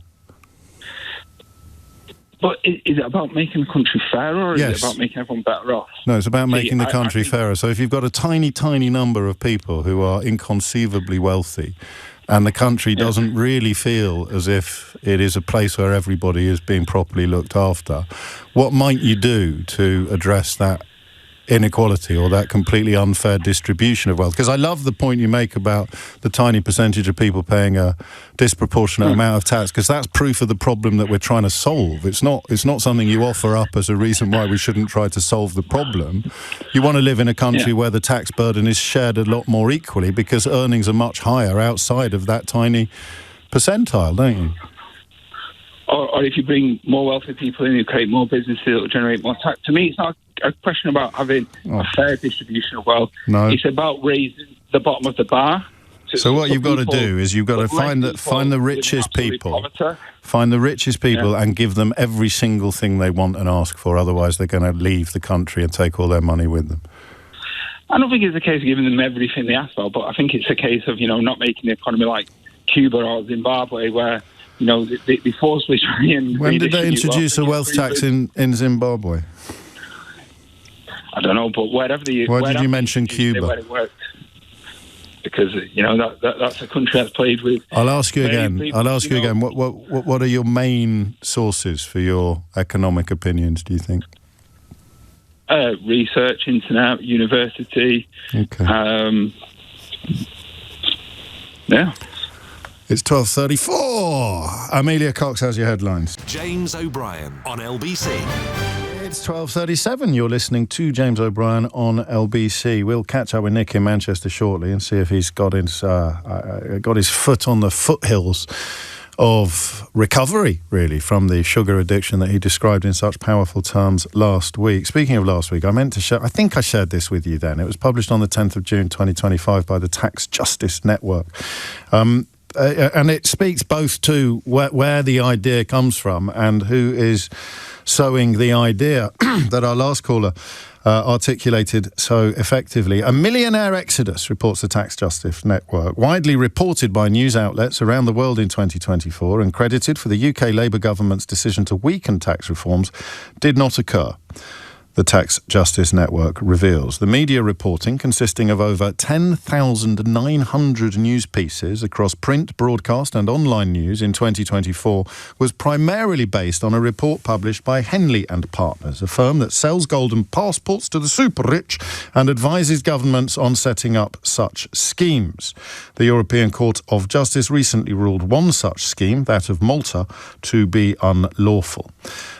But is it about making the country fairer, or is it about making everyone better off? No, it's about making the country fairer. So if you've got a tiny, tiny number of people who are inconceivably wealthy, and the country doesn't really feel as if it is a place where everybody is being properly looked after, what might you do to address that inequality or that completely unfair distribution of wealth? Because I love the point you make about the tiny percentage of people paying a disproportionate amount of tax, because that's proof of the problem that we're trying to solve. It's not something you offer up as a reason why we shouldn't try to solve the problem. You want to live in a country where the tax burden is shared a lot more equally, because earnings are much higher outside of that tiny percentile, don't you? Or if you bring more wealthy people in, you create more businesses that will generate more tax. To me, it's not a question about having a fair distribution of wealth. No. It's about raising the bottom of the bar. So what you've got to do is you've got to find the richest people, and give them every single thing they want and ask for. Otherwise, they're going to leave the country and take all their money with them. I don't think it's a case of giving them everything they ask for, but I think it's a case of not making the economy like Cuba or Zimbabwe, where they forcibly try and... When did they introduce a wealth tax in Zimbabwe? I don't know, but wherever Why did you mention Cuba? Where it worked. because that's a country that's played with. I'll ask you again. What are your main sources for your economic opinions, do you think? Research, internet, university. Okay. Yeah. It's 12:34. Amelia Cox has your headlines. James O'Brien on LBC. It's 12:37. You're listening to James O'Brien on LBC. We'll catch up with Nick in Manchester shortly and see if he's got his foot on the foothills of recovery, really, from the sugar addiction that he described in such powerful terms last week. Speaking of last week, I meant to share, I think I shared this with you then. It was published on the 10th of June 2025 by the Tax Justice Network. And it speaks both to where the idea comes from and who is sowing the idea that our last caller articulated so effectively. A millionaire exodus, reports the Tax Justice Network, widely reported by news outlets around the world in 2024 and credited for the UK Labour government's decision to weaken tax reforms, did not occur. The Tax Justice Network reveals. The media reporting, consisting of over 10,900 news pieces across print, broadcast and online news in 2024, was primarily based on a report published by Henley & Partners, a firm that sells golden passports to the super-rich and advises governments on setting up such schemes. The European Court of Justice recently ruled one such scheme, that of Malta, to be unlawful.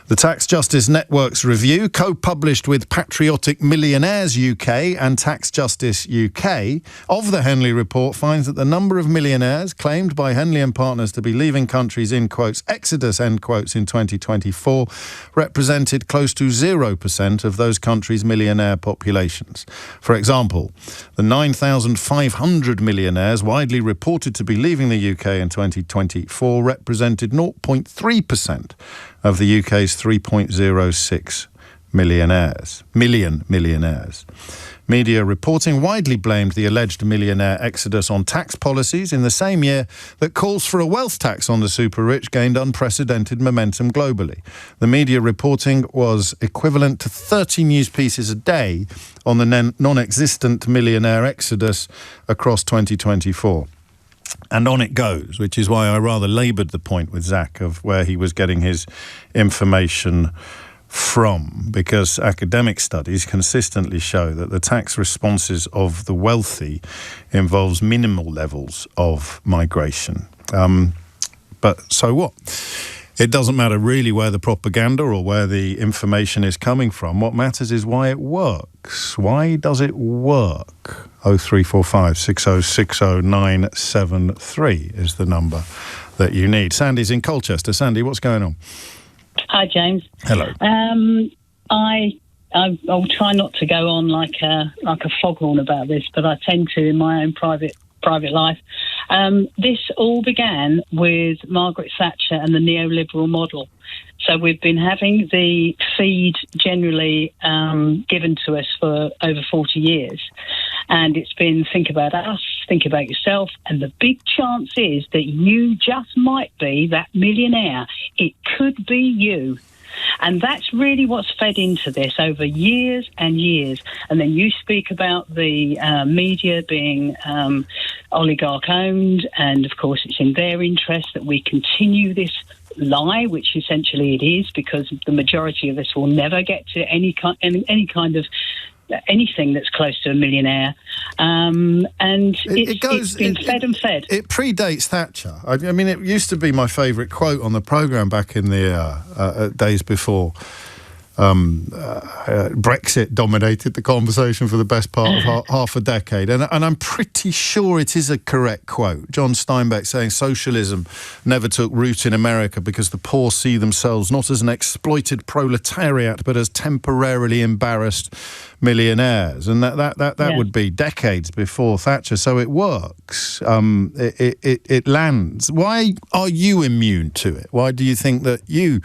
The Tax Justice Network's review, co-published with Patriotic Millionaires UK and Tax Justice UK, of the Henley report finds that the number of millionaires claimed by Henley & Partners to be leaving countries in quotes exodus end quotes in 2024 represented close to 0% of those countries' millionaire populations. For example, the 9,500 millionaires widely reported to be leaving the UK in 2024 represented 0.3% of the UK's 3.06 million millionaires. Media reporting widely blamed the alleged millionaire exodus on tax policies in the same year that calls for a wealth tax on the super-rich gained unprecedented momentum globally. The media reporting was equivalent to 30 news pieces a day on the non-existent millionaire exodus across 2024. And on it goes, which is why I rather laboured the point with Zach of where he was getting his information from, because academic studies consistently show that the tax responses of the wealthy involves minimal levels of migration. But so what? It doesn't matter really where the propaganda or where the information is coming from. What matters is why it works. Why does it work? 0345 6060 973 is the number that you need. Sandy's in Colchester. Sandy, what's going on? Hi, James. Hello. I'll try not to go on like a foghorn about this, but I tend to in my own private life. This all began with Margaret Thatcher and the neoliberal model. So we've been having the feed generally given to us for over 40 years. And it's been think about us, think about yourself. And the big chance is that you just might be that millionaire. It could be you. And that's really what's fed into this over years and years. And then you speak about the media being oligarch-owned, and, of course, it's in their interest that we continue this lie, which essentially it is, because the majority of us will never get to any kind of anything that's close to a millionaire. And it's been fed and fed. It predates Thatcher. I mean, it used to be my favourite quote on the programme back in the days before Brexit dominated the conversation for the best part of half a decade. And I'm pretty sure it is a correct quote. John Steinbeck saying socialism never took root in America because the poor see themselves not as an exploited proletariat, but as temporarily embarrassed millionaires. And that would be decades before Thatcher. So it works. It lands. Why are you immune to it? Why do you think that you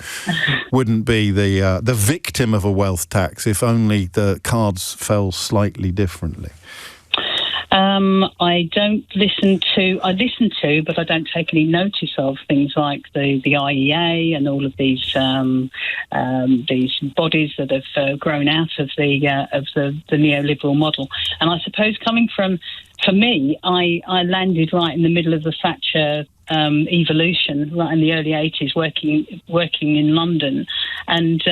wouldn't be the victim of a wealth tax if only the cards fell slightly differently? I don't listen to, but I don't take any notice of things like the IEA and all of these bodies that have grown out of the neoliberal model. And I suppose for me, I landed right in the middle of the Thatcher evolution, right in the early 80s, working in London and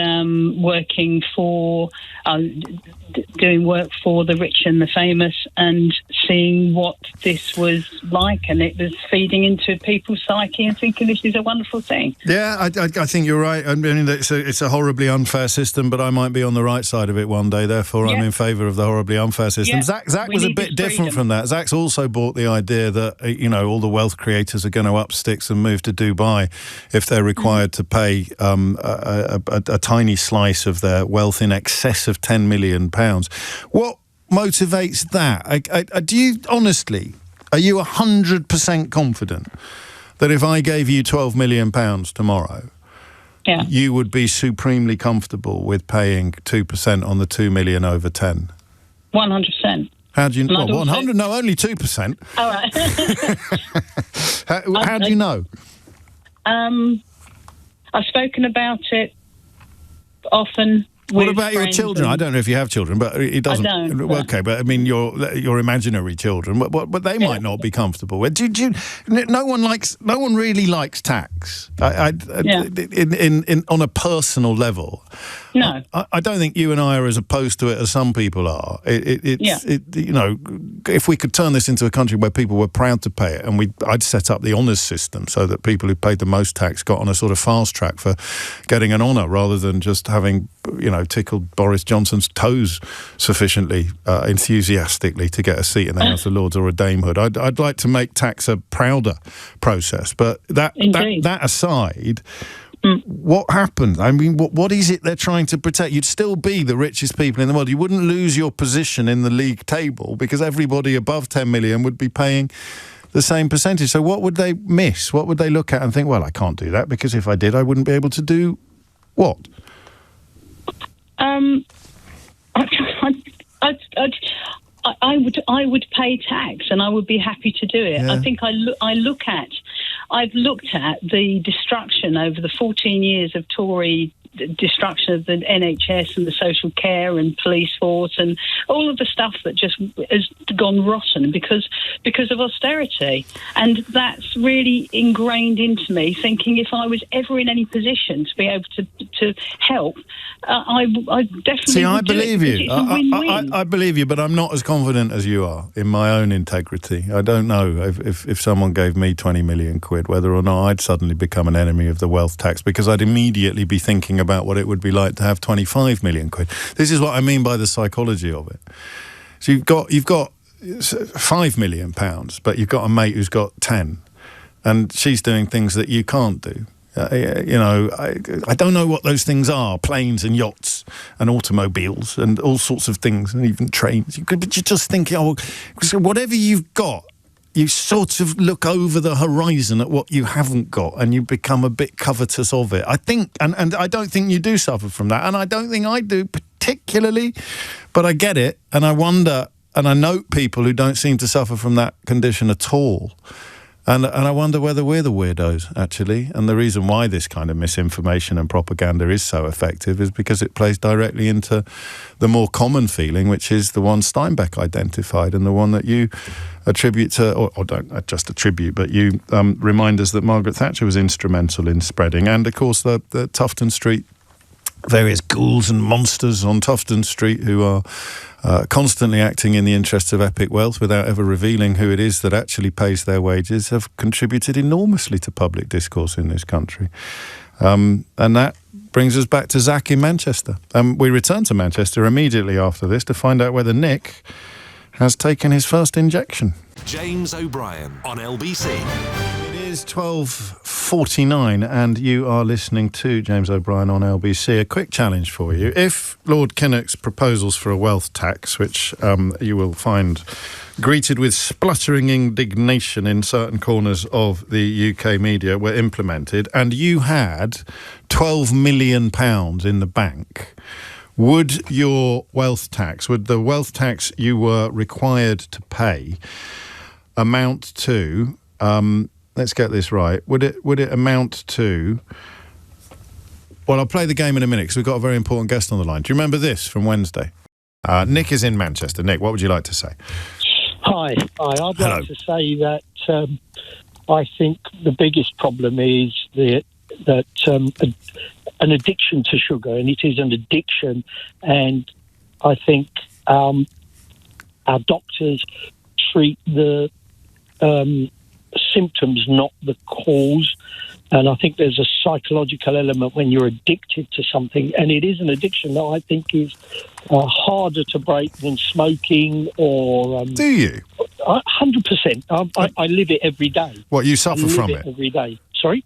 doing work for the rich and the famous, and seeing what this was like, and it was feeding into people's psyche and thinking this is a wonderful thing. Yeah, I think you're right. I mean, it's a horribly unfair system, but I might be on the right side of it one day. Therefore, I'm in favour of the horribly unfair system. Yeah. Zach was a bit different from that. Zach's also bought the idea that all the wealth creators are going to up sticks and move to Dubai if they're required to pay a tiny slice of their wealth in excess of £10 million. What motivates that? Do you honestly, are you 100% confident that if I gave you £12 million tomorrow, you would be supremely comfortable with paying 2% on the 2 million over 10? 100%. How do you know? 100? No, only 2%. All right. How do you know? I've spoken about it often. What about your children? I don't know if you have children, but it doesn't. I don't. Okay, but I mean your imaginary children. But they might not be comfortable with. No one really likes tax. On a personal level. No, I don't think you and I are as opposed to it as some people are. If we could turn this into a country where people were proud to pay it, and I'd set up the honours system so that people who paid the most tax got on a sort of fast track for getting an honour, rather than just having tickled Boris Johnson's toes sufficiently enthusiastically to get a seat in the House of Lords or a damehood. I'd like to make tax a prouder process, but that aside. What happened? I mean, what is it they're trying to protect? You'd still be the richest people in the world. You wouldn't lose your position in the league table because everybody above 10 million would be paying the same percentage. So what would they miss? What would they look at and think, well, I can't do that because if I did, I wouldn't be able to do what? I would pay tax, and I would be happy to do it. Yeah. I think I've looked at the destruction over the 14 years of Tory destruction of the NHS and the social care and police force and all of the stuff that just has gone rotten because of austerity. And that's really ingrained into me, thinking if I was ever in any position to be able to help, I definitely See, I would do believe it, you. it's a win-win. I believe you, but I'm not as confident as you are in my own integrity. I don't know if someone gave me 20 million quid, whether or not I'd suddenly become an enemy of the wealth tax, because I'd immediately be thinking about what it would be like to have 25 million quid. This is what I mean by the psychology of it. So you've got £5 million, but you've got a mate who's got 10, and she's doing things that you can't do. I don't know what those things are: planes and yachts and automobiles and all sorts of things, and even trains. But you're just thinking, whatever you've got, you sort of look over the horizon at what you haven't got, and you become a bit covetous of it. I think, and I don't think you do suffer from that, and I don't think I do particularly, but I get it, and I wonder, and I note people who don't seem to suffer from that condition at all. And I wonder whether we're the weirdos, actually. And the reason why this kind of misinformation and propaganda is so effective is because it plays directly into the more common feeling, which is the one Steinbeck identified and the one that you attribute to, or don't just attribute, but you remind us that Margaret Thatcher was instrumental in spreading. And, of course, the Tufton Street, various ghouls and monsters on Tufton Street who are constantly acting in the interests of epic wealth without ever revealing who it is that actually pays their wages, have contributed enormously to public discourse in this country. And that brings us back to Zach in Manchester. We return to Manchester immediately after this to find out whether Nick has taken his first injection. James O'Brien on LBC. It is 12:49 and you are listening to James O'Brien on LBC. A quick challenge for you. If Lord Kinnock's proposals for a wealth tax, which you will find greeted with spluttering indignation in certain corners of the UK media, were implemented, and you had £12 million in the bank, would your wealth tax, would the wealth tax you were required to pay amount to, let's get this right, would it amount to, well, I'll play the game in a minute because we've got a very important guest on the line. Do you remember this from Wednesday? Nick is in Manchester. Nick, what would you like to say? Hi. I'd like to say that I think the biggest problem is that an addiction to sugar, and it is an addiction, and I think our doctors treat the symptoms, not the cause. And I think there's a psychological element when you're addicted to something, and it is an addiction that I think is harder to break than smoking or... Do you? 100%. I live it every day. What, you suffer from it? Every day. Sorry?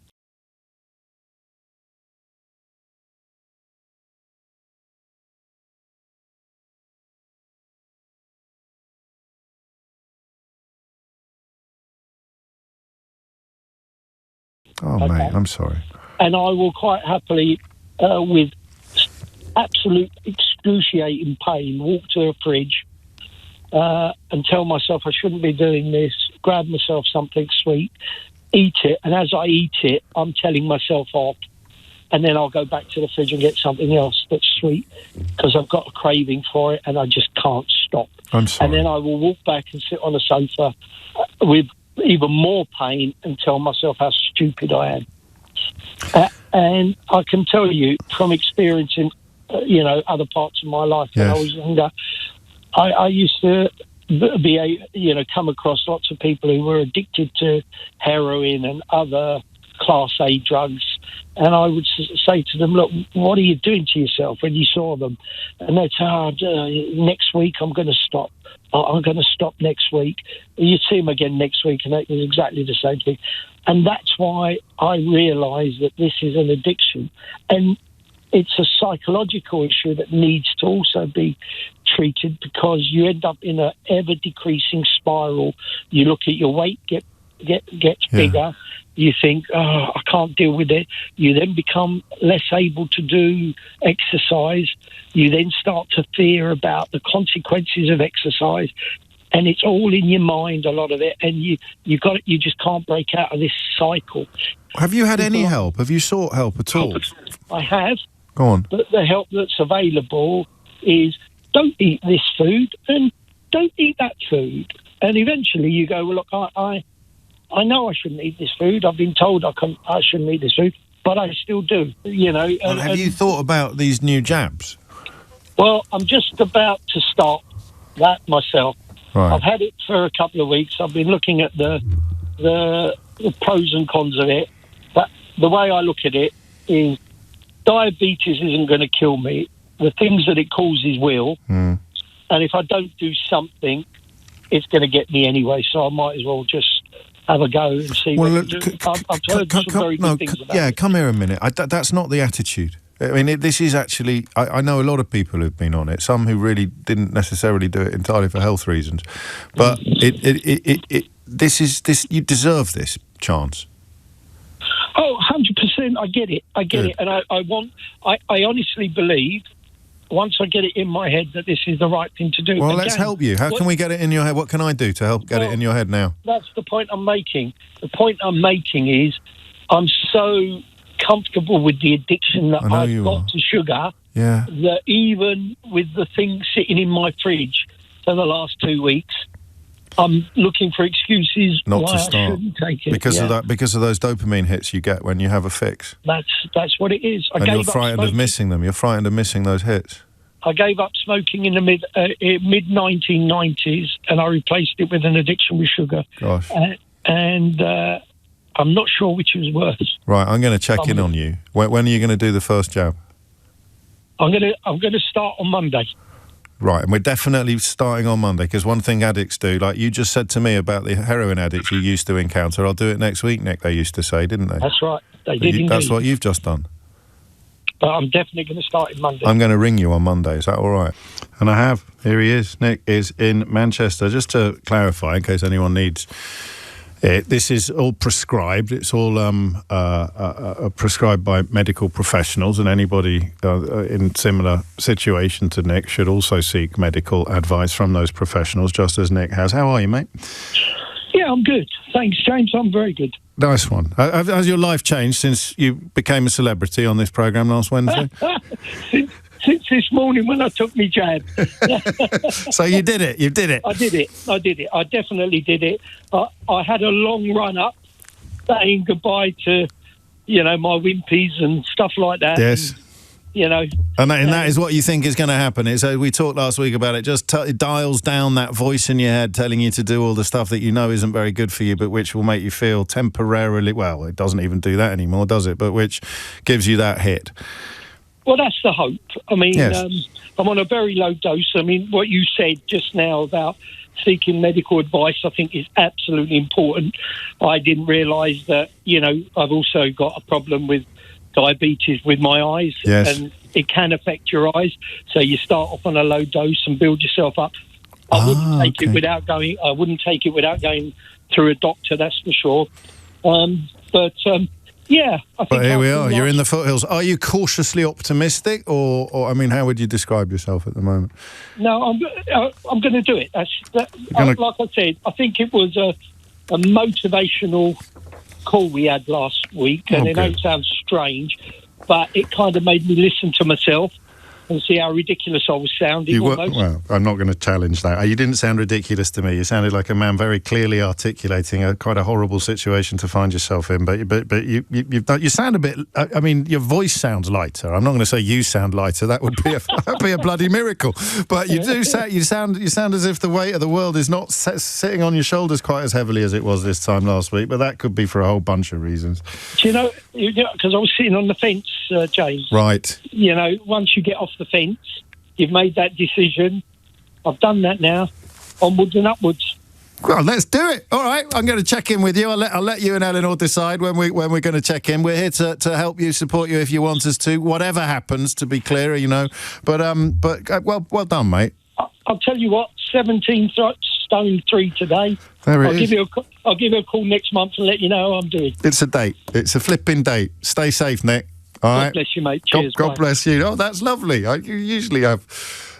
Oh, okay. Mate, I'm sorry. And I will quite happily, with absolute excruciating pain, walk to a fridge and tell myself I shouldn't be doing this, grab myself something sweet, eat it, and as I eat it, I'm telling myself off, and then I'll go back to the fridge and get something else that's sweet because I've got a craving for it and I just can't stop. I'm sorry. And then I will walk back and sit on a sofa with even more pain and tell myself how stupid I am. And I can tell you from experiencing, other parts of my life when I was younger, I used to come across lots of people who were addicted to heroin and other Class A drugs. And I would say to them, look, what are you doing to yourself when you saw them? And they'd say, next week I'm going to stop. I'm going to stop next week. You'd see them again next week, and it was exactly the same thing. And that's why I realised that this is an addiction. And it's a psychological issue that needs to also be treated because you end up in an ever-decreasing spiral. You look at your weight gets bigger. You think, I can't deal with it. You then become less able to do exercise. You then start to fear about the consequences of exercise. And it's all in your mind, a lot of it. And you just can't break out of this cycle. Have you had any help? Have you sought help at all? I have. Go on. But the help that's available is don't eat this food and don't eat that food. And eventually you go, well, look, I know I shouldn't eat this food. I've been told I shouldn't eat this food, but I still do, And have you thought about these new jabs? Well, I'm just about to start that myself. Right. I've had it for a couple of weeks. I've been looking at the pros and cons of it. But the way I look at it is diabetes isn't going to kill me. The things that it causes will. Mm. And if I don't do something, it's going to get me anyway. So I might as well just have a go and see what I do. I've heard some very good things about it. Come here a minute. That's not the attitude. I mean, this is actually... I know a lot of people who've been on it, some who really didn't necessarily do it entirely for health reasons. But this you deserve this chance. Oh, 100%. I get it. It. And I honestly believe, once I get it in my head, that this is the right thing to do. Well, let's help you. How can we get it in your head? What can I do to help get it in your head now? That's the point I'm making. The point I'm making is I'm so comfortable with the addiction that I've got to sugar that even with the thing sitting in my fridge for the last 2 weeks, I'm looking for excuses not why to start. I shouldn't take it. Because of that, because of those dopamine hits you get when you have a fix. That's what it is. And you're frightened of missing them. You're frightened of missing those hits. I gave up smoking in the mid 1990s, and I replaced it with an addiction with sugar. Gosh. And I'm not sure which was worse. Right, I'm going to check in on you. When are you going to do the first jab? I'm going to start on Monday. Right, and we're definitely starting on Monday, because one thing addicts do, like you just said to me about the heroin addicts you used to encounter, I'll do it next week, Nick, they used to say, didn't they? That's right, they did indeed. That's what you've just done. But I'm definitely going to start it Monday. I'm going to ring you on Monday, is that all right? And I have. Here he is. Nick is in Manchester. Just to clarify, in case anyone needs This is all prescribed. It's all prescribed by medical professionals, and anybody in similar situation to Nick should also seek medical advice from those professionals, just as Nick has. How are you, mate? Yeah, I'm good. Thanks, James. I'm very good. Nice one. Has your life changed since you became a celebrity on this programme last Wednesday? Since this morning when I took my jab. So you did it. You did it. I did it. I definitely did it. I had a long run up saying goodbye to, my wimpies and stuff like that. Yes. And, and that is what you think is going to happen. We talked last week about it. Just it dials down that voice in your head telling you to do all the stuff that you know isn't very good for you, but which will make you feel temporarily, well, it doesn't even do that anymore, does it? But which gives you that hit. Well, that's the hope. I mean, yes. I'm on a very low dose. I mean, what you said just now about seeking medical advice, I think is absolutely important. I didn't realise that, I've also got a problem with diabetes with my eyes, yes. And it can affect your eyes. So you start off on a low dose and build yourself up. I wouldn't take it without going through a doctor, that's for sure. Yeah, I think. But here we are. You're in the foothills. Are you cautiously optimistic, or I mean, how would you describe yourself at the moment? No, I'm going to do it. Like I said, I think it was a motivational call we had last week, and I know it sounds strange, but it kind of made me listen to myself and see how ridiculous I was sounding. Well, I'm not going to challenge that. You didn't sound ridiculous to me. You sounded like a man very clearly articulating a quite a horrible situation to find yourself in. But you sound a bit. I mean, your voice sounds lighter. I'm not going to say you sound lighter. That would be a bloody miracle. But you do sound. You sound as if the weight of the world is not sitting on your shoulders quite as heavily as it was this time last week. But that could be for a whole bunch of reasons. Do you know? Because I was sitting on the fence, James. Right. Once you get off the fence, you've made that decision. I've done that now. Onwards and upwards. Well, let's do it. All right, I'm going to check in with you. I'll let you and Eleanor decide when we're going to check in. We're here to help you, support you if you want us to. Whatever happens, to be clear, But well done, mate. I'll tell you what. 17 stone 3 today. I'll give you a call next month and let you know how I'm doing. It's a date. It's a flipping date. Stay safe, Nick. All right. God bless you, mate. Cheers. God bless you. Oh, that's lovely. You usually have.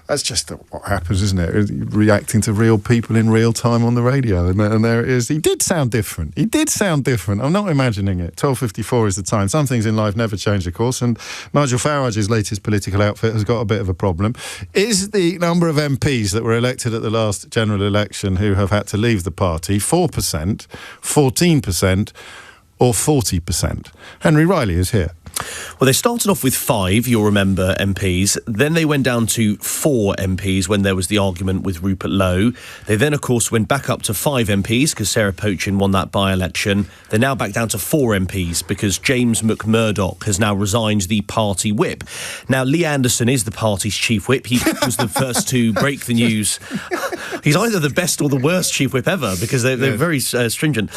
That's just what happens, isn't it? Reacting to real people in real time on the radio, and there it is. He did sound different. I'm not imagining it. 12:54 is the time. Some things in life never change, of course, and Nigel Farage's latest political outfit has got a bit of a problem. Is the number of MPs that were elected at the last general election who have had to leave the party 4%, 14%, or 40%? Henry Riley is here. Well, they started off with 5, you'll remember, MPs. Then they went down to 4 MPs when there was the argument with Rupert Lowe. They then, of course, went back up to 5 MPs because Sarah Pochin won that by-election. They're now back down to 4 MPs because James McMurdoch has now resigned the party whip. Now, Lee Anderson is the party's chief whip. He was the first to break the news. He's either the best or the worst chief whip ever because they're very stringent.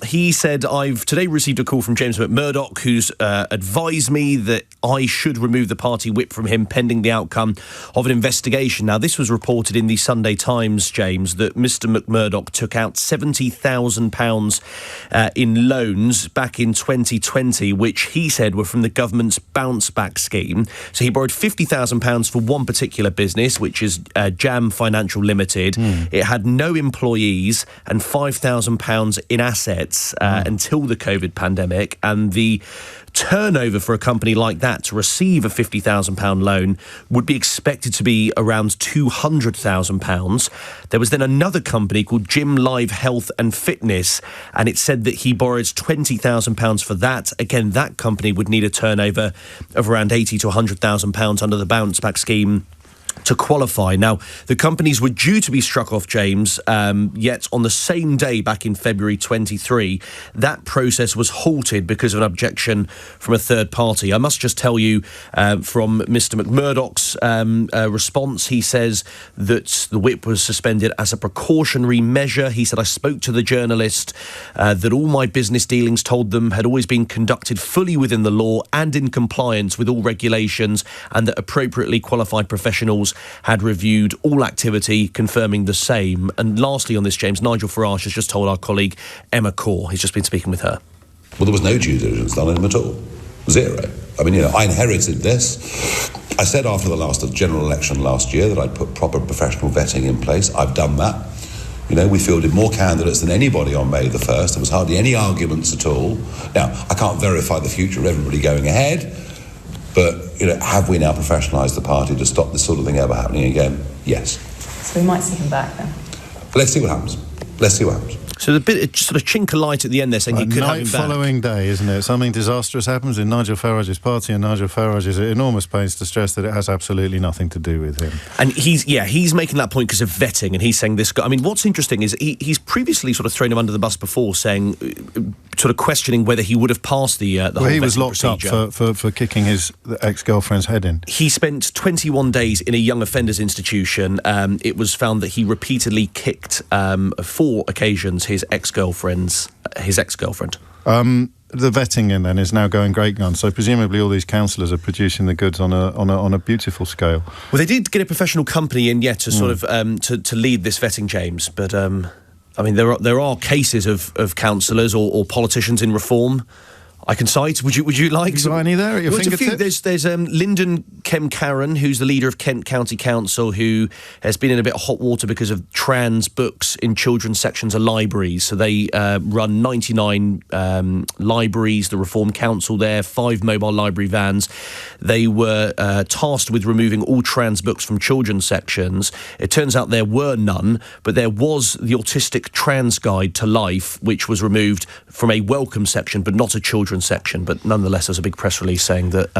He said, I've today received a call from James McMurdoch, who's advised me that I should remove the party whip from him pending the outcome of an investigation. Now, this was reported in the Sunday Times, James, that Mr McMurdoch took out £70,000 in loans back in 2020, which he said were from the government's bounce back scheme. So he borrowed £50,000 for one particular business, which is Jam Financial Limited. It had no employees and £5,000 in assets until the COVID pandemic, and the turnover for a company like that to receive a £50,000 loan would be expected to be around £200,000. There was then another company called Gym Live Health and Fitness, and it said that he borrowed £20,000 for that. Again, that company would need a turnover of around £80,000 to £100,000 under the bounce back scheme to qualify. Now, the companies were due to be struck off, James, yet on the same day back in February 23, that process was halted because of an objection from a third party. I must just tell you from Mr McMurdoch's response, he says that the whip was suspended as a precautionary measure. He said, I spoke to the journalist that all my business dealings, told them, had always been conducted fully within the law and in compliance with all regulations, and that appropriately qualified professionals officials had reviewed all activity, confirming the same. And lastly on this, James, Nigel Farage has just told our colleague Emma Corr, he's just been speaking with her. Well, there was no due diligence done on him at all. Zero. I mean, I inherited this. I said after the last general election last year that I'd put proper professional vetting in place. I've done that. We fielded more candidates than anybody on May the 1st. There was hardly any arguments at all. Now, I can't verify the future of everybody going ahead, but, have we now professionalised the party to stop this sort of thing ever happening again? Yes. So we might see him back then? Let's see what happens. So the bit sort of chink of light at the end there saying you could have him back. Following day, isn't it? Something disastrous happens in Nigel Farage's party, and Nigel Farage is at enormous pains to stress that it has absolutely nothing to do with him. And he's making that point because of vetting, and he's saying this guy. I mean, what's interesting is he's previously sort of thrown him under the bus before, saying, sort of questioning whether he would have passed the whole vetting procedure. Well, he was locked up for kicking his ex-girlfriend's head in. He spent 21 days in a young offenders institution. It was found that he repeatedly kicked 4 occasions his ex-girlfriend. The vetting in then is now going great guns, so presumably all these councillors are producing the goods on a beautiful scale. Well, they did get a professional company in to sort of to lead this vetting, James, but I mean there are cases of councillors or politicians in reform I can cite. Would you like? Have you got any there at your fingertips? There's Lyndon Kemcaran, who's the leader of Kent County Council, who has been in a bit of hot water because of trans books in children's sections of libraries. So they run 99 libraries, the Reform Council there, 5 mobile library vans. They were tasked with removing all trans books from children's sections. It turns out there were none, but there was the Autistic Trans Guide to Life, which was removed from a welcome section, but not a children's section. But nonetheless, there's a big press release saying that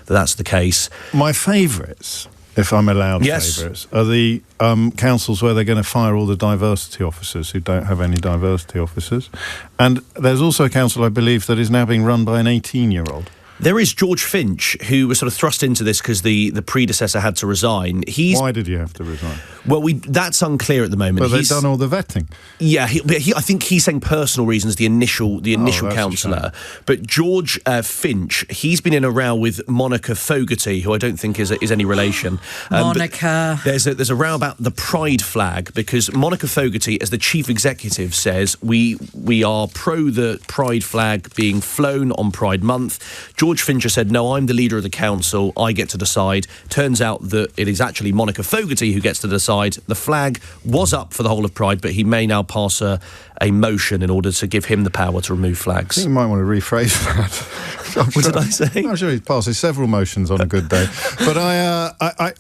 that's the case. My favourites, if I'm allowed favourites, are the councils where they're going to fire all the diversity officers who don't have any diversity officers. And there's also a council, I believe, that is now being run by an 18-year-old. There is George Finch, who was sort of thrust into this because the predecessor had to resign. Why did he have to resign? Well, that's unclear at the moment. But they've done all the vetting. Yeah, I think he's saying personal reasons, the initial councillor. But George Finch, he's been in a row with Monica Fogarty, who I don't think is any relation. Monica. There's a row about the pride flag, because Monica Fogarty, as the chief executive, says we are pro the pride flag being flown on Pride Month. George Fincher said, no, I'm the leader of the council, I get to decide. Turns out that it is actually Monica Fogarty who gets to decide. The flag was up for the whole of Pride, but he may now pass a motion in order to give him the power to remove flags. I think you might want to rephrase that. What did I say? I'm sure he passes several motions on a good day. But I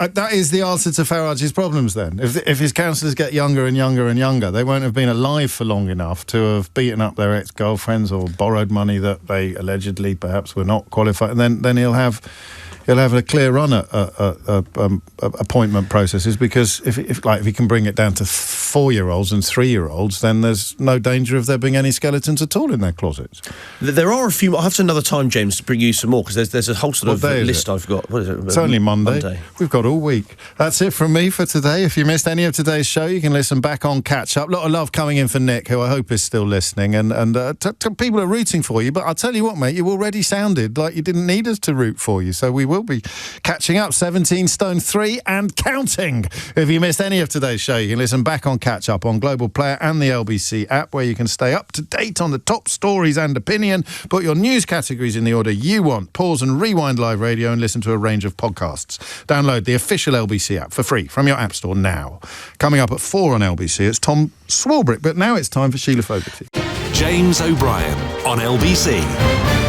that is the answer to Farage's problems then. If his councillors get younger and younger and younger, they won't have been alive for long enough to have beaten up their ex-girlfriends or borrowed money that they allegedly perhaps were not qualified. And then he'll have a clear run at appointment processes, because if he can bring it down to 4-year-olds and 3-year-olds, then there's no danger of there being any skeletons at all in their closets. There are a few. I'll have to another time, James, to bring you some more, because there's a whole sort of list I've got. What is it? It's only Monday. We've got all week. That's it from me for today. If you missed any of today's show, you can listen back on Catch Up. A lot of love coming in for Nick, who I hope is still listening, and people are rooting for you. But I'll tell you what, mate, you already sounded like you didn't need us to root for you, so we will be catching up 17 stone 3 and counting. If you missed any of today's show, you can listen back on Catch Up on Global Player and the LBC app, where you can stay up to date on the top stories and opinion, put your news categories in the order you want, pause and rewind live radio, and listen to a range of podcasts. Download the official LBC app for free from your app store now. Coming up at 4 on LBC, it's Tom Swarbrick, but now it's time for Sheila Fogarty. James O'Brien on LBC.